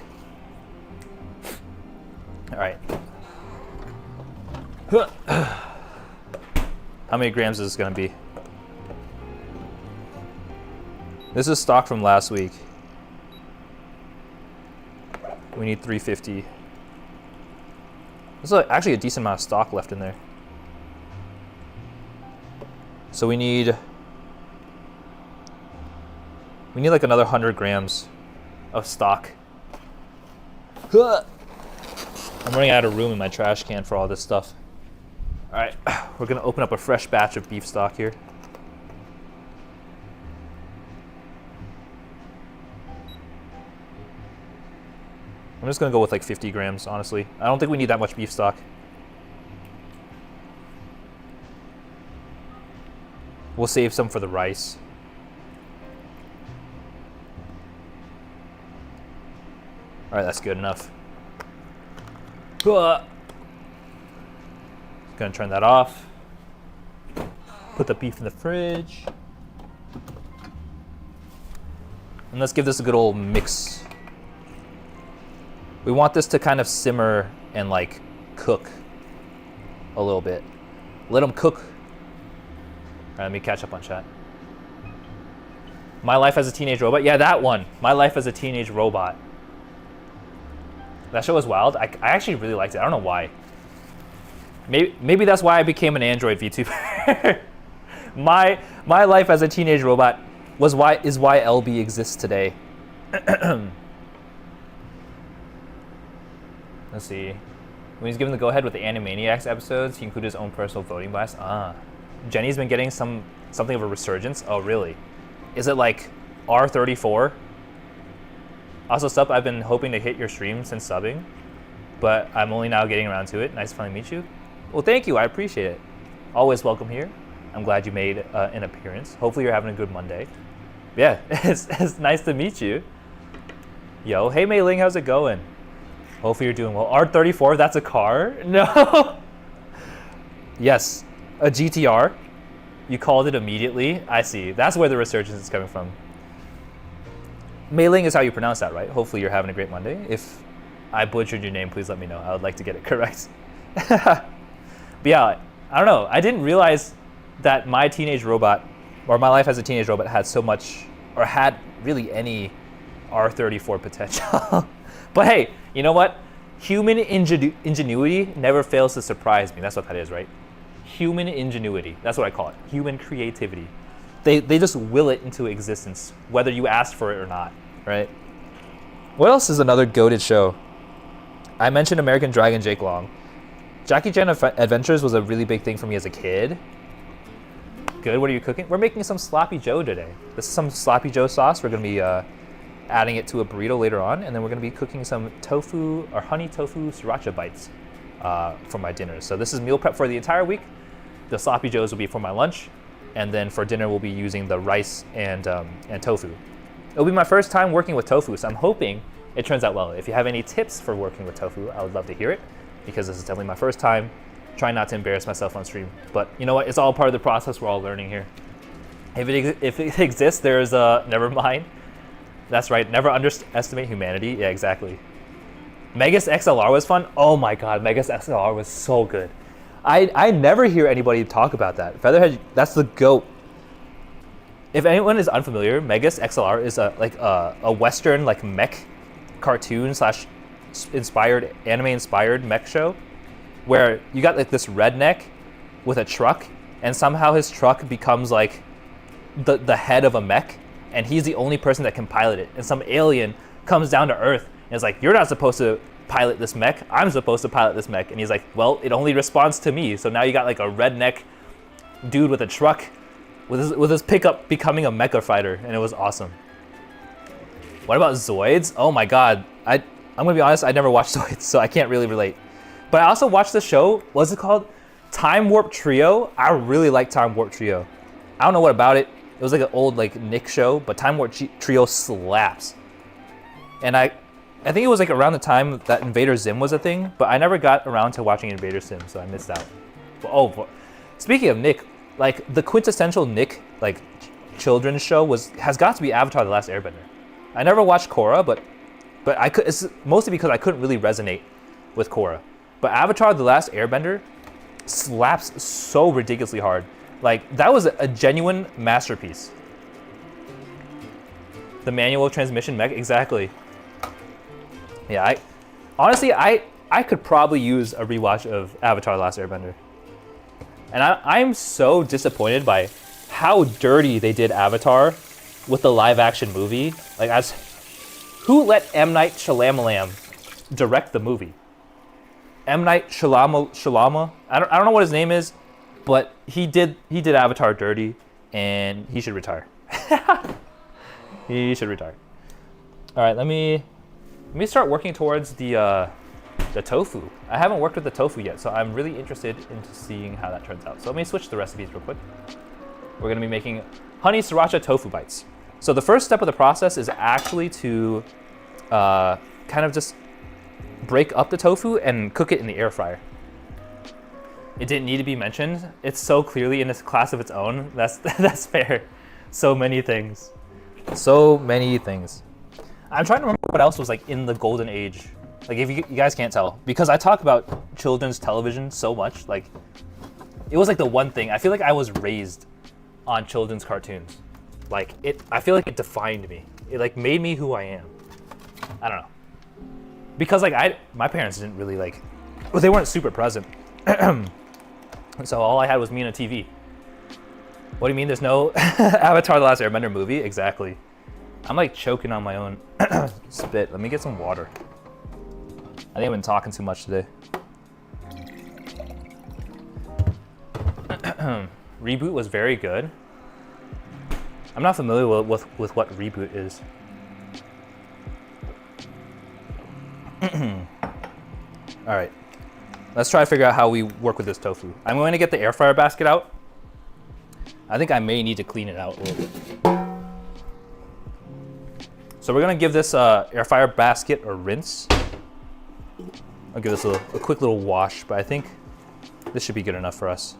All right. How many grams is this gonna be? This is stock from last week. We need 350. There's actually a decent amount of stock left in there. So we need like another 100 grams of stock. I'm running out of room in my trash can for all this stuff. All right, we're gonna open up a fresh batch of beef stock here. I'm just gonna go with like 50 grams, honestly. I don't think we need that much beef stock. We'll save some for the rice. All right, that's good enough. Gonna turn that off. Put the beef in the fridge. And let's give this a good old mix. We want this to kind of simmer and like cook a little bit. Let them cook. All right, let me catch up on chat. My Life as a Teenage Robot. Yeah, that one. My Life as a Teenage Robot. That show was wild. I actually really liked it. I don't know why. Maybe that's why I became an Android VTuber. My Life as a Teenage Robot is why LB exists today. Let's see. When he's given the go-ahead with the Animaniacs episodes, he included his own personal voting bias. Ah. Jenny's been getting something of a resurgence. Oh, really? Is it like R34? Also, Sup, I've been hoping to hit your stream since subbing, but I'm only now getting around to it. Nice to finally meet you. Well, thank you. I appreciate it. Always welcome here. I'm glad you made an appearance. Hopefully you're having a good Monday. Yeah, it's nice to meet you. Yo, hey Mei Ling, how's it going? Hopefully you're doing well. R34, that's a car? No. Yes, a GTR. You called it immediately. I see. That's where the resurgence is coming from. Mei Ling is how you pronounce that, right? Hopefully you're having a great Monday. If I butchered your name, please let me know. I would like to get it correct. But yeah, I don't know. I didn't realize that My Teenage Robot, or My Life as a Teenage Robot, had so much, or had really any R34 potential. But hey, you know what? Human ingenuity never fails to surprise me. That's what that is, right? Human ingenuity. That's what I call it. Human creativity. They just will it into existence, whether you asked for it or not, right? What else is another goated show? I mentioned American Dragon Jake Long. Jackie Chan Adventures was a really big thing for me as a kid. Good, what are you cooking? We're making some Sloppy Joe today. This is some Sloppy Joe sauce. We're gonna be adding it to a burrito later on, and then we're gonna be cooking some tofu or honey tofu sriracha bites for my dinner. So this is meal prep for the entire week. The Sloppy Joes will be for my lunch, and then for dinner we'll be using the rice and tofu. It'll be my first time working with tofu, so I'm hoping it turns out well. If you have any tips for working with tofu, I would love to hear it, because this is definitely my first time. Trying not to embarrass myself on stream, but you know what? It's all part of the process. We're all learning here. If it exists, there's never mind. That's right. Never underestimate humanity. Yeah, exactly. Megas XLR was fun. Oh my God, Megas XLR was so good. I never hear anybody talk about that. Featherhead, that's the GOAT. if anyone is unfamiliar, Megas XLR is a Western like mech cartoon slash inspired anime inspired mech show, where you got like this redneck with a truck, and somehow his truck becomes like the head of a mech, and he's the only person that can pilot it. And some alien comes down to Earth and is like, "You're not supposed to pilot this mech. I'm supposed to pilot this mech." And he's like, "Well, it only responds to me." So now you got like a redneck dude with a truck with his pickup becoming a mecha fighter, and it was awesome. What about Zoids? Oh my god. I'm gonna be honest, I never watched Zoids, so I can't really relate. But I also watched the show, what's it called? Time Warp Trio. I really like Time Warp Trio. I don't know what about it. It was like an old like Nick show, but Time Warp Trio slaps. And I think it was like around the time that Invader Zim was a thing, but I never got around to watching Invader Zim, so I missed out. But speaking of Nick, like the quintessential Nick like children's show has got to be Avatar: The Last Airbender. I never watched Korra, but I could. It's mostly because I couldn't really resonate with Korra. But Avatar: The Last Airbender slaps so ridiculously hard. Like that was a genuine masterpiece. The manual transmission mech, exactly. Yeah, honestly I could probably use a rewatch of Avatar: The Last Airbender. And I'm so disappointed by how dirty they did Avatar with the live action movie. Like, who let M. Night Shyamalan direct the movie? M. Night Shyamalan? I don't know what his name is, but he did Avatar dirty, and he should retire. He should retire. All right, let me start working towards the tofu. I haven't worked with the tofu yet, so I'm really interested into seeing how that turns out. So let me switch the recipes real quick. We're gonna be making honey sriracha tofu bites. So the first step of the process is actually to kind of just break up the tofu and cook it in the air fryer. It didn't need to be mentioned. It's so clearly in a class of its own. That's fair. So many things. So many things. I'm trying to remember what else was like in the golden age. Like if you guys can't tell, because I talk about children's television so much, like it was like the one thing. I feel like I was raised on children's cartoons. Like I feel like it defined me. It like made me who I am. I don't know. Because like my parents didn't really like, well, they weren't super present. So all I had was me and a TV. What do you mean there's no Avatar: The Last Airbender movie? Exactly. I'm like choking on my own spit. Let me get some water. I think I've been talking too much today. Reboot was very good. I'm not familiar with what Reboot is. All right, let's try to figure out how we work with this tofu. I'm going to get the air fryer basket out. I think I may need to clean it out a little bit. So we're gonna give this air fryer basket a rinse. I'll give this a quick little wash, but I think this should be good enough for us.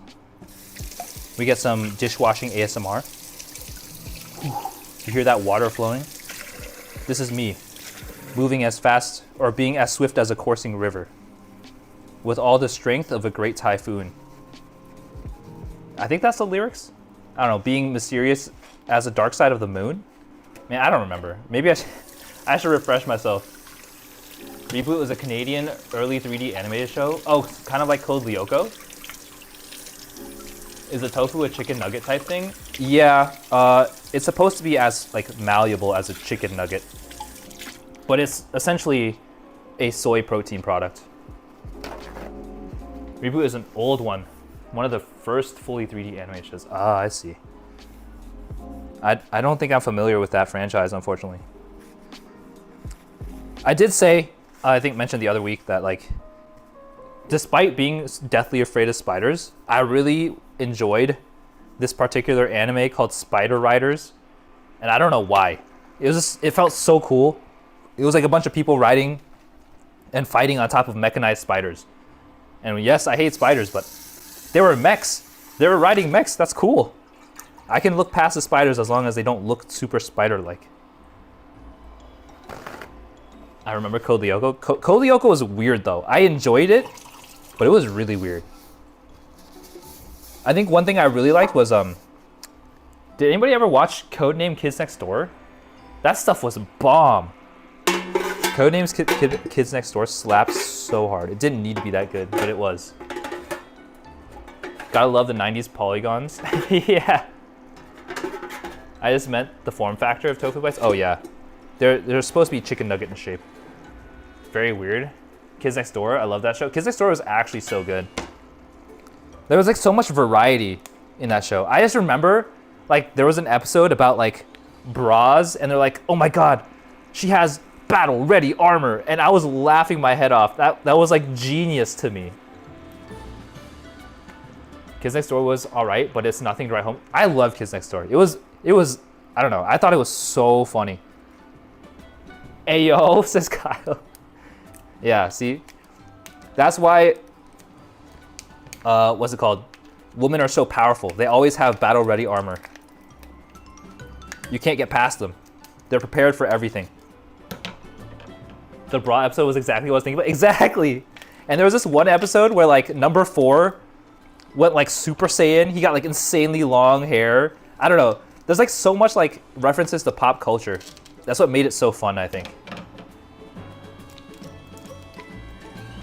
We get some dishwashing ASMR. You hear that water flowing? This is me, moving as fast or being as swift as a coursing river, with all the strength of a great typhoon. I think that's the lyrics. I don't know, being mysterious as the dark side of the moon? Man, I don't remember. Maybe I should refresh myself. Reboot was a Canadian early 3D animated show. Oh, kind of like Code Lyoko? Is the tofu a chicken nugget type thing? Yeah, it's supposed to be as like malleable as a chicken nugget, but it's essentially a soy protein product. Reboot is an old one of the first fully 3D animated shows. Ah, I see. I don't think I'm familiar with that franchise, unfortunately. I did say, I think mentioned the other week that like, despite being deathly afraid of spiders, I really enjoyed this particular anime called Spider Riders, and I don't know why. It felt so cool. It was like a bunch of people riding and fighting on top of mechanized spiders. And yes, I hate spiders, but they were mechs. They were riding mechs. That's cool. I can look past the spiders as long as they don't look super spider-like. I remember Code Lyoko. Code Lyoko was weird though. I enjoyed it, but it was really weird. I think one thing I really liked was, Did anybody ever watch Codename Kids Next Door? That stuff was bomb. Codenames Kids Next Door slaps so hard. It didn't need to be that good, but it was. Gotta love the 90s polygons. Yeah. I just meant the form factor of tofu bites. Oh yeah. They're supposed to be chicken nugget in shape. Very weird. Kids Next Door, I love that show. Kids Next Door was actually so good. There was like so much variety in that show. I just remember like there was an episode about like bras and they're like, oh my god, she has battle ready armor, and I was laughing my head off. That was like genius to me. Kids Next Door was alright, but it's nothing to write home. I love Kids Next Door. It was I don't know, I thought it was so funny. Ayo, says Kyle. Yeah, see? That's why what's it called? Women are so powerful. They always have battle ready armor. You can't get past them. They're prepared for everything. The bra episode was exactly what I was thinking about. Exactly. And there was this one episode where like number 4 went like Super Saiyan. He got like insanely long hair. I don't know. There's like so much like references to pop culture. That's what made it so fun, I think.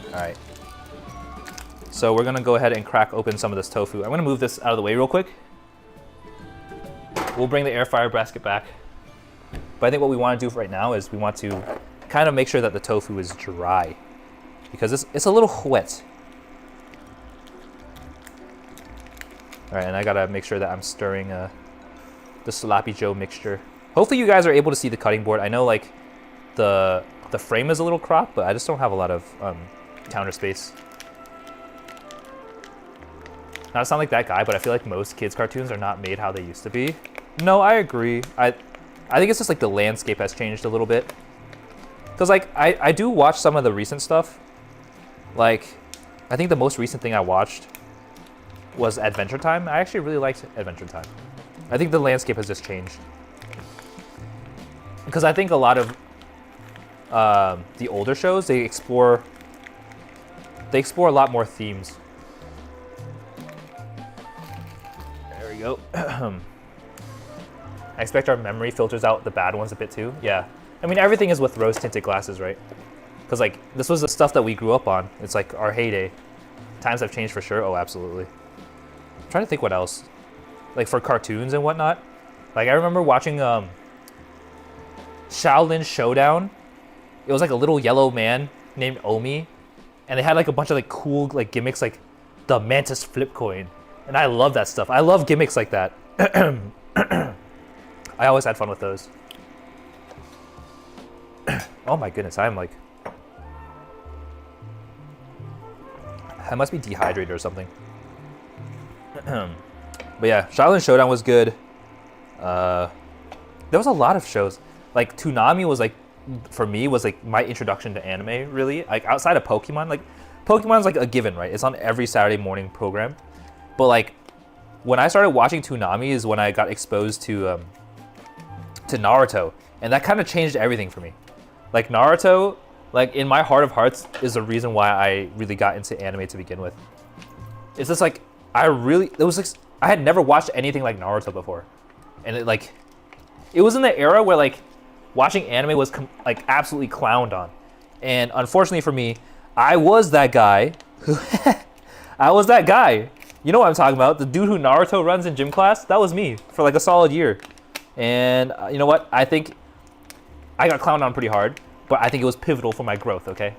All right. So we're gonna go ahead and crack open some of this tofu. I'm gonna move this out of the way real quick. We'll bring the air fryer basket back. But I think what we want to do right now is we want to kind of make sure that the tofu is dry because it's a little wet. All right, and I gotta make sure that I'm stirring the Sloppy Joe mixture. Hopefully you guys are able to see the cutting board. I know like the frame is a little cropped, but I just don't have a lot of counter space. Not to sound like that guy, but I feel like most kids' cartoons are not made how they used to be. No, I agree. I think it's just like the landscape has changed a little bit. Cause like I do watch some of the recent stuff. Like I think the most recent thing I watched was Adventure Time. I actually really liked Adventure Time. I think the landscape has just changed. Because I think a lot of the older shows, they explore a lot more themes. There we go. I expect our memory filters out the bad ones a bit too. Yeah. I mean, everything is with rose-tinted glasses, right? Because like, this was the stuff that we grew up on. It's like our heyday. Times have changed for sure. Oh, absolutely. I'm trying to think what else. Like for cartoons and whatnot. Like I remember watching Shaolin Showdown. It was like a little yellow man named Omi. And they had like a bunch of like cool like gimmicks like the Mantis flip coin. And I love that stuff. I love gimmicks like that. I always had fun with those. Oh my goodness, I must be dehydrated or something. But yeah, Shaolin Showdown was good. There was a lot of shows. Like Toonami was like, for me, was like my introduction to anime, really. Like outside of Pokemon, like Pokemon's like a given, right? It's on every Saturday morning program. But like when I started watching Toonami is when I got exposed to Naruto, and that kind of changed everything for me. Like Naruto, like in my heart of hearts, is the reason why I really got into anime to begin with. It's just like I had never watched anything like Naruto before, and it was in the era where like watching anime was like absolutely clowned on, and unfortunately for me, I was that guy who I was that guy. You know what I'm talking about? The dude who Naruto runs in gym class. That was me for like a solid year. And you know what? I think I got clowned on pretty hard, but I think it was pivotal for my growth, okay?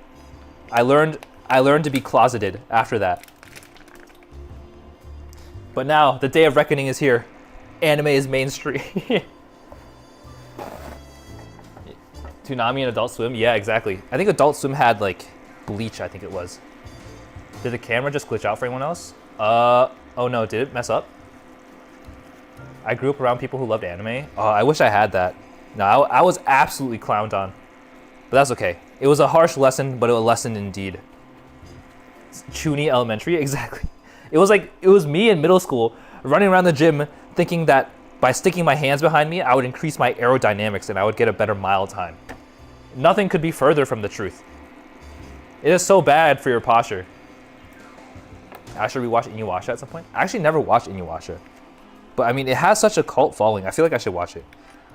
I learned to be closeted after that. But now, the day of reckoning is here. Anime is mainstream. Toonami and Adult Swim? Yeah, exactly. I think Adult Swim had like Bleach, I think it was. Did the camera just glitch out for anyone else? Oh no, did it mess up? I grew up around people who loved anime. Oh, I wish I had that. No, I was absolutely clowned on. But that's okay. It was a harsh lesson, but a lesson indeed. Chuni Elementary, exactly. It was me in middle school running around the gym thinking that by sticking my hands behind me, I would increase my aerodynamics and I would get a better mile time. Nothing could be further from the truth. It is so bad for your posture. I should rewatch Inuyasha at some point. I actually never watched Inuyasha. But I mean, it has such a cult following. I feel like I should watch it.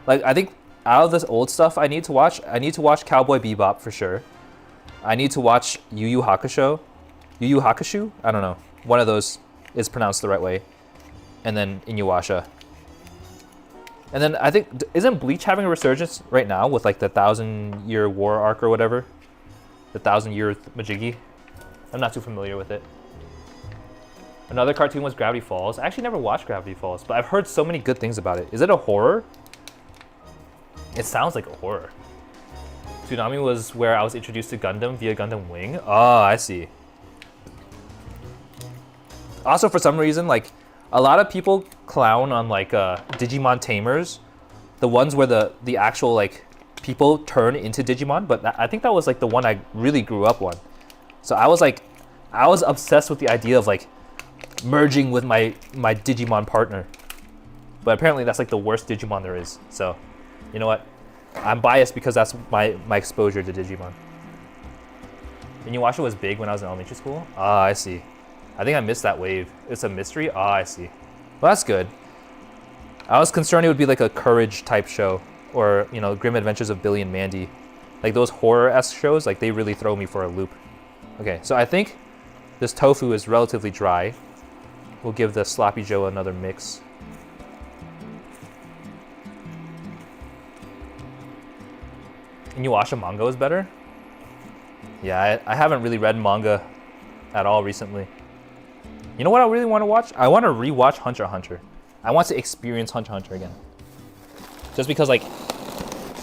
Like, I think out of this old stuff I need to watch Cowboy Bebop for sure. I need to watch Yu Yu Hakusho. Yu Yu Hakusho? I don't know. One of those is pronounced the right way. And then Inuyasha. And then I think, isn't Bleach having a resurgence right now with like the 1,000-year war arc or whatever? The 1,000-year Majigi? I'm not too familiar with it. Another cartoon was Gravity Falls. I actually never watched Gravity Falls, but I've heard so many good things about it. Is it a horror? It sounds like a horror. Tsunami was where I was introduced to Gundam via Gundam Wing. Oh, I see. Also, for some reason, like, a lot of people clown on like Digimon Tamers, the ones where the actual like people turn into Digimon, but I think that was like the one I really grew up on. So I was obsessed with the idea of like merging with my Digimon partner. But apparently that's like the worst Digimon there is. So, you know what? I'm biased because that's my exposure to Digimon. Inuyasha was big when I was in elementary school? Ah, I see. I think I missed that wave. It's a mystery? Ah, I see. Well, that's good. I was concerned it would be like a Courage type show, or, you know, Grim Adventures of Billy and Mandy. Like those horror-esque shows, like they really throw me for a loop. Okay, so I think this tofu is relatively dry. We'll give the Sloppy Joe another mix. Inuyasha manga is better? Yeah, I haven't really read manga at all recently. You know what I really want to watch? I want to rewatch Hunter x Hunter. I want to experience Hunter x Hunter again. Just because, like,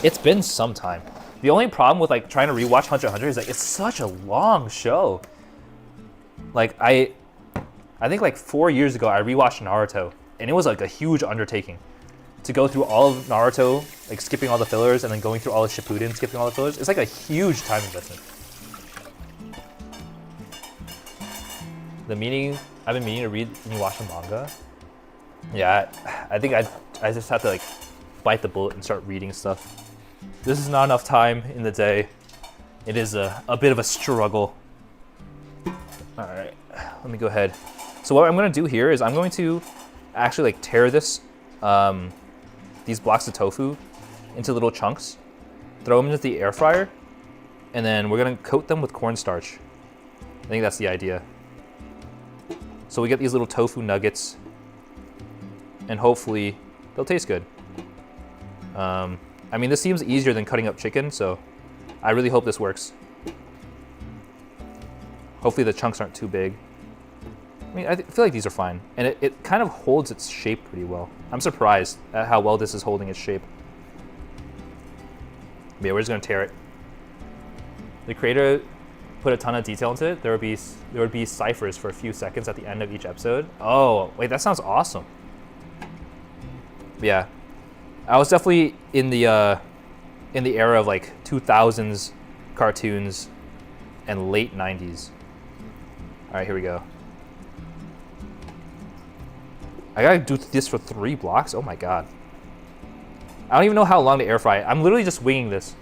it's been some time. The only problem with, like, trying to rewatch Hunter x Hunter is, like, it's such a long show. Like, I think, like, 4 years ago, I rewatched Naruto, and it was, like, a huge undertaking. To go through all of Naruto, like, skipping all the fillers, and then going through all of Shippuden, skipping all the fillers. It's, like, a huge time investment. I've been meaning to read Inuyasha manga. Yeah, I think I just have to like bite the bullet and start reading stuff. This is not enough time in the day. It is a bit of a struggle. All right, let me go ahead. So what I'm gonna do here is I'm going to actually like tear these blocks of tofu into little chunks, throw them into the air fryer, and then we're gonna coat them with cornstarch. I think that's the idea. So we get these little tofu nuggets, and hopefully they'll taste good. I mean, this seems easier than cutting up chicken, so I really hope this works. Hopefully the chunks aren't too big. I mean, I feel like these are fine, and it kind of holds its shape pretty well. I'm surprised at how well this is holding its shape. But yeah, we're just gonna tear it. The creator put a ton of detail into it. There would be ciphers for a few seconds at the end of each episode. Oh, wait, that sounds awesome. But yeah, I was definitely in the era of like 2000s cartoons and late 90s. All right, here we go. I gotta do this for 3 blocks? Oh my god. I don't even know how long to air fry. I'm literally just winging this.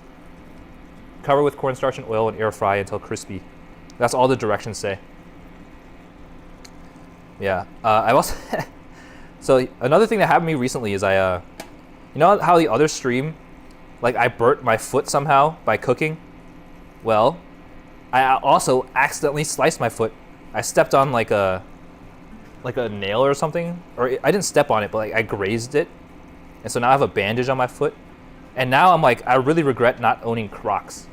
Cover with cornstarch and oil and air fry until crispy. That's all the directions say. Yeah, I've also... So another thing that happened to me recently is you know how the other stream, like I burnt my foot somehow by cooking? Well, I also accidentally sliced my foot. I stepped on like a nail or something, or I didn't step on it, but like I grazed it. And so now I have a bandage on my foot. And now I'm like, I really regret not owning Crocs.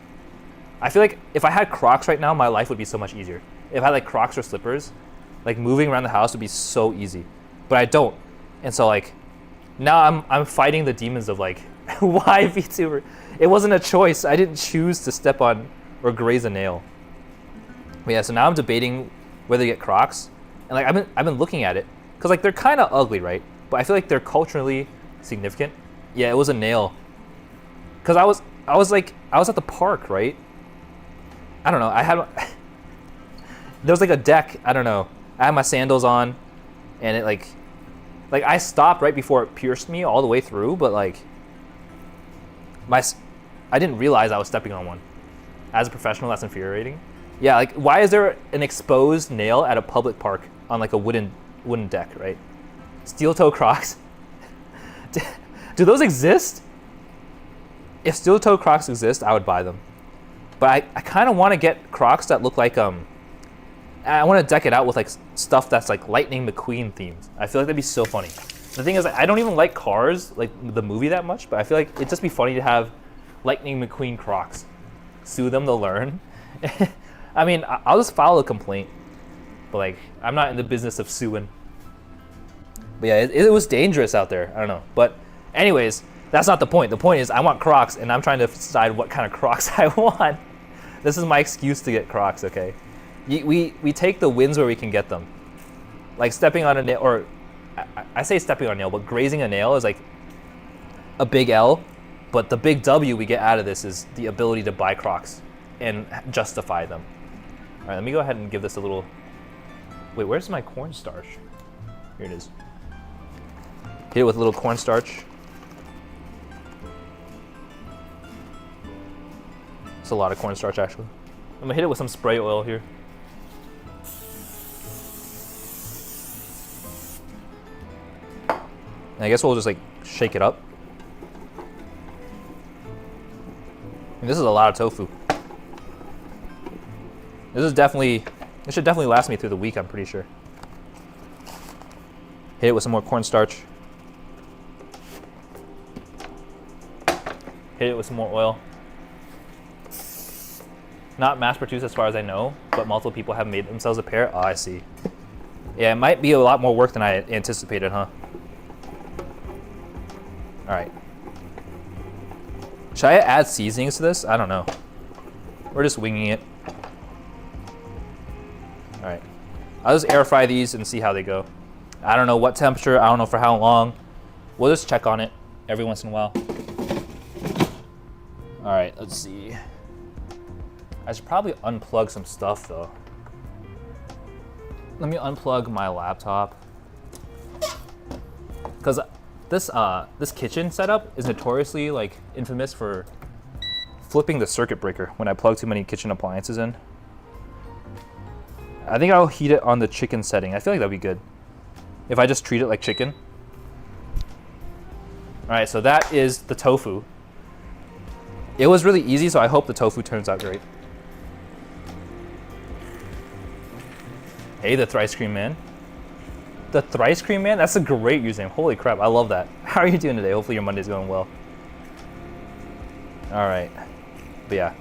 I feel like if I had Crocs right now, my life would be so much easier. If I had like Crocs or slippers, like moving around the house would be so easy. But I don't. And so like, now I'm fighting the demons of like, why VTuber? It wasn't a choice. I didn't choose to step on or graze a nail. But yeah, so now I'm debating whether to get Crocs. And like, I've been looking at it. Cause like they're kind of ugly, right? But I feel like they're culturally significant. Yeah, it was a nail. Cause I was at the park, right? I don't know. There was like a deck. I don't know. I had my sandals on, and it like I stopped right before it pierced me all the way through. But like, I didn't realize I was stepping on one. As a professional, that's infuriating. Yeah, like why is there an exposed nail at a public park on like a wooden deck, right? Steel toe Crocs. Do those exist? If steel toe Crocs exist, I would buy them. But I kind of want to get Crocs that look like I want to deck it out with like stuff that's like Lightning McQueen themed. I feel like that'd be so funny. The thing is, I don't even like Cars, like the movie, that much, but I feel like it'd just be funny to have Lightning McQueen Crocs. Sue them, they'll learn. I mean, I'll just file a complaint, but like, I'm not in the business of suing. But yeah, it was dangerous out there. I don't know. But anyways, that's not the point. The point is I want Crocs, and I'm trying to decide what kind of Crocs I want. This is my excuse to get Crocs, okay? We take the wins where we can get them. Like stepping on a nail, or I say stepping on a nail, but grazing a nail is like a big L. But the big W we get out of this is the ability to buy Crocs and justify them. All right, let me go ahead and give this a little... Wait, where's my cornstarch? Here it is. Hit it with a little cornstarch. It's a lot of cornstarch, actually. I'm gonna hit it with some spray oil here. And I guess we'll just like shake it up. And this is a lot of tofu. This should definitely last me through the week, I'm pretty sure. Hit it with some more cornstarch. Hit it with some more oil. Not mass produced as far as I know, but multiple people have made themselves a pair. Oh, I see. Yeah, it might be a lot more work than I anticipated, huh? All right. Should I add seasonings to this? I don't know. We're just winging it. All right. I'll just air fry these and see how they go. I don't know what temperature. I don't know for how long. We'll just check on it every once in a while. All right, let's see. I should probably unplug some stuff though. Let me unplug my laptop. Because this kitchen setup is notoriously like infamous for flipping the circuit breaker when I plug too many kitchen appliances in. I think I'll heat it on the chicken setting. I feel like that'd be good if I just treat it like chicken. All right, so that is the tofu. It was really easy, so I hope the tofu turns out great. Hey, the Thrice Cream Man. The Thrice Cream Man? That's a great username. Holy crap, I love that. How are you doing today? Hopefully your Monday's going well. All right, but yeah.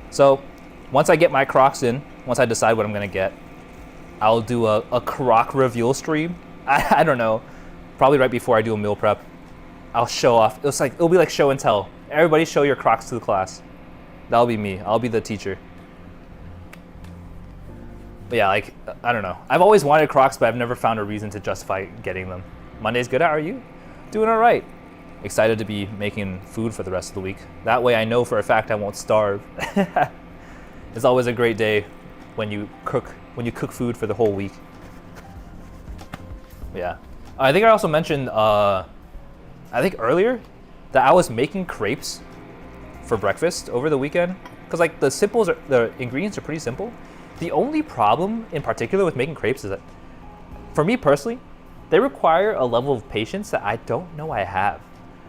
So once I get my Crocs in, once I decide what I'm gonna get, I'll do a Croc reveal stream. I don't know, probably right before I do a meal prep. I'll show off. It'll be like show and tell. Everybody show your Crocs to the class. That'll be me. I'll be the teacher. But yeah, like, I don't know. I've always wanted Crocs, but I've never found a reason to justify getting them. Monday's good. How are you? Doing all right. Excited to be making food for the rest of the week. That way I know for a fact I won't starve. It's always a great day when you cook food for the whole week. Yeah. I think I also mentioned, I think earlier, that I was making crepes for breakfast over the weekend. Because like the ingredients are pretty simple. The only problem in particular with making crepes is that, for me personally, they require a level of patience that I don't know I have.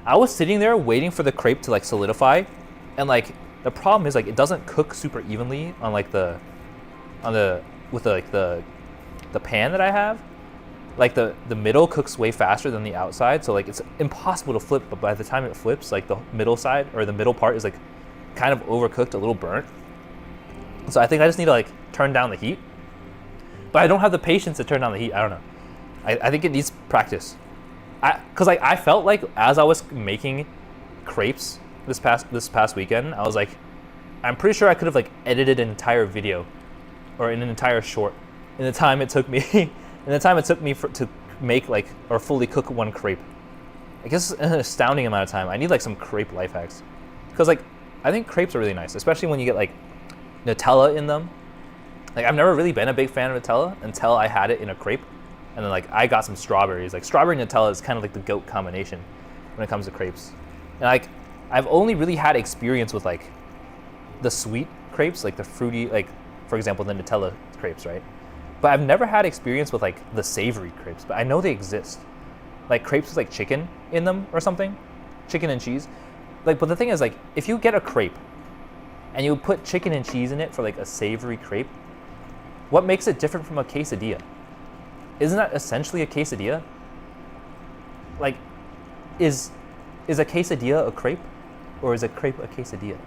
I was sitting there waiting for the crepe to like solidify, and like the problem is like it doesn't cook super evenly on like the pan that I have. Like the middle cooks way faster than the outside, so like it's impossible to flip. But by the time it flips, like the middle side or the middle part is like kind of overcooked, a little burnt. So I think I just need to like turn down the heat. But I don't have the patience to turn down the heat. I don't know. I think it needs practice. Cause like I felt like as I was making crepes this past weekend, I was like, I'm pretty sure I could have like edited an entire video or an entire short in the time it took me to make like or fully cook one crepe. I guess it's an astounding amount of time. I need like some crepe life hacks. Cause like I think crepes are really nice, especially when you get like Nutella in them. Like I've never really been a big fan of Nutella until I had it in a crepe. And then like I got some strawberries. Like strawberry Nutella is kind of like the GOAT combination when it comes to crepes. And like I've only really had experience with like the sweet crepes, like the fruity, like for example, the Nutella crepes, right? But I've never had experience with like the savory crepes, but I know they exist. like crepes with like chicken in them or something, chicken and cheese. Like, but the thing is, like, if you get a crepe and you put chicken and cheese in it for like a savory crepe, what makes it different from a quesadilla? Isn't that essentially a quesadilla? Like, is a quesadilla a crepe, or is a crepe a quesadilla?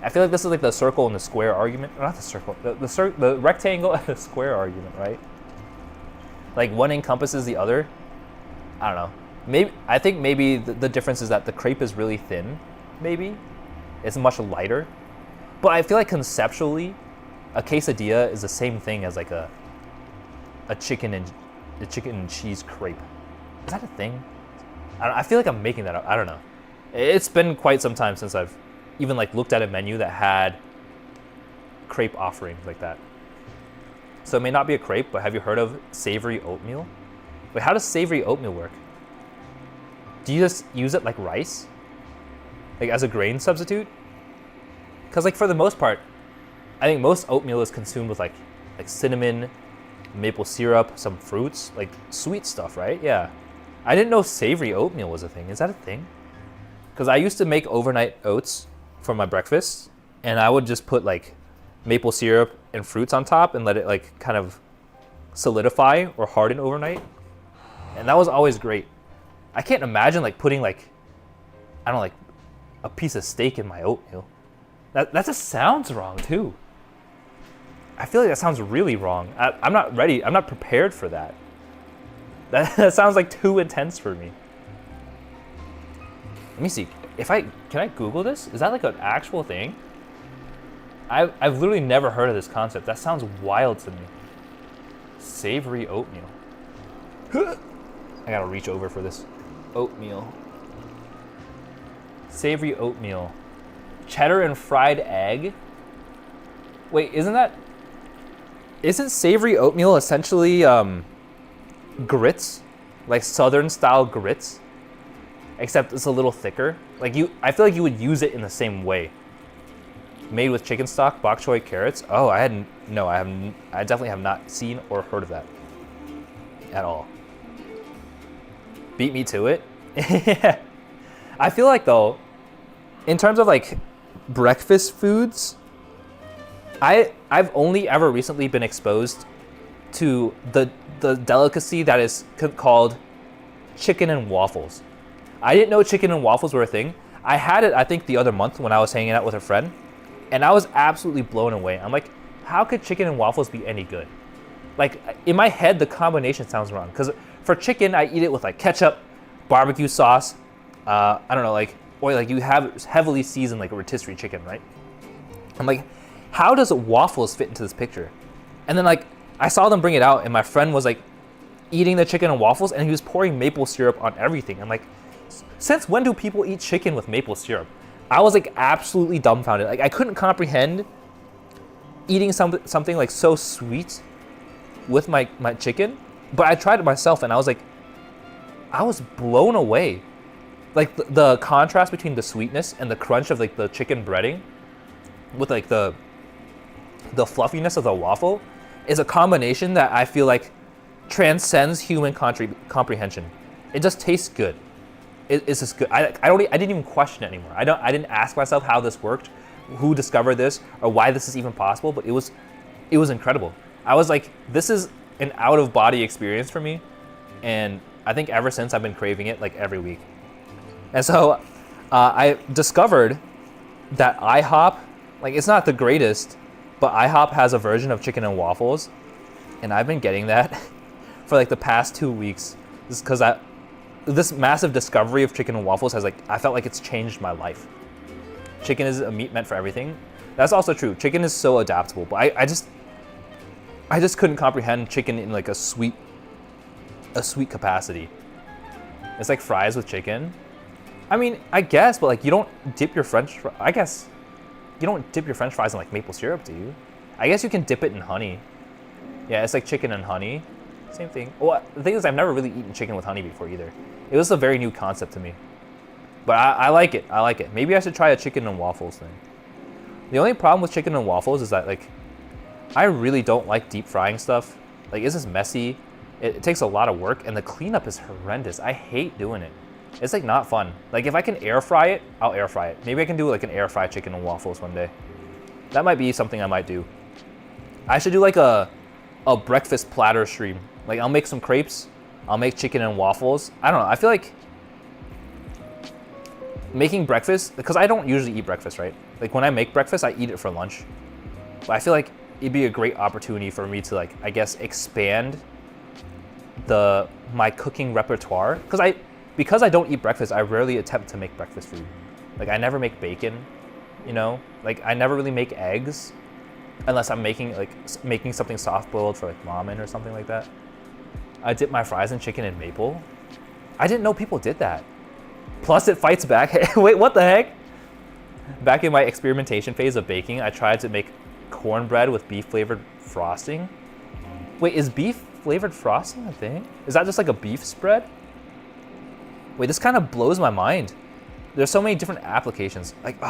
I feel like this is like the circle and the square argument. Not the circle, the rectangle and the square argument, right? Like one encompasses the other. I don't know. I think maybe the difference is that the crepe is really thin. Maybe it's much lighter, but I feel like conceptually, a quesadilla is the same thing as like a chicken and cheese crepe. Is that a thing? I feel like I'm making that up. I don't know. It's been quite some time since I've even like looked at a menu that had crepe offerings like that. So it may not be a crepe, but have you heard of savory oatmeal? Wait, how does savory oatmeal work? Do you just use it like rice? Like as a grain substitute? Because like for the most part, I think most oatmeal is consumed with like cinnamon, maple syrup, some fruits, like sweet stuff, right? Yeah. I didn't know savory oatmeal was a thing. Is that a thing? Because I used to make overnight oats for my breakfast, and I would just put like maple syrup and fruits on top and let it like kind of solidify or harden overnight. And that was always great. I can't imagine like putting like, I don't know, like a piece of steak in my oatmeal. That just sounds wrong too. I feel like that sounds really wrong. I'm not ready. I'm not prepared for that. That sounds like too intense for me. Let me see. Can I Google this? Is that like an actual thing? I've literally never heard of this concept. That sounds wild to me. Savory oatmeal. I gotta reach over for this. Oatmeal. Savory oatmeal. Cheddar and fried egg. Wait, isn't savory oatmeal essentially grits? Like southern style grits? Except it's a little thicker. Like I feel like you would use it in the same way. Made with chicken stock, bok choy, carrots. Oh, I definitely have not seen or heard of that at all. Beat me to it. I feel like though, in terms of like breakfast foods, I've only ever recently been exposed to the delicacy that is called chicken and waffles. I didn't know chicken and waffles were a thing. I had it, I think, the other month when I was hanging out with a friend, and I was absolutely blown away. I'm like, how could chicken and waffles be any good? Like, in my head, the combination sounds wrong. Because for chicken, I eat it with like ketchup, barbecue sauce, I don't know, like, or like you have heavily seasoned like a rotisserie chicken, right? I'm like, how does waffles fit into this picture? And then like, I saw them bring it out, and my friend was like eating the chicken and waffles, and he was pouring maple syrup on everything. I'm like, since when do people eat chicken with maple syrup? I was like absolutely dumbfounded. Like I couldn't comprehend eating something like so sweet with my chicken, but I tried it myself, and I was blown away. Like the contrast between the sweetness and the crunch of like the chicken breading with like the fluffiness of the waffle is a combination that I feel like transcends human comprehension. It just tastes good. It's just good. I didn't even question it anymore. I didn't ask myself how this worked, who discovered this, or why this is even possible. But it was incredible. I was like, this is an out of body experience for me, and I think ever since I've been craving it like every week. And so I discovered that IHOP, like it's not the greatest, but IHOP has a version of chicken and waffles, and I've been getting that for like the past 2 weeks. This is because this massive discovery of chicken and waffles has I felt like it's changed my life. Chicken is a meat meant for everything. That's also true. Chicken is so adaptable, but I just couldn't comprehend chicken in like a sweet capacity. It's like fries with chicken. I mean, I guess, but like you don't dip your French fries in like maple syrup, do you? I guess you can dip it in honey. Yeah, it's like chicken and honey. Same thing. Well, the thing is, I've never really eaten chicken with honey before either. It was a very new concept to me. But I like it. I like it. Maybe I should try a chicken and waffles thing. The only problem with chicken and waffles is that like, I really don't like deep frying stuff. Like, it's just messy. it takes a lot of work, and the cleanup is horrendous. I hate doing it. It's like not fun. Like if I can air fry it, I'll air fry it. Maybe I can do like an air fried chicken and waffles one day. That might be something I might do. I should do like a breakfast platter stream. Like I'll make some crepes, I'll make chicken and waffles. I don't know, I feel like making breakfast, because I don't usually eat breakfast, right? Like when I make breakfast, I eat it for lunch. But I feel like it'd be a great opportunity for me to like, I guess, expand my cooking repertoire. Because I don't eat breakfast, I rarely attempt to make breakfast food. Like I never make bacon, you know? Like I never really make eggs unless I'm making something soft boiled for like ramen or something like that. I dip my fries in chicken and maple. I didn't know people did that. Plus it fights back. Wait, what the heck? Back in my experimentation phase of baking, I tried to make cornbread with beef flavored frosting. Wait, is beef flavored frosting a thing? Is that just like a beef spread? Wait, this kind of blows my mind. There's so many different applications. Like,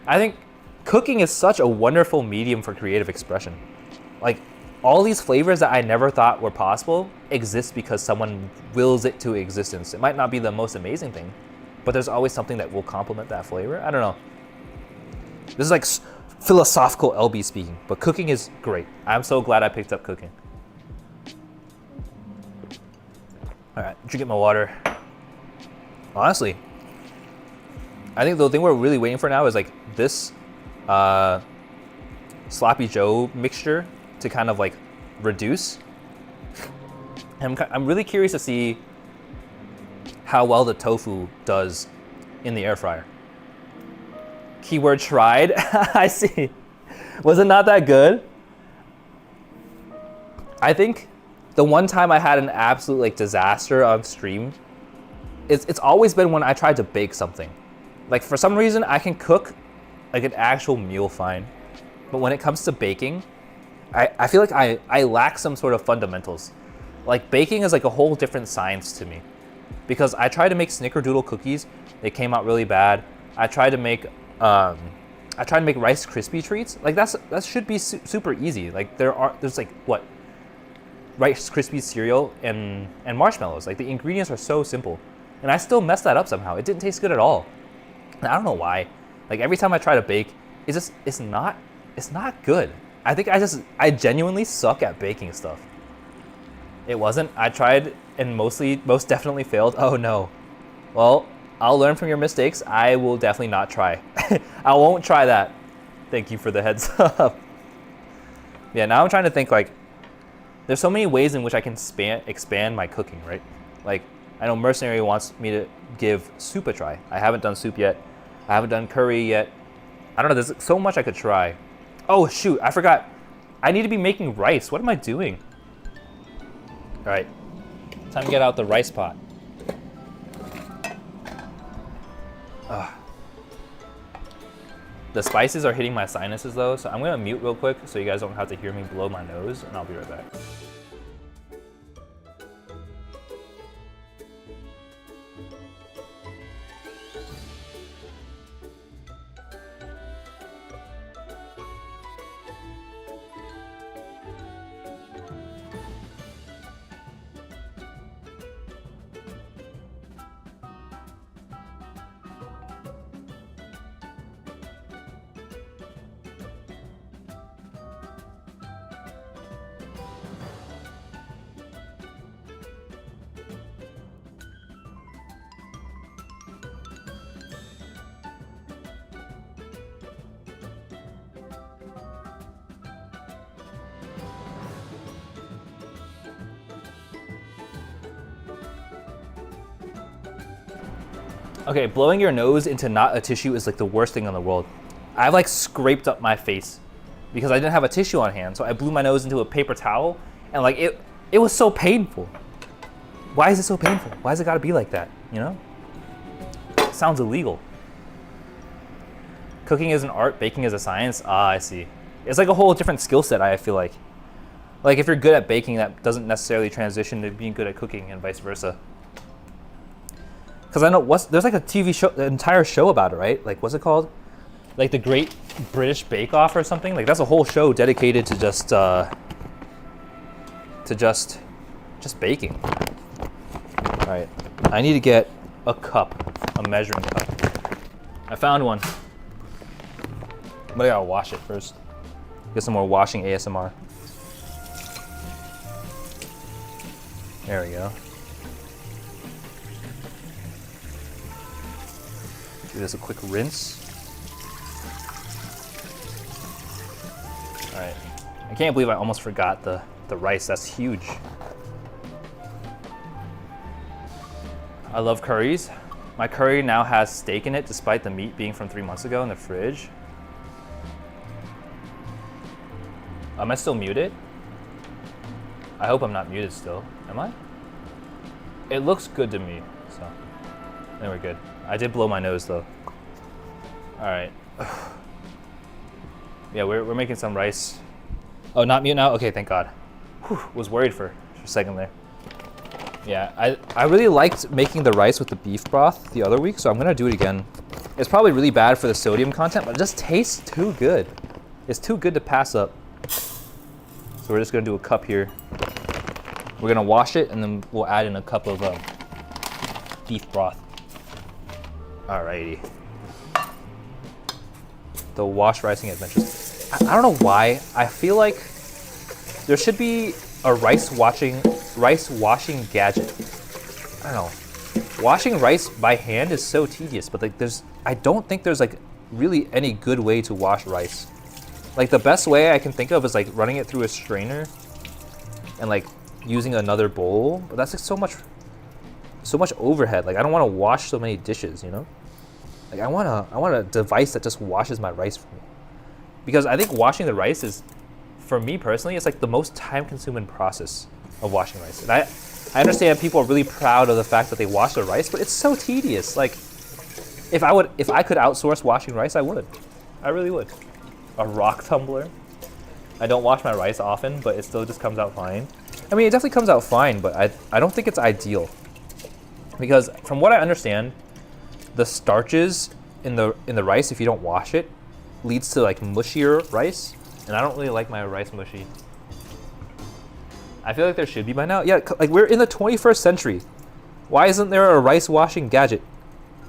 I think cooking is such a wonderful medium for creative expression. Like, all these flavors that I never thought were possible exist because someone wills it to existence. It might not be the most amazing thing, but there's always something that will complement that flavor. I don't know. This is like philosophical LB speaking, but cooking is great. I'm so glad I picked up cooking. All right, drinking my water. Honestly, I think the thing we're really waiting for now is like this Sloppy Joe mixture to kind of like reduce. I'm really curious to see how well the tofu does in the air fryer. Keyword tried. I see. Was it not that good? I think the one time I had an absolute like disaster on stream, it's always been when I tried to bake something. Like for some reason I can cook like an actual meal fine, but when it comes to baking, I feel like I lack some sort of fundamentals. Like baking is like a whole different science to me, because I tried to make snickerdoodle cookies, they came out really bad. I tried to make Rice Krispie treats. Like that should be super easy. Like there's like what, Rice Krispie cereal and marshmallows. Like the ingredients are so simple, and I still messed that up somehow. It didn't taste good at all. And I don't know why. Like every time I try to bake, it's not good. I think I genuinely suck at baking stuff. It wasn't. I tried and most definitely failed. Oh no. Well, I'll learn from your mistakes. I will definitely not try. I won't try that. Thank you for the heads up. Yeah, now I'm trying to think like, there's so many ways in which I can expand my cooking, right? Like, I know Mercenary wants me to give soup a try. I haven't done soup yet. I haven't done curry yet. I don't know, there's so much I could try. Oh shoot, I forgot. I need to be making rice. What am I doing? All right, time to get out the rice pot. The spices are hitting my sinuses though, so I'm gonna mute real quick so you guys don't have to hear me blow my nose, and I'll be right back. Okay, blowing your nose into not a tissue is like the worst thing in the world. I've like scraped up my face because I didn't have a tissue on hand, so I blew my nose into a paper towel, and like it was so painful. Why is it so painful? Why has it gotta be like that, you know? It sounds illegal. Cooking is an art, baking is a science. Ah, I see. It's like a whole different skill set, I feel like. Like if you're good at baking, that doesn't necessarily transition to being good at cooking, and vice versa. Because I know there's like a TV show, an entire show about it, right? Like, what's it called? Like the Great British Bake Off or something? Like that's a whole show dedicated to just just baking. All right, I need to get a cup, a measuring cup. I found one, but I gotta wash it first. Get some more washing ASMR. There we go. Give this a quick rinse. All right, I can't believe I almost forgot the rice. That's huge. I love curries. My curry now has steak in it despite the meat being from 3 months ago in the fridge. Am I still muted? I hope I'm not muted still. Am I? It looks good to me, so I think we're good. I did blow my nose though. All right. Yeah, we're making some rice. Oh, not mute now? Okay, thank God. Whew, was worried for a second there. Yeah, I really liked making the rice with the beef broth the other week, so I'm gonna do it again. It's probably really bad for the sodium content, but it just tastes too good. It's too good to pass up. So we're just gonna do a cup here. We're gonna wash it and then we'll add in a cup of beef broth. Alrighty. The wash ricing adventures. I don't know why. I feel like there should be a rice washing gadget. I don't know. Washing rice by hand is so tedious, but like I don't think there's like really any good way to wash rice. Like the best way I can think of is like running it through a strainer and like using another bowl, but that's like so much overhead. Like I don't want to wash so many dishes, you know? Like I want a device that just washes my rice for me. Because I think washing the rice is, for me personally, it's like the most time-consuming process of washing rice. And I understand people are really proud of the fact that they wash their rice, but it's so tedious. Like if I could outsource washing rice, I would. I really would. A rock tumbler. I don't wash my rice often, but it still just comes out fine. I mean, it definitely comes out fine, but I don't think it's ideal. Because from what I understand, the starches in the rice, if you don't wash it, leads to like mushier rice, and I don't really like my rice mushy. I feel like there should be by now. Yeah, like we're in the 21st century. Why isn't there a rice washing gadget?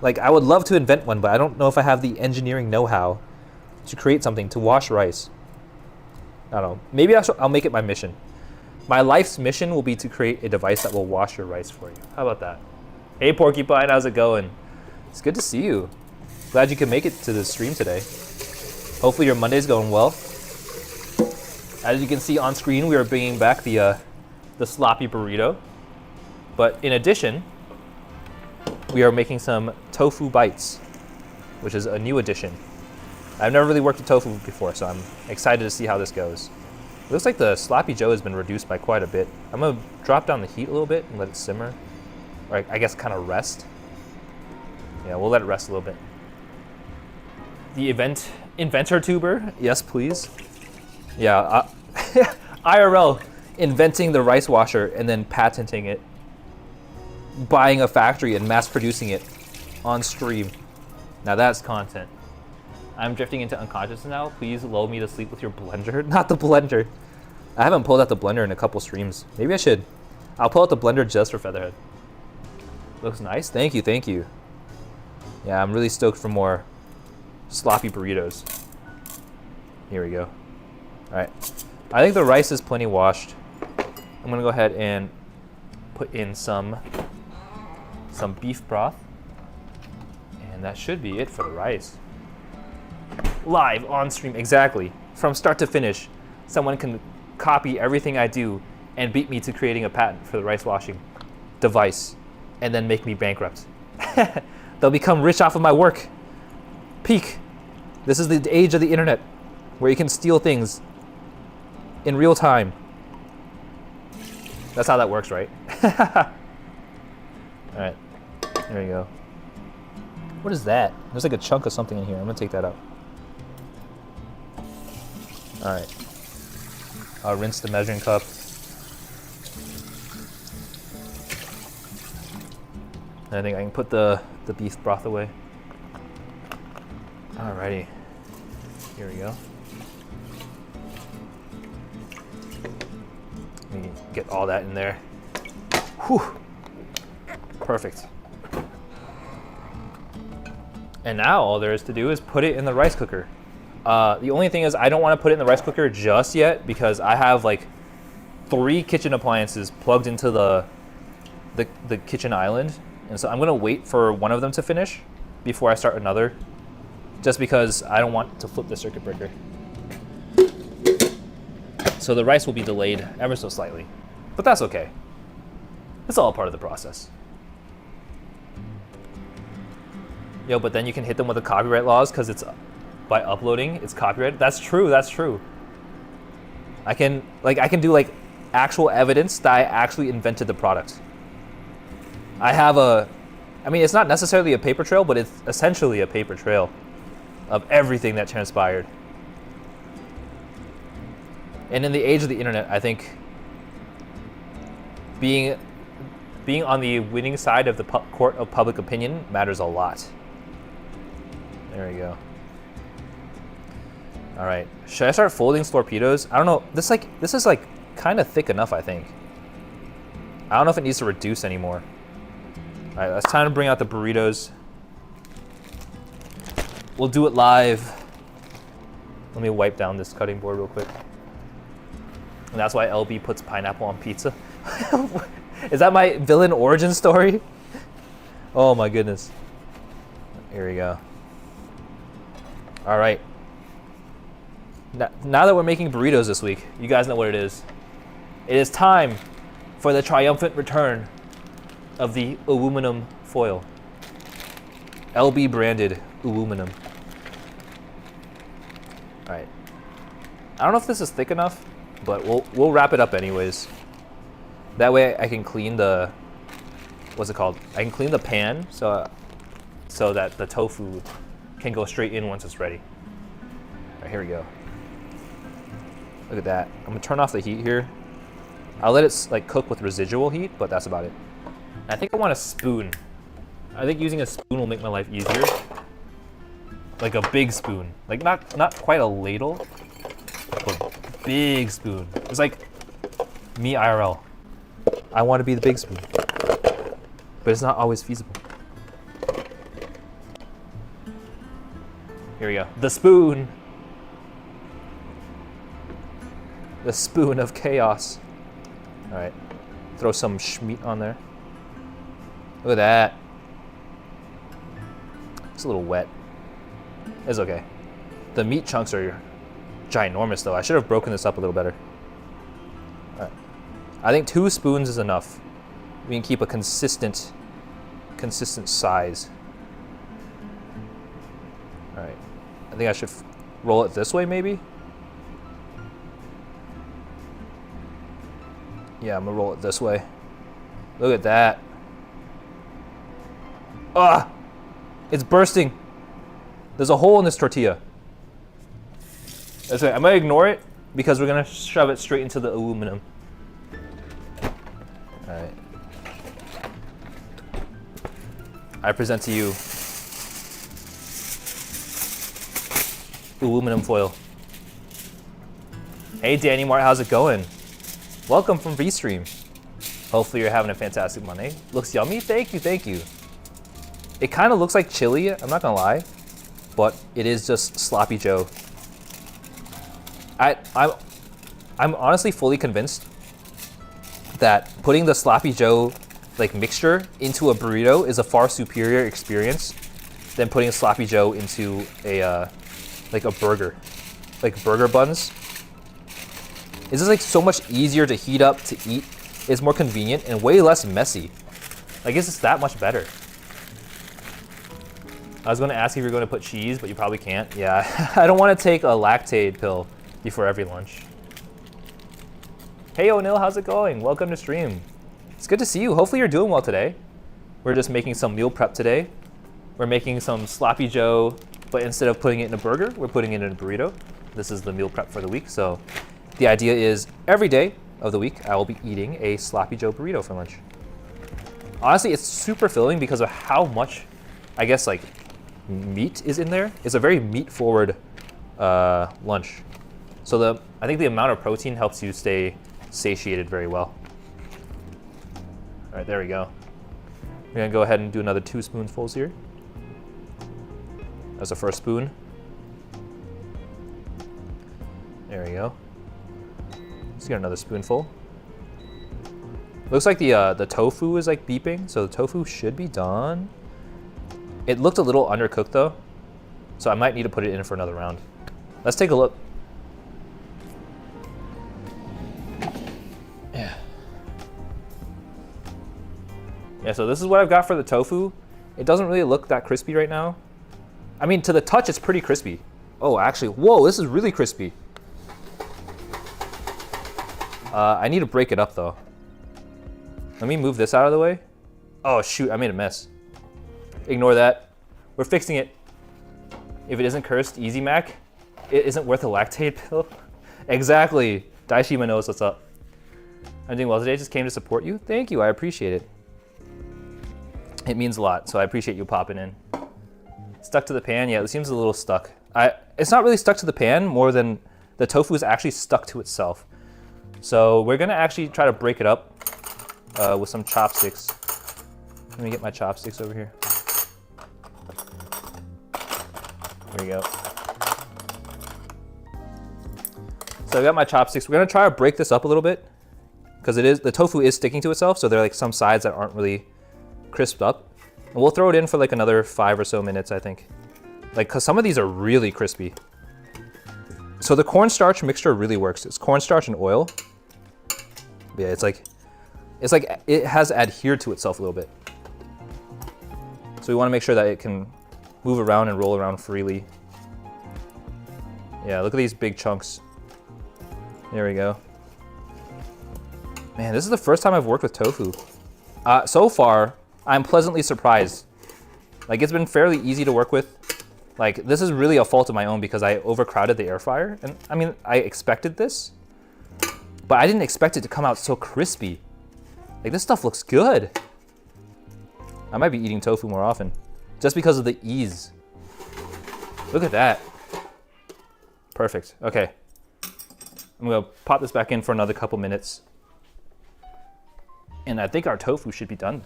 Like I would love to invent one, but I don't know if I have the engineering know-how to create something to wash rice. I don't know. Maybe I'll make it my mission. My life's mission will be to create a device that will wash your rice for you. How about that? Hey Porcupine, how's it going? It's good to see you. Glad you could make it to the stream today. Hopefully your Monday's going well. As you can see on screen, we are bringing back the sloppy burrito. But in addition, we are making some tofu bites, which is a new addition. I've never really worked with tofu before, so I'm excited to see how this goes. It looks like the sloppy joe has been reduced by quite a bit. I'm gonna drop down the heat a little bit and let it simmer. Or I guess kind of rest. Yeah, we'll let it rest a little bit. The inventor tuber, yes please. Yeah, IRL, inventing the rice washer and then patenting it. Buying a factory and mass producing it on stream. Now that's content. I'm drifting into unconsciousness now. Please lull me to sleep with your blender. Not the blender. I haven't pulled out the blender in a couple streams. Maybe I should. I'll pull out the blender just for Featherhead. Looks nice. Thank you, thank you. Yeah, I'm really stoked for more sloppy burritos. Here we go. All right. I think the rice is plenty washed. I'm gonna go ahead and put in some beef broth. And that should be it for the rice. Live on stream, exactly. From start to finish, someone can copy everything I do and beat me to creating a patent for the rice washing device and then make me bankrupt. They'll become rich off of my work. Peak. This is the age of the internet where you can steal things in real time. That's how that works, right? All right, there you go. What is that? There's like a chunk of something in here. I'm gonna take that out. All right. I'll rinse the measuring cup. I think I can put the beef broth away. Alrighty. Here we go. Let me get all that in there. Whew. Perfect. And now all there is to do is put it in the rice cooker. The only thing is I don't want to put it in the rice cooker just yet because I have like 3 kitchen appliances plugged into the kitchen island. And so I'm gonna wait for one of them to finish before I start another, just because I don't want to flip the circuit breaker. So the rice will be delayed ever so slightly, but that's okay. It's all part of the process. Yo, but then you can hit them with the copyright laws because it's by uploading, it's copyrighted. That's true, that's true. I can do like actual evidence that I actually invented the product. I have I mean, it's not necessarily a paper trail, but it's essentially a paper trail of everything that transpired. And in the age of the internet, I think being on the winning side of the court of public opinion matters a lot. There we go. All right, should I start folding torpedoes? I don't know. This is like kind of thick enough, I think. I don't know if it needs to reduce anymore. All right, it's time to bring out the burritos. We'll do it live. Let me wipe down this cutting board real quick. And that's why LB puts pineapple on pizza. Is that my villain origin story? Oh my goodness. Here we go. All right. Now that we're making burritos this week, you guys know what it is. It is time for the triumphant return of the aluminum foil. LB branded aluminum. All right. I don't know if this is thick enough, but we'll wrap it up anyways. That way I can clean the, what's it called? I can clean the pan so that the tofu can go straight in once it's ready. All right, here we go. Look at that. I'm gonna turn off the heat here. I'll let it like cook with residual heat, but that's about it. I think I want a spoon. I think using a spoon will make my life easier. Like a big spoon. Like not quite a ladle, but big spoon. It's like me IRL. I want to be the big spoon, but it's not always feasible. Here we go. The spoon. The spoon of chaos. All right, throw some schmeat on there. Look at that. It's a little wet. It's okay. The meat chunks are ginormous though. I should have broken this up a little better. All right. I think 2 spoons is enough. We can keep a consistent size. All right. I think I should roll it this way maybe. Yeah, I'm gonna roll it this way. Look at that. Ah! It's bursting. There's a hole in this tortilla. That's right. I'm gonna ignore it because we're gonna shove it straight into the aluminum. All right. I present to you aluminum foil. Hey Danny Mart, how's it going? Welcome from V-Stream. Hopefully you're having a fantastic Monday. Looks yummy. Thank you, thank you. It kind of looks like chili, I'm not gonna lie, but it is just sloppy Joe. I'm honestly fully convinced that putting the sloppy Joe like mixture into a burrito is a far superior experience than putting sloppy Joe into a like a burger, like burger buns. It's just like so much easier to heat up to eat. It's more convenient and way less messy. Like it's just that much better. I was going to ask if you're going to put cheese, but you probably can't. Yeah, I don't want to take a lactate pill before every lunch. Hey O'Neill, how's it going? Welcome to stream. It's good to see you. Hopefully you're doing well today. We're just making some meal prep today. We're making some sloppy Joe, but instead of putting it in a burger, we're putting it in a burrito. This is the meal prep for the week. So the idea is every day of the week, I will be eating a sloppy Joe burrito for lunch. Honestly, it's super filling because of how much, I guess, like meat is in there. It's a very meat-forward lunch. So I think the amount of protein helps you stay satiated very well. All All right, there we go. We're gonna go ahead and do another 2 spoonfuls here. That's the first spoon. There we go. Let's get another spoonful. Looks like the tofu is like beeping, so the tofu should be done. It looked a little undercooked though, so I might need to put it in for another round. Let's take a look. Yeah, so this is what I've got for the tofu. It doesn't really look that crispy right now. I mean, to the touch, it's pretty crispy. Oh, actually, whoa, this is really crispy. I need to break it up though. Let me move this out of the way. Oh shoot, I made a mess. Ignore that. We're fixing it. If it isn't cursed, Easy Mac, it isn't worth a lactate pill. Exactly. Daishima knows what's up. I'm doing well today, just came to support you. Thank you, I appreciate it. It means a lot, so I appreciate you popping in. Stuck to the pan, yeah, it seems a little stuck. It's not really stuck to the pan more than the tofu is actually stuck to itself. So we're gonna actually try to break it up with some chopsticks. Let me get my chopsticks over here. There we go. So I got my chopsticks. We're gonna try to break this up a little bit because the tofu is sticking to itself, so there are like some sides that aren't really crisped up. And we'll throw it in for like another 5 or so minutes, I think. Like, cause some of these are really crispy. So the cornstarch mixture really works. It's cornstarch and oil. Yeah, it's like it has adhered to itself a little bit. So we want to make sure that it can move around and roll around freely. Yeah, look at these big chunks. There we go. Man, this is the first time I've worked with tofu. So far, I'm pleasantly surprised. Like, it's been fairly easy to work with. Like, this is really a fault of my own because I overcrowded the air fryer. And I mean, I expected this, but I didn't expect it to come out so crispy. Like, this stuff looks good. I might be eating tofu more often just because of the ease. Look at that. Perfect. Okay. I'm gonna pop this back in for another couple minutes. And I think our tofu should be done.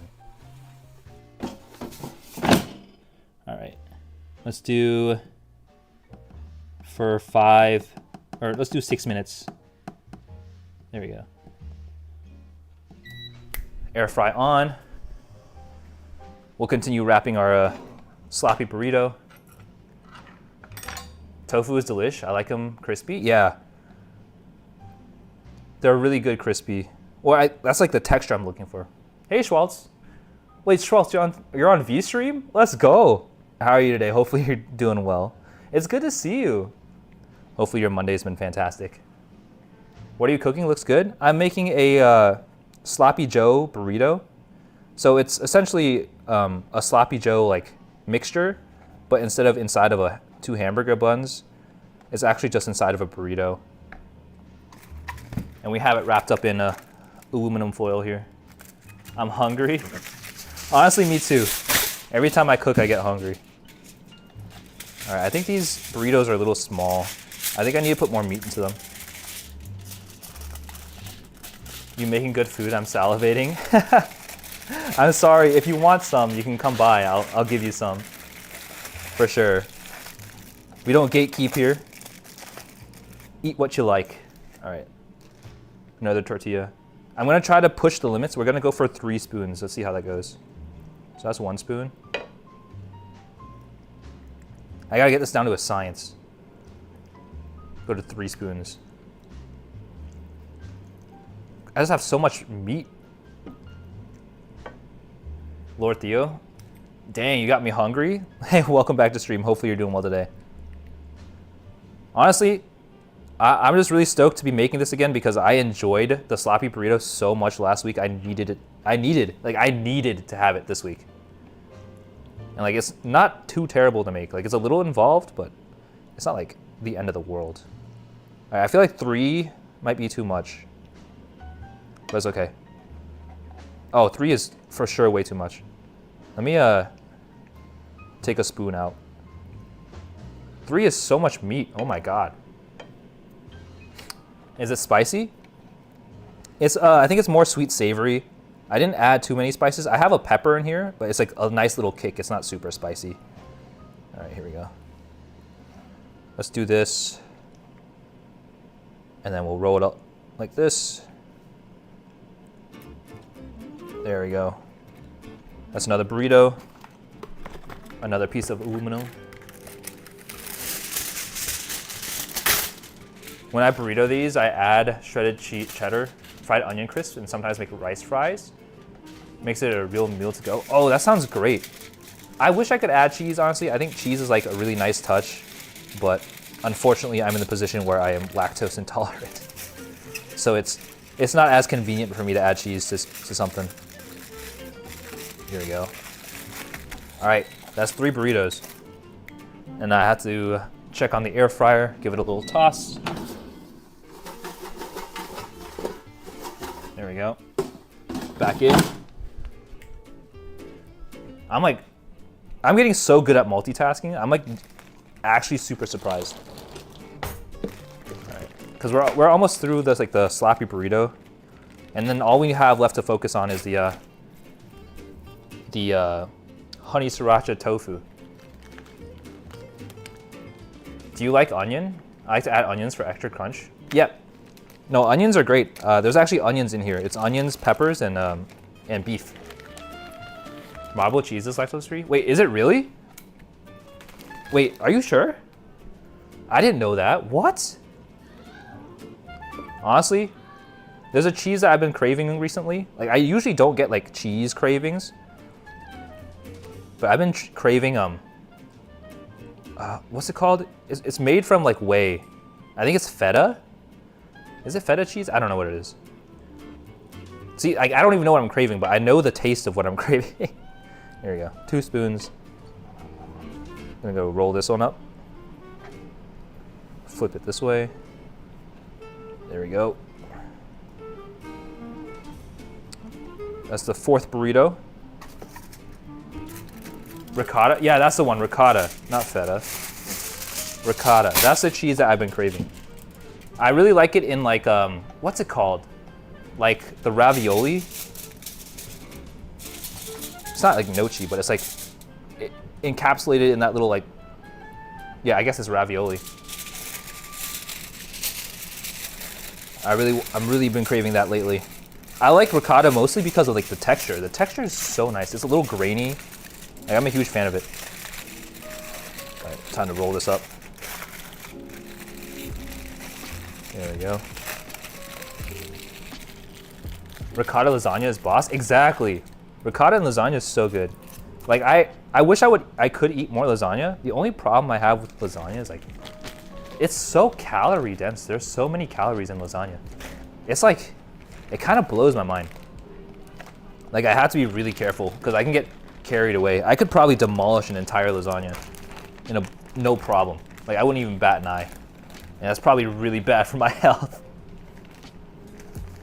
All right. Let's do for 5, or let's do 6 minutes. There we go. Air fry on. We'll continue wrapping our sloppy burrito. Tofu is delish. I like them crispy. Yeah. They're really good crispy. Well, that's like the texture I'm looking for. Hey, Schwaltz. Wait, Schwaltz, you're on V-Stream? Let's go. How are you today? Hopefully you're doing well. It's good to see you. Hopefully your Monday's been fantastic. What are you cooking? Looks good. I'm making a Sloppy Joe burrito. So it's essentially a Sloppy Joe like mixture, but instead of inside of 2 hamburger buns, it's actually just inside of a burrito. And we have it wrapped up in aluminum foil here. I'm hungry. Honestly, me too. Every time I cook, I get hungry. All right, I think these burritos are a little small. I think I need to put more meat into them. You making good food? I'm salivating. I'm sorry. If you want some, you can come by. I'll give you some. For sure. We don't gatekeep here. Eat what you like. All right. Another tortilla. I'm gonna try to push the limits. We're gonna go for 3 spoons. Let's see how that goes. So that's 1 spoon. I gotta get this down to a science. Go to 3 spoons. I just have so much meat. Lord Theo. Dang, you got me hungry. Hey, welcome back to stream. Hopefully you're doing well today. Honestly, I'm just really stoked to be making this again because I enjoyed the sloppy burrito so much last week. I needed it. I needed to have it this week. And like, it's not too terrible to make. Like, it's a little involved, but it's not like the end of the world. All right, I feel like 3 might be too much, but it's okay. Oh, 3 is for sure way too much. Let me take a spoon out. 3 is so much meat. Oh my God. Is it spicy? It's I think it's more sweet savory. I didn't add too many spices. I have a pepper in here, but it's like a nice little kick. It's not super spicy. All right, here we go. Let's do this. And then we'll roll it up like this. There we go. That's another burrito. Another piece of aluminum. When I burrito these, I add shredded cheddar, fried onion crisps, and sometimes make rice fries. Makes it a real meal to go. Oh, that sounds great. I wish I could add cheese, honestly. I think cheese is like a really nice touch, but unfortunately I'm in the position where I am lactose intolerant. So it's not as convenient for me to add cheese to something. Here we go. All right, that's 3 burritos. And I have to check on the air fryer, give it a little toss. There we go. Back in. I'm getting so good at multitasking. I'm like actually super surprised. All right, because we're almost through this like the sloppy burrito, and then all we have left to focus on is the honey sriracha tofu. Do you like onion? I like to add onions for extra crunch. Yep. No, onions are great. There's actually onions in here. It's onions, peppers, and beef. Marble cheese is lactose free? Wait, is it really? Wait, are you sure? I didn't know that. What? Honestly, there's a cheese that I've been craving recently. Like, I usually don't get like cheese cravings, but I've been craving what's it called? It's made from like whey. I think it's feta. Is it feta cheese? I don't know what it is. See, I don't even know what I'm craving, but I know the taste of what I'm craving. There we go. 2 spoons. I'm gonna go roll this one up. Flip it this way. There we go. That's the 4th burrito. Ricotta? Yeah, that's the one, ricotta, not feta. Ricotta, that's the cheese that I've been craving. I really like it in like, what's it called? Like the ravioli. It's not like gnocchi, but it's like encapsulated in that little like, yeah, I guess it's ravioli. I'm really been craving that lately. I like ricotta mostly because of like the texture. The texture is so nice. It's a little grainy. Like, I'm a huge fan of it. All right, time to roll this up. There we go. Ricotta lasagna is boss? Exactly. Ricotta and lasagna is so good. Like I wish I could eat more lasagna. The only problem I have with lasagna is like, it's so calorie dense. There's so many calories in lasagna. It's like, it kind of blows my mind. Like I have to be really careful because I can get carried away. I could probably demolish an entire lasagna in no problem. Like I wouldn't even bat an eye. And that's probably really bad for my health.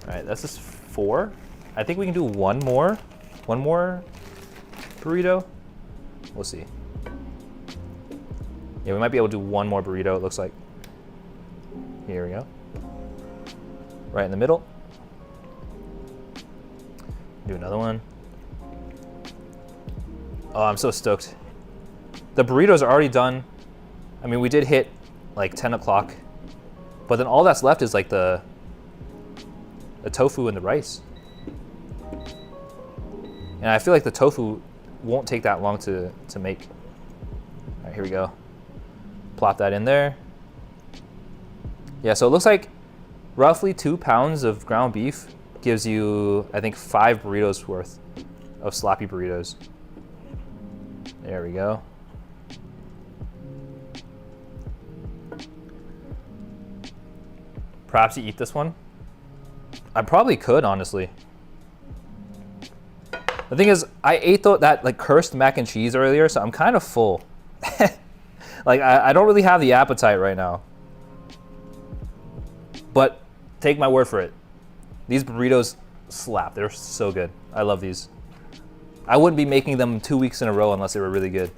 All right, that's just 4. I think we can do one more burrito. We'll see. Yeah, we might be able to do one more burrito, it looks like. Here we go. Right in the middle. Do another one. Oh, I'm so stoked. The burritos are already done. I mean, we did hit like 10 o'clock, but then all that's left is like the tofu and the rice. And I feel like the tofu won't take that long to make. All right, here we go. Plop that in there. Yeah, so it looks like roughly 2 pounds of ground beef gives you, I think, 5 burritos worth of sloppy burritos. There we go. Perhaps you eat this one? I probably could, honestly. The thing is, I ate that like cursed mac and cheese earlier, so I'm kind of full. Like, I don't really have the appetite right now. But take my word for it. These burritos slap. They're so good. I love these. I wouldn't be making them 2 weeks in a row unless they were really good.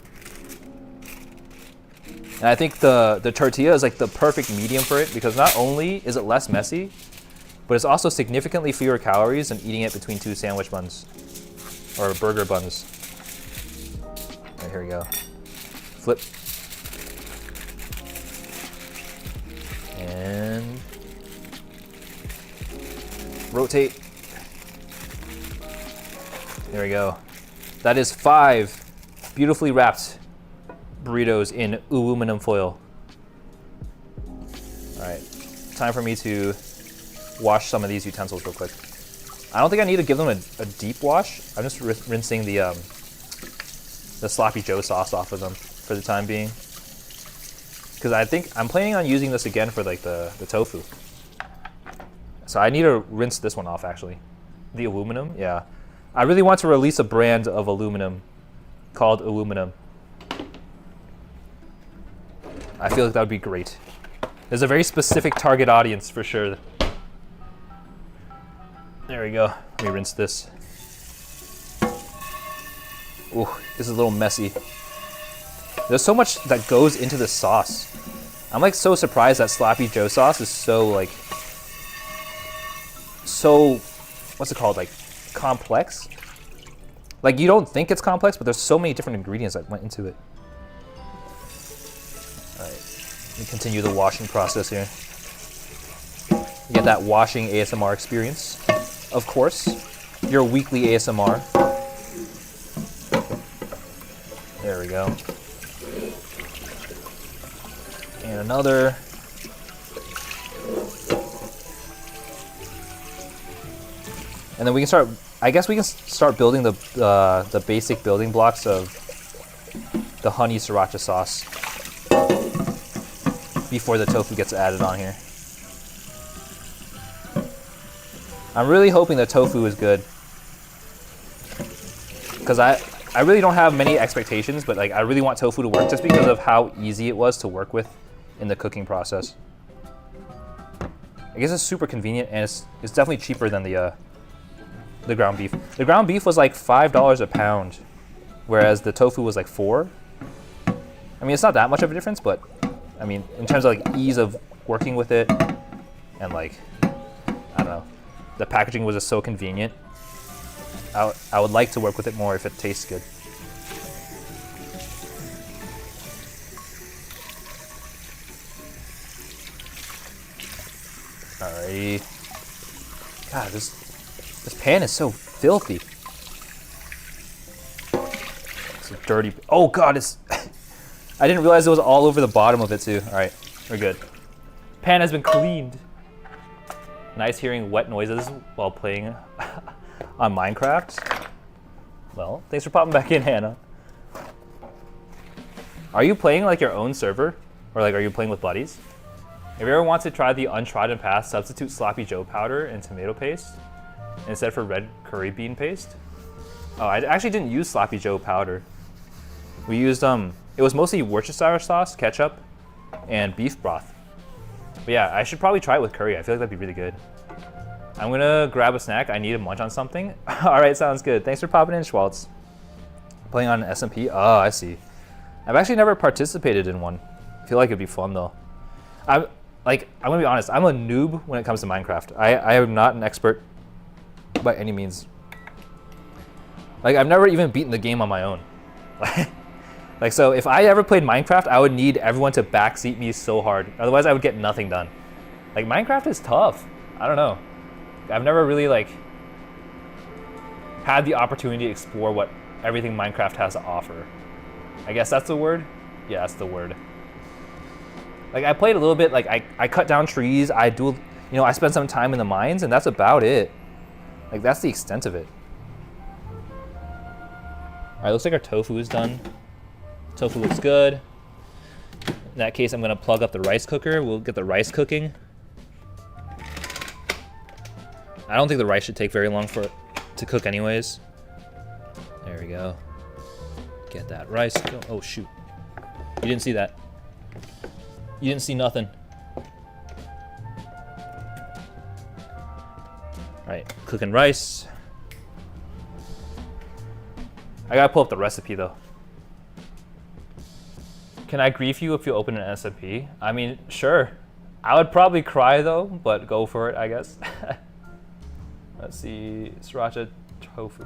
And I think the tortilla is like the perfect medium for it because not only is it less messy, but it's also significantly fewer calories than eating it between 2 sandwich buns or burger buns. All right, here we go. Flip. And rotate. There we go. That is 5 beautifully wrapped burritos in aluminum foil. All right, time for me to wash some of these utensils real quick. I don't think I need to give them a deep wash. I'm just rinsing the sloppy Joe sauce off of them for the time being. Because I think I'm planning on using this again for like the tofu. So I need to rinse this one off actually. The aluminum, yeah. I really want to release a brand of aluminum called aluminum. I feel like that would be great. There's a very specific target audience for sure. There we go. Let me rinse this. Ooh, this is a little messy. There's so much that goes into the sauce. I'm like so surprised that sloppy Joe sauce is so like, what's it called? Like complex. Like you don't think it's complex, but there's so many different ingredients that went into it. All right, let me continue the washing process here. You get that washing ASMR experience, of course. Your weekly ASMR. There we go. And another. And then we can start, I guess we can start building the basic building blocks of the honey sriracha sauce before the tofu gets added on here. I'm really hoping the tofu is good. Because I really don't have many expectations, but like I really want tofu to work just because of how easy it was to work with in the cooking process. I guess it's super convenient and it's definitely cheaper than the ground beef. The ground beef was like $5 a pound, whereas the tofu was like $4. I mean, it's not that much of a difference, but I mean, in terms of like ease of working with it and like, I don't know, the packaging was just so convenient. I would like to work with it more if it tastes good. Alrighty. God, this pan is so filthy. It's a dirty. Oh God, it's. I didn't realize it was all over the bottom of it too. All right, we're good. Pan has been cleaned. Nice hearing wet noises while playing on Minecraft. Well, thanks for popping back in, Hannah. Are you playing like your own server, or like are you playing with buddies? If you ever want to try the untrodden path, substitute sloppy Joe powder and tomato paste instead for red curry bean paste. Oh, I actually didn't use sloppy Joe powder. We used it was mostly Worcestershire sauce, ketchup, and beef broth. But yeah, I should probably try it with curry. I feel like that'd be really good. I'm gonna grab a snack. I need to munch on something. All right, sounds good. Thanks for popping in, Schwaltz. Playing on an SMP? Oh, I see. I've actually never participated in one. I feel like it'd be fun though. I'm gonna be honest. I'm a noob when it comes to Minecraft. I am not an expert by any means. Like I've never even beaten the game on my own. Like so, if I ever played Minecraft, I would need everyone to backseat me so hard. Otherwise, I would get nothing done. Like Minecraft is tough. I don't know. I've never really like had the opportunity to explore what everything Minecraft has to offer. I guess that's the word? Yeah, that's the word. Like I played a little bit, like I cut down trees, I spent some time in the mines, and that's about it. Like that's the extent of it. All right, looks like our tofu is done. Tofu looks good. In that case, I'm gonna plug up the rice cooker. We'll get the rice cooking. I don't think the rice should take very long for it to cook anyways. There we go. Get that rice going. Oh shoot. You didn't see that. You didn't see nothing. All right, cooking rice. I gotta pull up the recipe though. Can I grief you if you open an SMP? I mean, sure. I would probably cry though, but go for it, I guess. Let's see, sriracha tofu.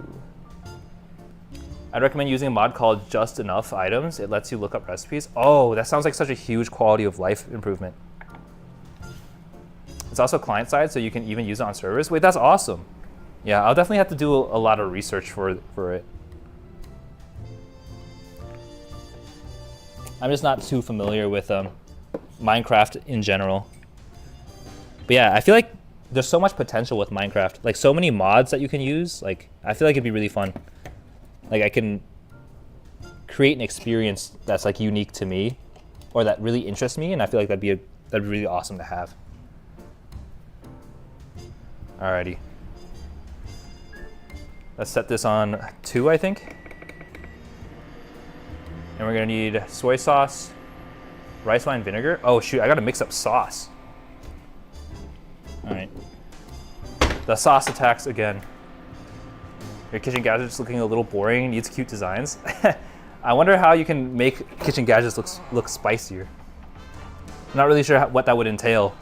I'd recommend using a mod called Just Enough Items. It lets you look up recipes. Oh, that sounds like such a huge quality of life improvement. It's also client side, so you can even use it on servers. Wait, that's awesome. Yeah, I'll definitely have to do a lot of research for it. I'm just not too familiar with Minecraft in general. But yeah, I feel like there's so much potential with Minecraft. Like so many mods that you can use. Like I feel like it'd be really fun. Like I can create an experience that's like unique to me or that really interests me, and I feel like that'd be really awesome to have. Alrighty. Let's set this on 2, I think. And we're gonna need soy sauce, rice wine vinegar. Oh shoot, I gotta mix up sauce. All right. The sauce attacks again. Your kitchen gadget's looking a little boring, needs cute designs. I wonder how you can make kitchen gadgets look spicier. I'm not really sure what that would entail.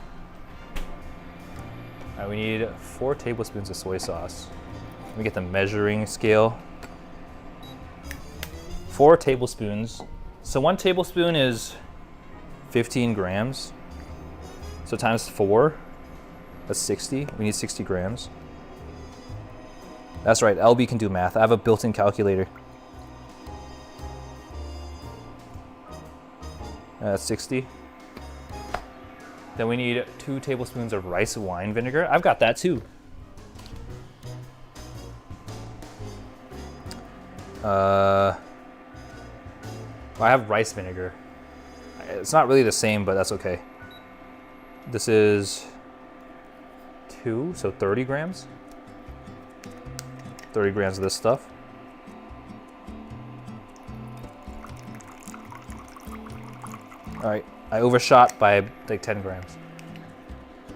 All right, we need 4 tablespoons of soy sauce. Let me get the measuring scale. 4 tablespoons. So 1 tablespoon is 15 grams. So times 4, that's 60. We need 60 grams. That's right, LB can do math. I have a built-in calculator. That's 60. Then we need 2 tablespoons of rice wine vinegar. I've got that too. I have rice vinegar. It's not really the same, but that's okay. This is 2, so 30 grams. 30 grams of this stuff. All right, I overshot by like 10 grams.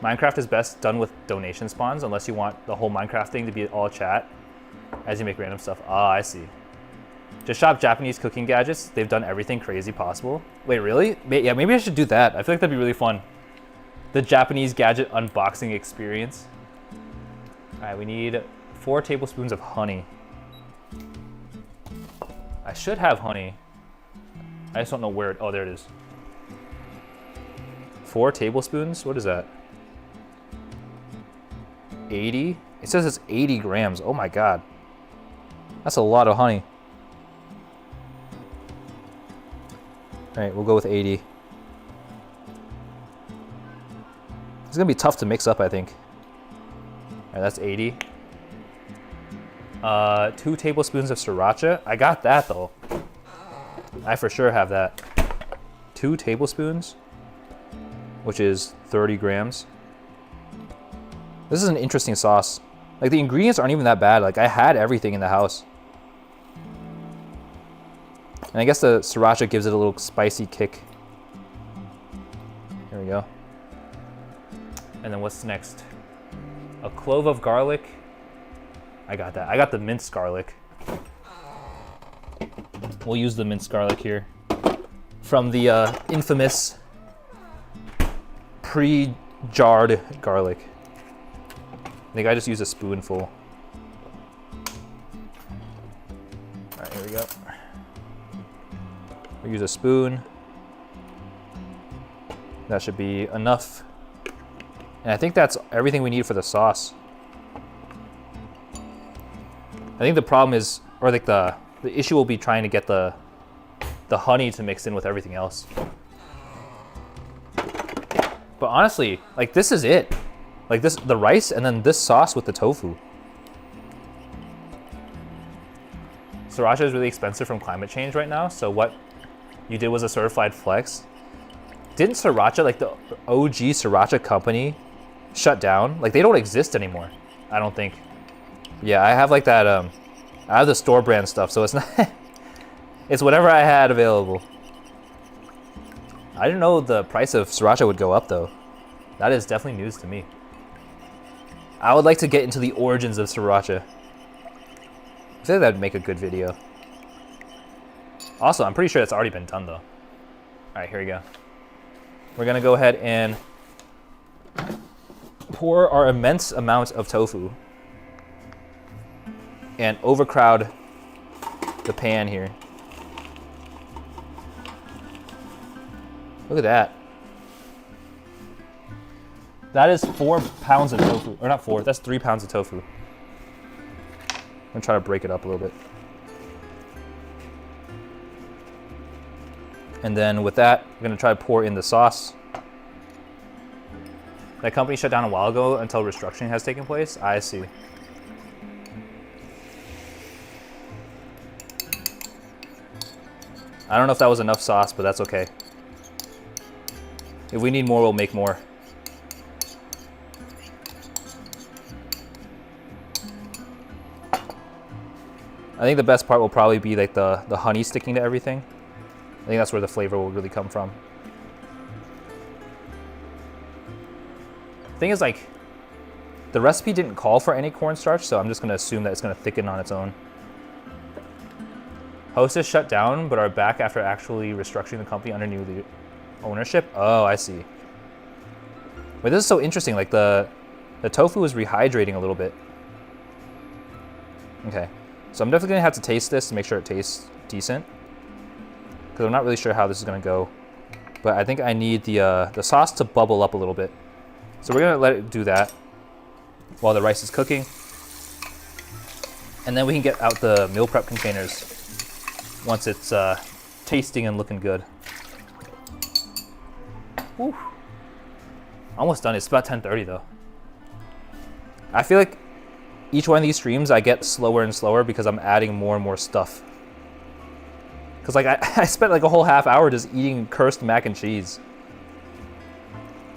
Minecraft is best done with donation spawns unless you want the whole Minecraft thing to be all chat as you make random stuff. Ah, I see. Just shop Japanese cooking gadgets. They've done everything crazy possible. Wait, really? Yeah, maybe I should do that. I feel like that'd be really fun. The Japanese gadget unboxing experience. All right, we need 4 tablespoons of honey. I should have honey. I just don't know where oh, there it is. 4 tablespoons? What is that? 80? It says it's 80 grams. Oh my God. That's a lot of honey. All right, we'll go with 80. It's gonna be tough to mix up, I think. All right, that's 80. 2 tablespoons of sriracha. I got that though. I for sure have that. 2 tablespoons, which is 30 grams. This is an interesting sauce. Like the ingredients aren't even that bad. Like I had everything in the house. And I guess the sriracha gives it a little spicy kick. Here we go. And then what's next? A clove of garlic. I got that. I got the minced garlic. We'll use the minced garlic here. From the infamous pre-jarred garlic. I think I just used a spoonful. All right, here we go. We use a spoon. That should be enough. And I think that's everything we need for the sauce. I think the problem is, or like the issue will be trying to get the honey to mix in with everything else. But honestly, like this is it. Like this, the rice and then this sauce with the tofu. Sriracha is really expensive from climate change right now, so what you did was a certified flex. Didn't Sriracha, like the OG Sriracha company, shut down? Like they don't exist anymore, I don't think. Yeah, I have like that, I have the store brand stuff, so it's not, it's whatever I had available. I didn't know the price of Sriracha would go up though. That is definitely news to me. I would like to get into the origins of Sriracha. I think that'd make a good video. Also, I'm pretty sure it's already been done though. All right, here we go. We're gonna go ahead and pour our immense amount of tofu and overcrowd the pan here. Look at that. That is 4 pounds of tofu, or not 4, that's 3 pounds of tofu. I'm gonna try to break it up a little bit. And then with that, I'm gonna try to pour in the sauce. That company shut down a while ago until restructuring has taken place. I see. I don't know if that was enough sauce, but that's okay. If we need more, we'll make more. I think the best part will probably be like the honey sticking to everything. I think that's where the flavor will really come from. The thing is, like, the recipe didn't call for any cornstarch, so I'm just gonna assume that it's gonna thicken on its own. Hostess shut down, but are back after actually restructuring the company under new ownership. Oh, I see. Wait, this is so interesting. Like the tofu is rehydrating a little bit. Okay, so I'm definitely gonna have to taste this to make sure it tastes decent, because I'm not really sure how this is gonna go. But I think I need the sauce to bubble up a little bit. So we're gonna let it do that while the rice is cooking. And then we can get out the meal prep containers once it's tasting and looking good. Whew. Almost done. It's about 10:30 though. I feel like each one of these streams I get slower and slower because I'm adding more and more stuff. Cause like I spent like a whole half hour just eating cursed mac and cheese.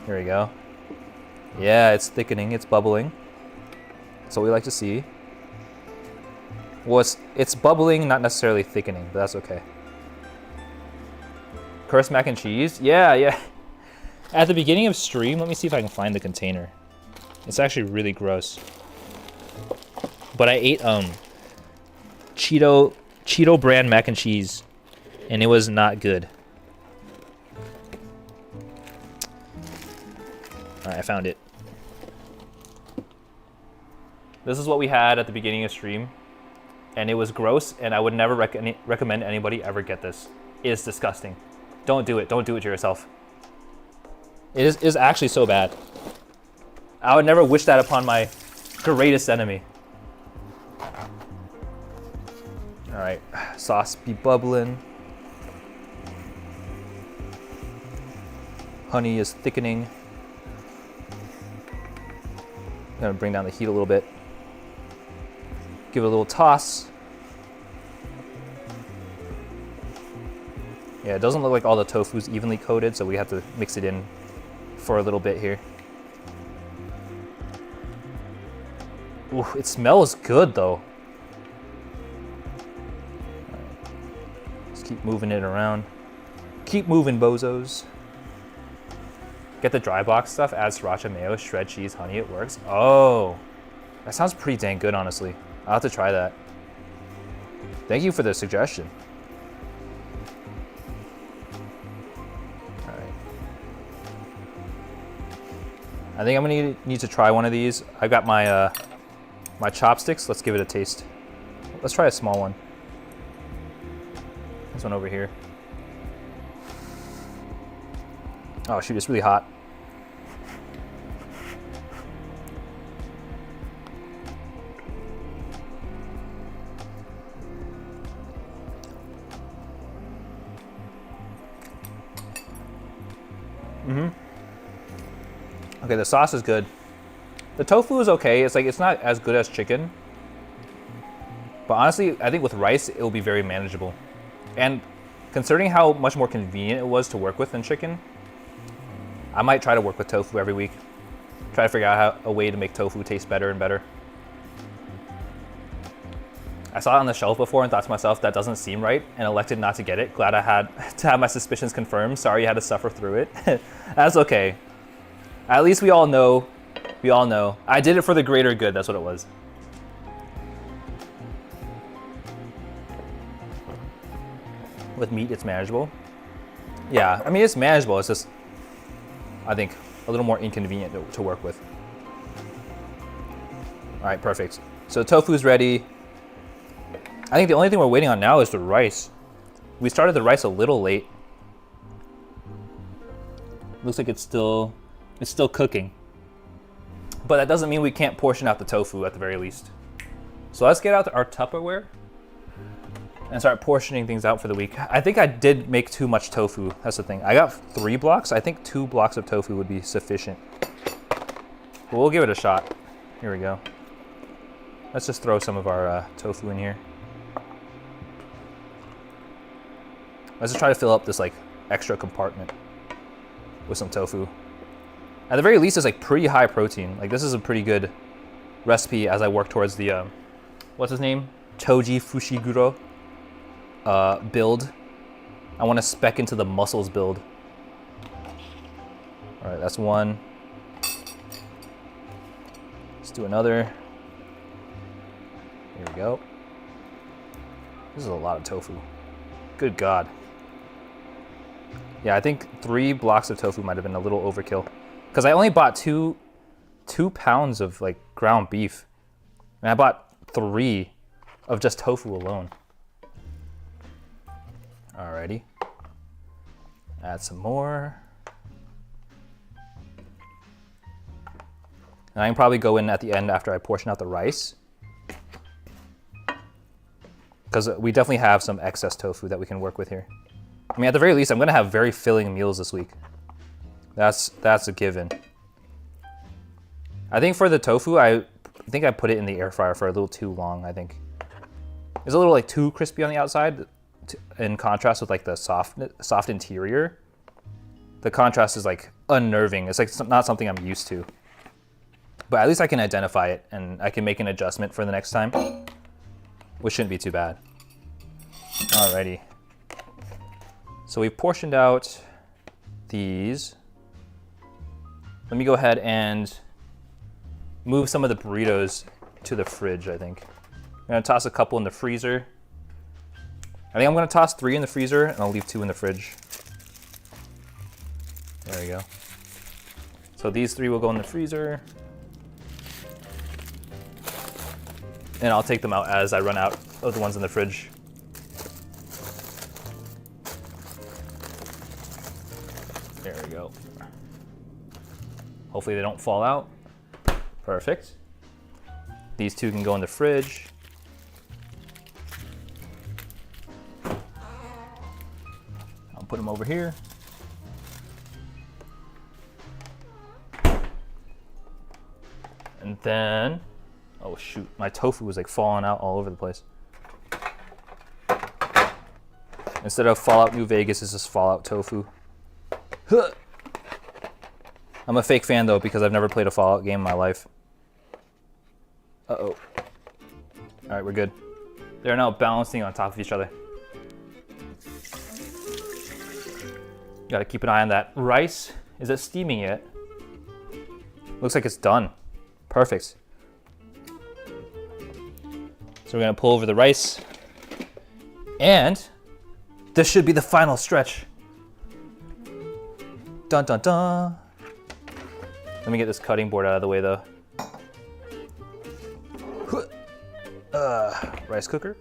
Here we go. Yeah, it's thickening, it's bubbling. That's what we like to see. Well, it's bubbling, not necessarily thickening, but that's okay. Cursed mac and cheese? Yeah. At the beginning of stream, let me see if I can find the container. It's actually really gross. But I ate Cheeto brand mac and cheese, and it was not good. All right, I found it. This is what we had at the beginning of stream, and it was gross, and I would never recommend anybody ever get this. It is disgusting. Don't do it. Don't do it to yourself. It is actually so bad. I would never wish that upon my greatest enemy. All right, sauce be bubbling. Honey is thickening. I'm gonna bring down the heat a little bit. Give it a little toss. Yeah, it doesn't look like all the tofu's evenly coated, so we have to mix it in for a little bit here. Ooh, it smells good though. Right. Just keep moving it around. Keep moving, bozos. Get the dry box stuff, add sriracha mayo, shred cheese, honey, it works. Oh, that sounds pretty dang good, honestly. I'll have to try that. Thank you for the suggestion. All right. I think I'm gonna need to try one of these. I've got my my chopsticks. Let's give it a taste. Let's try a small one. This one over here. Oh shoot, it's really hot. Okay, the sauce is good. The tofu is okay. It's like, it's not as good as chicken. But honestly, I think with rice, it will be very manageable. And considering how much more convenient it was to work with than chicken, I might try to work with tofu every week. Try to figure out a way to make tofu taste better and better. I saw it on the shelf before and thought to myself, that doesn't seem right, and elected not to get it. Glad I had to have my suspicions confirmed. Sorry you had to suffer through it. That's okay. At least we all know. We all know. I did it for the greater good, that's what it was. With meat, it's manageable. Yeah, I mean, it's manageable. It's just, I think, a little more inconvenient to work with. All right, perfect. So tofu's ready. I think the only thing we're waiting on now is the rice. We started the rice a little late. Looks like it's still cooking. But that doesn't mean we can't portion out the tofu at the very least. So let's get out our Tupperware and start portioning things out for the week. I think I did make too much tofu. That's the thing. I got 3 blocks. I think 2 blocks of tofu would be sufficient. But we'll give it a shot. Here we go. Let's just throw some of our tofu in here. Let's just try to fill up this like extra compartment with some tofu. At the very least, it's like pretty high protein. Like this is a pretty good recipe as I work towards the, what's his name? Choji Fushiguro build. I want to spec into the mussels build. All right, that's one. Let's do another. Here we go. This is a lot of tofu. Good God. Yeah, I think 3 blocks of tofu might have been a little overkill. Because I only bought two pounds of like ground beef. And I bought 3 of just tofu alone. Alrighty. Add some more. And I can probably go in at the end after I portion out the rice. Because we definitely have some excess tofu that we can work with here. I mean, at the very least, I'm gonna have very filling meals this week. That's a given. I think for the tofu, I think I put it in the air fryer for a little too long, I think. It's a little like too crispy on the outside in contrast with like the soft interior. The contrast is like unnerving. It's like not something I'm used to. But at least I can identify it and I can make an adjustment for the next time, which shouldn't be too bad. Alrighty. So we've portioned out these. Let me go ahead and move some of the burritos to the fridge, I think. I'm gonna toss a couple in the freezer. I think I'm gonna toss 3 in the freezer and I'll leave 2 in the fridge. There we go. So these 3 will go in the freezer. And I'll take them out as I run out of the ones in the fridge. There we go. Hopefully they don't fall out. Perfect. These 2 can go in the fridge. I'll put them over here. And then, oh shoot, my tofu was like falling out all over the place. Instead of Fallout New Vegas, it's just Fallout Tofu. Huh. I'm a fake fan though because I've never played a Fallout game in my life. Uh-oh. All right, we're good. They're now balancing on top of each other. Gotta keep an eye on that rice. Is it steaming yet? Looks like it's done. Perfect. So we're gonna pull over the rice. And this should be the final stretch. Dun dun dun. Let me get this cutting board out of the way though. Rice cooker.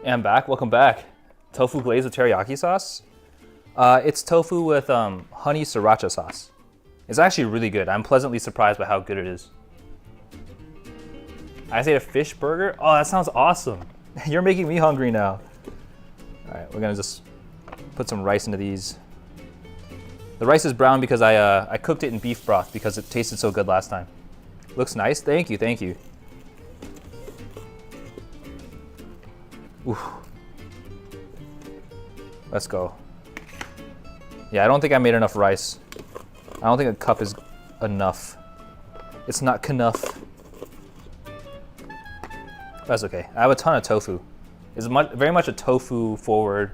And I'm back, welcome back. Tofu glazed with teriyaki sauce. It's tofu with honey sriracha sauce. It's actually really good. I'm pleasantly surprised by how good it is. I say a fish burger. Oh, that sounds awesome. You're making me hungry now. All right, we're gonna just put some rice into these. The rice is brown because I cooked it in beef broth because it tasted so good last time. Looks nice. Thank you, thank you. Ooh. Let's go. Yeah, I don't think I made enough rice. I don't think a cup is enough. It's not enough. That's okay. I have a ton of tofu. It's very much a tofu forward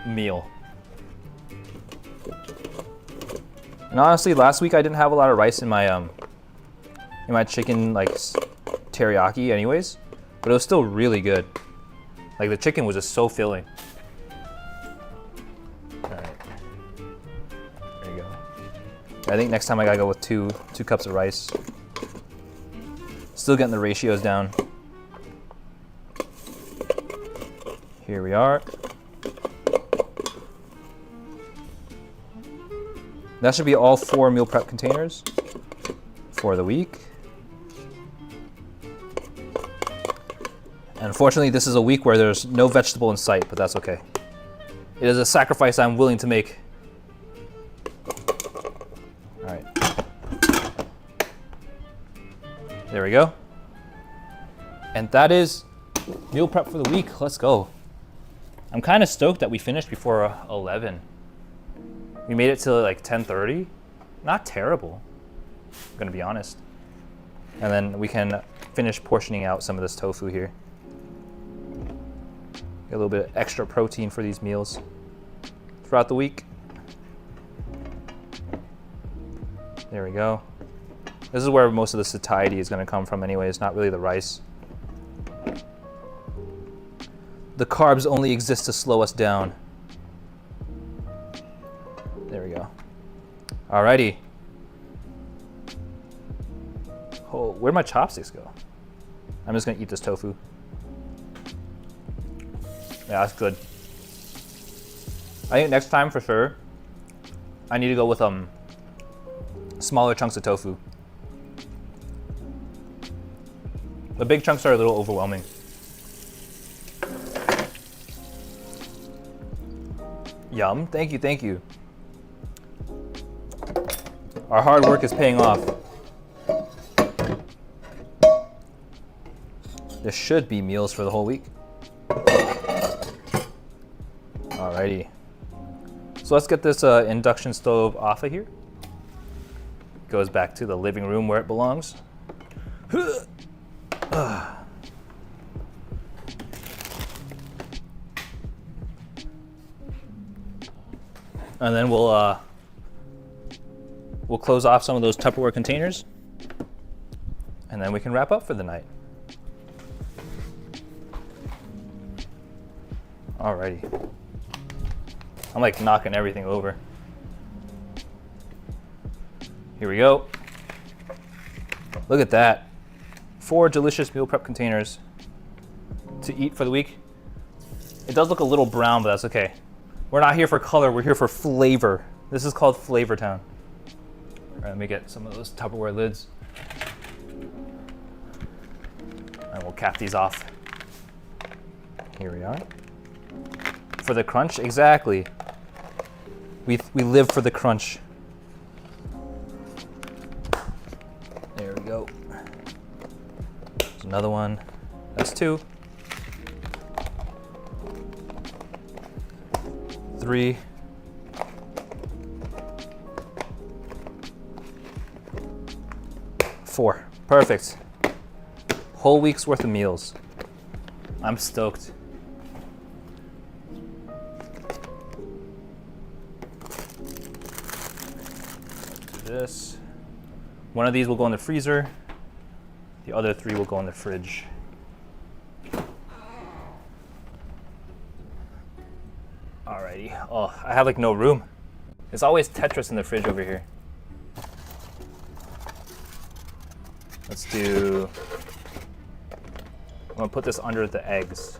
meal. And honestly, last week I didn't have a lot of rice in my chicken like teriyaki anyways, but it was still really good. Like the chicken was just so filling. I think next time I gotta go with two cups of rice. Still getting the ratios down. Here we are. That should be all 4 meal prep containers for the week. And unfortunately, this is a week where there's no vegetable in sight, but that's okay. It is a sacrifice I'm willing to make. All right. There we go. And that is meal prep for the week. Let's go. I'm kind of stoked that we finished before 11. We made it to like 10:30. Not terrible, I'm gonna be honest. And then we can finish portioning out some of this tofu here. Get a little bit of extra protein for these meals throughout the week. There we go. This is where most of the satiety is gonna come from anyway. It's not really the rice. The carbs only exist to slow us down. There we go. Alrighty. Oh, where'd my chopsticks go? I'm just gonna eat this tofu. Yeah, that's good. I think next time for sure, I need to go with smaller chunks of tofu. The big chunks are a little overwhelming. Yum, thank you, thank you. Our hard work is paying off. There should be meals for the whole week. Alrighty. So let's get this induction stove off of here. Goes back to the living room where it belongs. And then we'll close off some of those Tupperware containers, and then we can wrap up for the night. Alrighty. I'm like knocking everything over. Here we go. Look at that. 4 delicious meal prep containers to eat for the week. It does look a little brown, but that's okay. We're not here for color, we're here for flavor. This is called Flavor Town. All right, let me get some of those Tupperware lids. And we'll cap these off. Here we are. For the crunch, exactly. We live for the crunch. There we go. There's another one. That's 2. 3. 4. Perfect. Whole week's worth of meals. I'm stoked. Do this. One of these will go in the freezer. The other 3 will go in the fridge. Alrighty. Oh, I have like no room. There's always Tetris in the fridge over here. Let's do... I'm gonna put this under the eggs.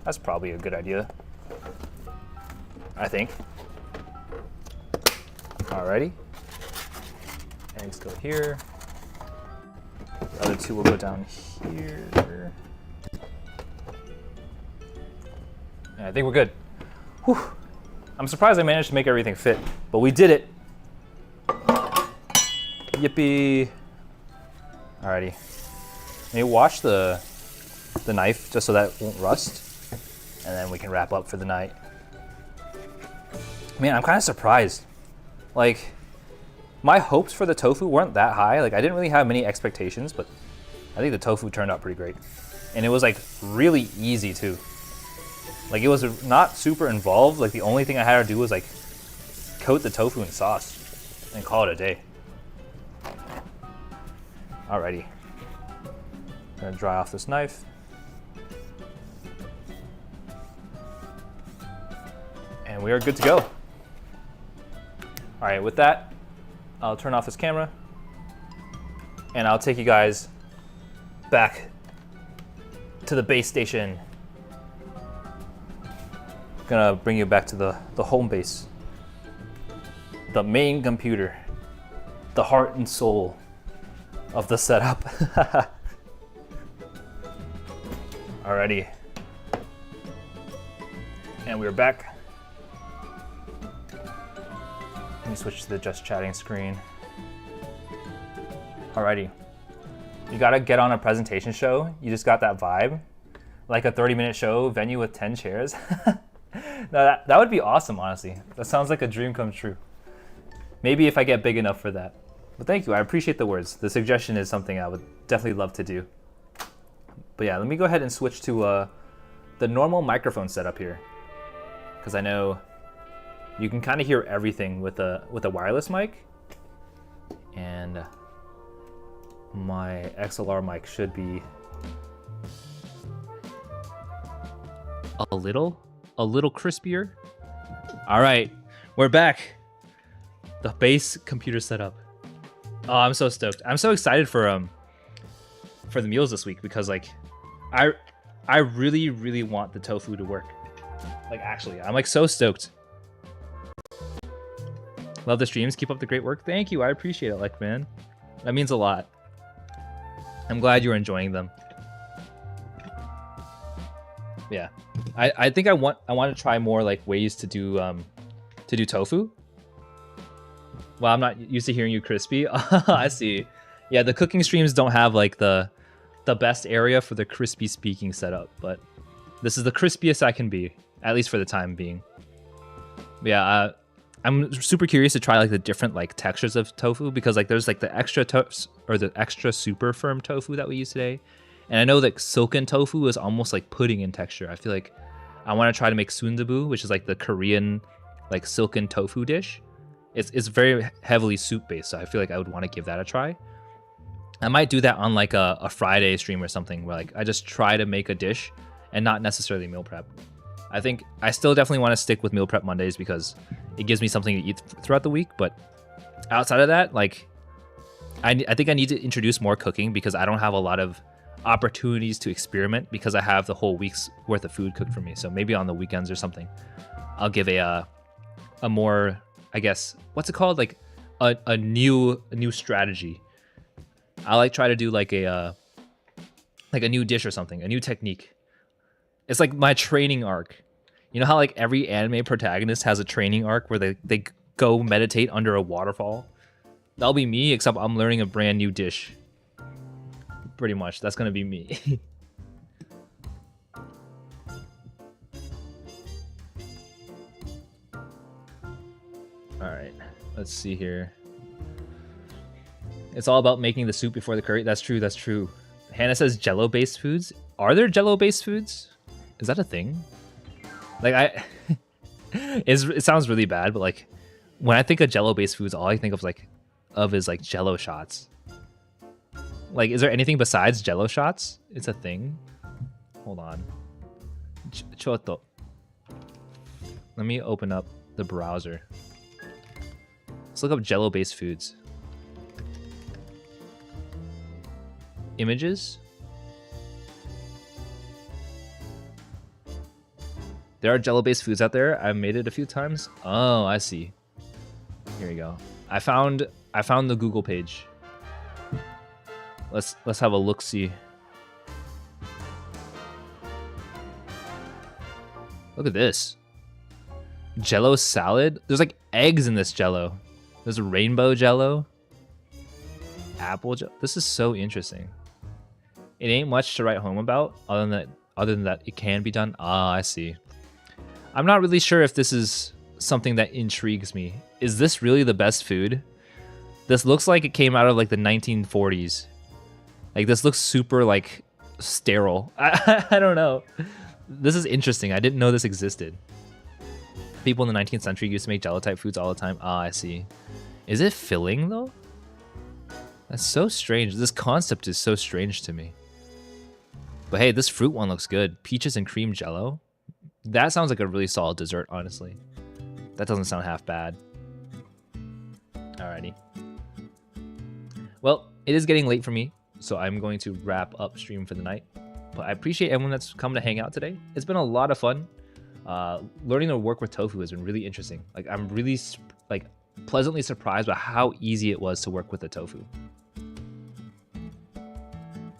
That's probably a good idea. I think. Alrighty. Eggs go here. The other 2 will go down here. Yeah, I think we're good. Whew. I'm surprised I managed to make everything fit, but we did it. Yippee. Alrighty. Maybe wash the knife just so that it won't rust, and then we can wrap up for the night. Man, I'm kind of surprised. Like, my hopes for the tofu weren't that high. Like, I didn't really have many expectations, but I think the tofu turned out pretty great. And it was like really easy too. Like, it was not super involved. Like, the only thing I had to do was like coat the tofu in sauce and call it a day. Alrighty. I'm gonna dry off this knife. And we are good to go. All right, with that, I'll turn off this camera and I'll take you guys back to the base station. Gonna bring you back to the home base. The main computer. The heart and soul of the setup. Alrighty. And we're back. Let me switch to the just chatting screen. Alrighty. You gotta get on a presentation show. You just got that vibe. Like a 30-minute show, venue with 10 chairs. No, that would be awesome, honestly. That sounds like a dream come true. Maybe if I get big enough for that. But thank you, I appreciate the words. The suggestion is something I would definitely love to do. But yeah, let me go ahead and switch to the normal microphone setup here. Because I know you can kind of hear everything with a wireless mic. And my XLR mic should be a little crispier. All right, we're back. The base computer setup. Oh, I'm so stoked. I'm so excited for the meals this week because like I really want the tofu to work. Like actually, I'm like so stoked. Love the streams. Keep up the great work. Thank you. I appreciate it, like man. That means a lot. I'm glad you're enjoying them. Yeah. I think I want to try more like ways to do tofu. Well, I'm not used to hearing you crispy. I see. Yeah, the cooking streams don't have like the best area for the crispy speaking setup, but this is the crispiest I can be, at least for the time being. But yeah, I'm super curious to try like the different like textures of tofu because like there's like the extra super firm tofu that we use today, and I know that silken tofu is almost like pudding in texture. I feel like I want to try to make sundubu, which is like the Korean like silken tofu dish. It's very heavily soup based, so I feel like I would want to give that a try. I might do that on like a Friday stream or something where like I just try to make a dish and not necessarily meal prep. I think I still definitely want to stick with meal prep Mondays because it gives me something to eat throughout the week. But outside of that, like I think I need to introduce more cooking because I don't have a lot of opportunities to experiment because I have the whole week's worth of food cooked for me. So maybe on the weekends or something, I'll give a more, I guess, what's it called? Like a new strategy. I like try to do like a new dish or something, a new technique. It's like my training arc. You know how like every anime protagonist has a training arc where they go meditate under a waterfall? That'll be me, except I'm learning a brand new dish. Pretty much, that's gonna be me. Alright, let's see here. It's all about making the soup before the curry. That's true, that's true. Hannah says Jello-based foods. Are there Jello-based foods? Is that a thing? Like it sounds really bad, but like when I think of Jello-based foods, all I think of is like Jello shots. Like, is there anything besides Jello shots? It's a thing. Hold on. Choto. Let me open up the browser. Let's look up Jello-based foods. Images. There are Jello-based foods out there. I've made it a few times. Oh, I see. Here we go. I found the Google page. Let's have a look-see. Look at this. Jello salad. There's like eggs in this Jello. There's a rainbow Jello. Apple Jello. This is so interesting. It ain't much to write home about, other than that it can be done. Ah, I see. I'm not really sure if this is something that intrigues me. Is this really the best food? This looks like it came out of like the 1940s. Like this looks super like sterile. I don't know. This is interesting. I didn't know this existed. People in the 19th century used to make Jello type foods all the time. Ah, I see. Is it filling though? That's so strange. This concept is so strange to me. But hey, this fruit one looks good. Peaches and cream Jello. That sounds like a really solid dessert, honestly. That doesn't sound half bad. Alrighty. Well, it is getting late for me, so I'm going to wrap up stream for the night. But I appreciate everyone that's come to hang out today. It's been a lot of fun. Learning to work with tofu has been really interesting. Like, I'm really pleasantly surprised by how easy it was to work with the tofu.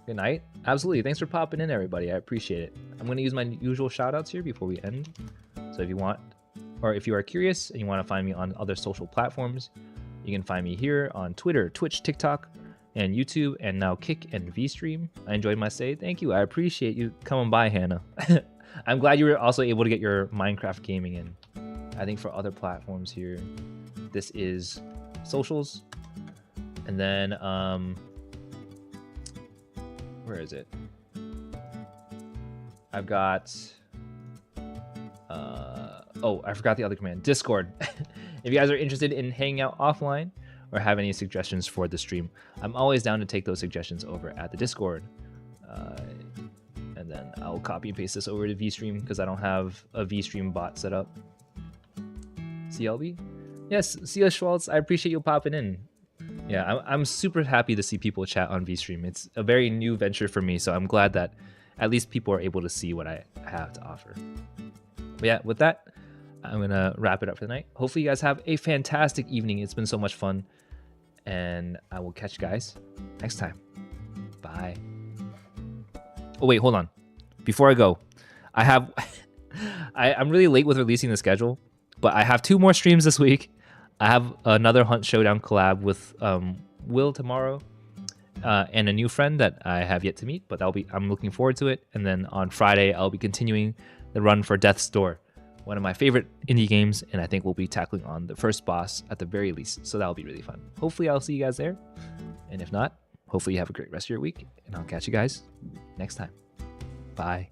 Good night. Absolutely. Thanks for popping in, everybody. I appreciate it. I'm going to use my usual shout outs here before we end. So if you want, or if you are curious and you want to find me on other social platforms, you can find me here on Twitter, Twitch, TikTok, and YouTube, and now Kick and VStream. I enjoyed my stay. Thank you. I appreciate you coming by, Hannah. I'm glad you were also able to get your Minecraft gaming in. I think for other platforms here, this is socials. And then, where is it? I've got, oh, I forgot the other command, Discord. If you guys are interested in hanging out offline or have any suggestions for the stream, I'm always down to take those suggestions over at the Discord. And then I'll copy and paste this over to VStream because I don't have a VStream bot set up. CLB? Yes, Sia Schwartz, I appreciate you popping in. Yeah, I'm super happy to see people chat on VStream. It's a very new venture for me, so I'm glad that at least people are able to see what I have to offer. But yeah, with that, I'm going to wrap it up for the night. Hopefully you guys have a fantastic evening. It's been so much fun. And I will catch you guys next time. Bye. Oh, wait, hold on. Before I go, I have... I'm really late with releasing the schedule, but I have 2 more streams this week. I have another Hunt Showdown collab with Will tomorrow, and a new friend that I have yet to meet, but I'm looking forward to it. And then on Friday, I'll be continuing the run for Death's Door, one of my favorite indie games, and I think we'll be tackling on the first boss at the very least, so that'll be really fun. Hopefully I'll see you guys there, and if not, hopefully you have a great rest of your week, and I'll catch you guys next time. Bye.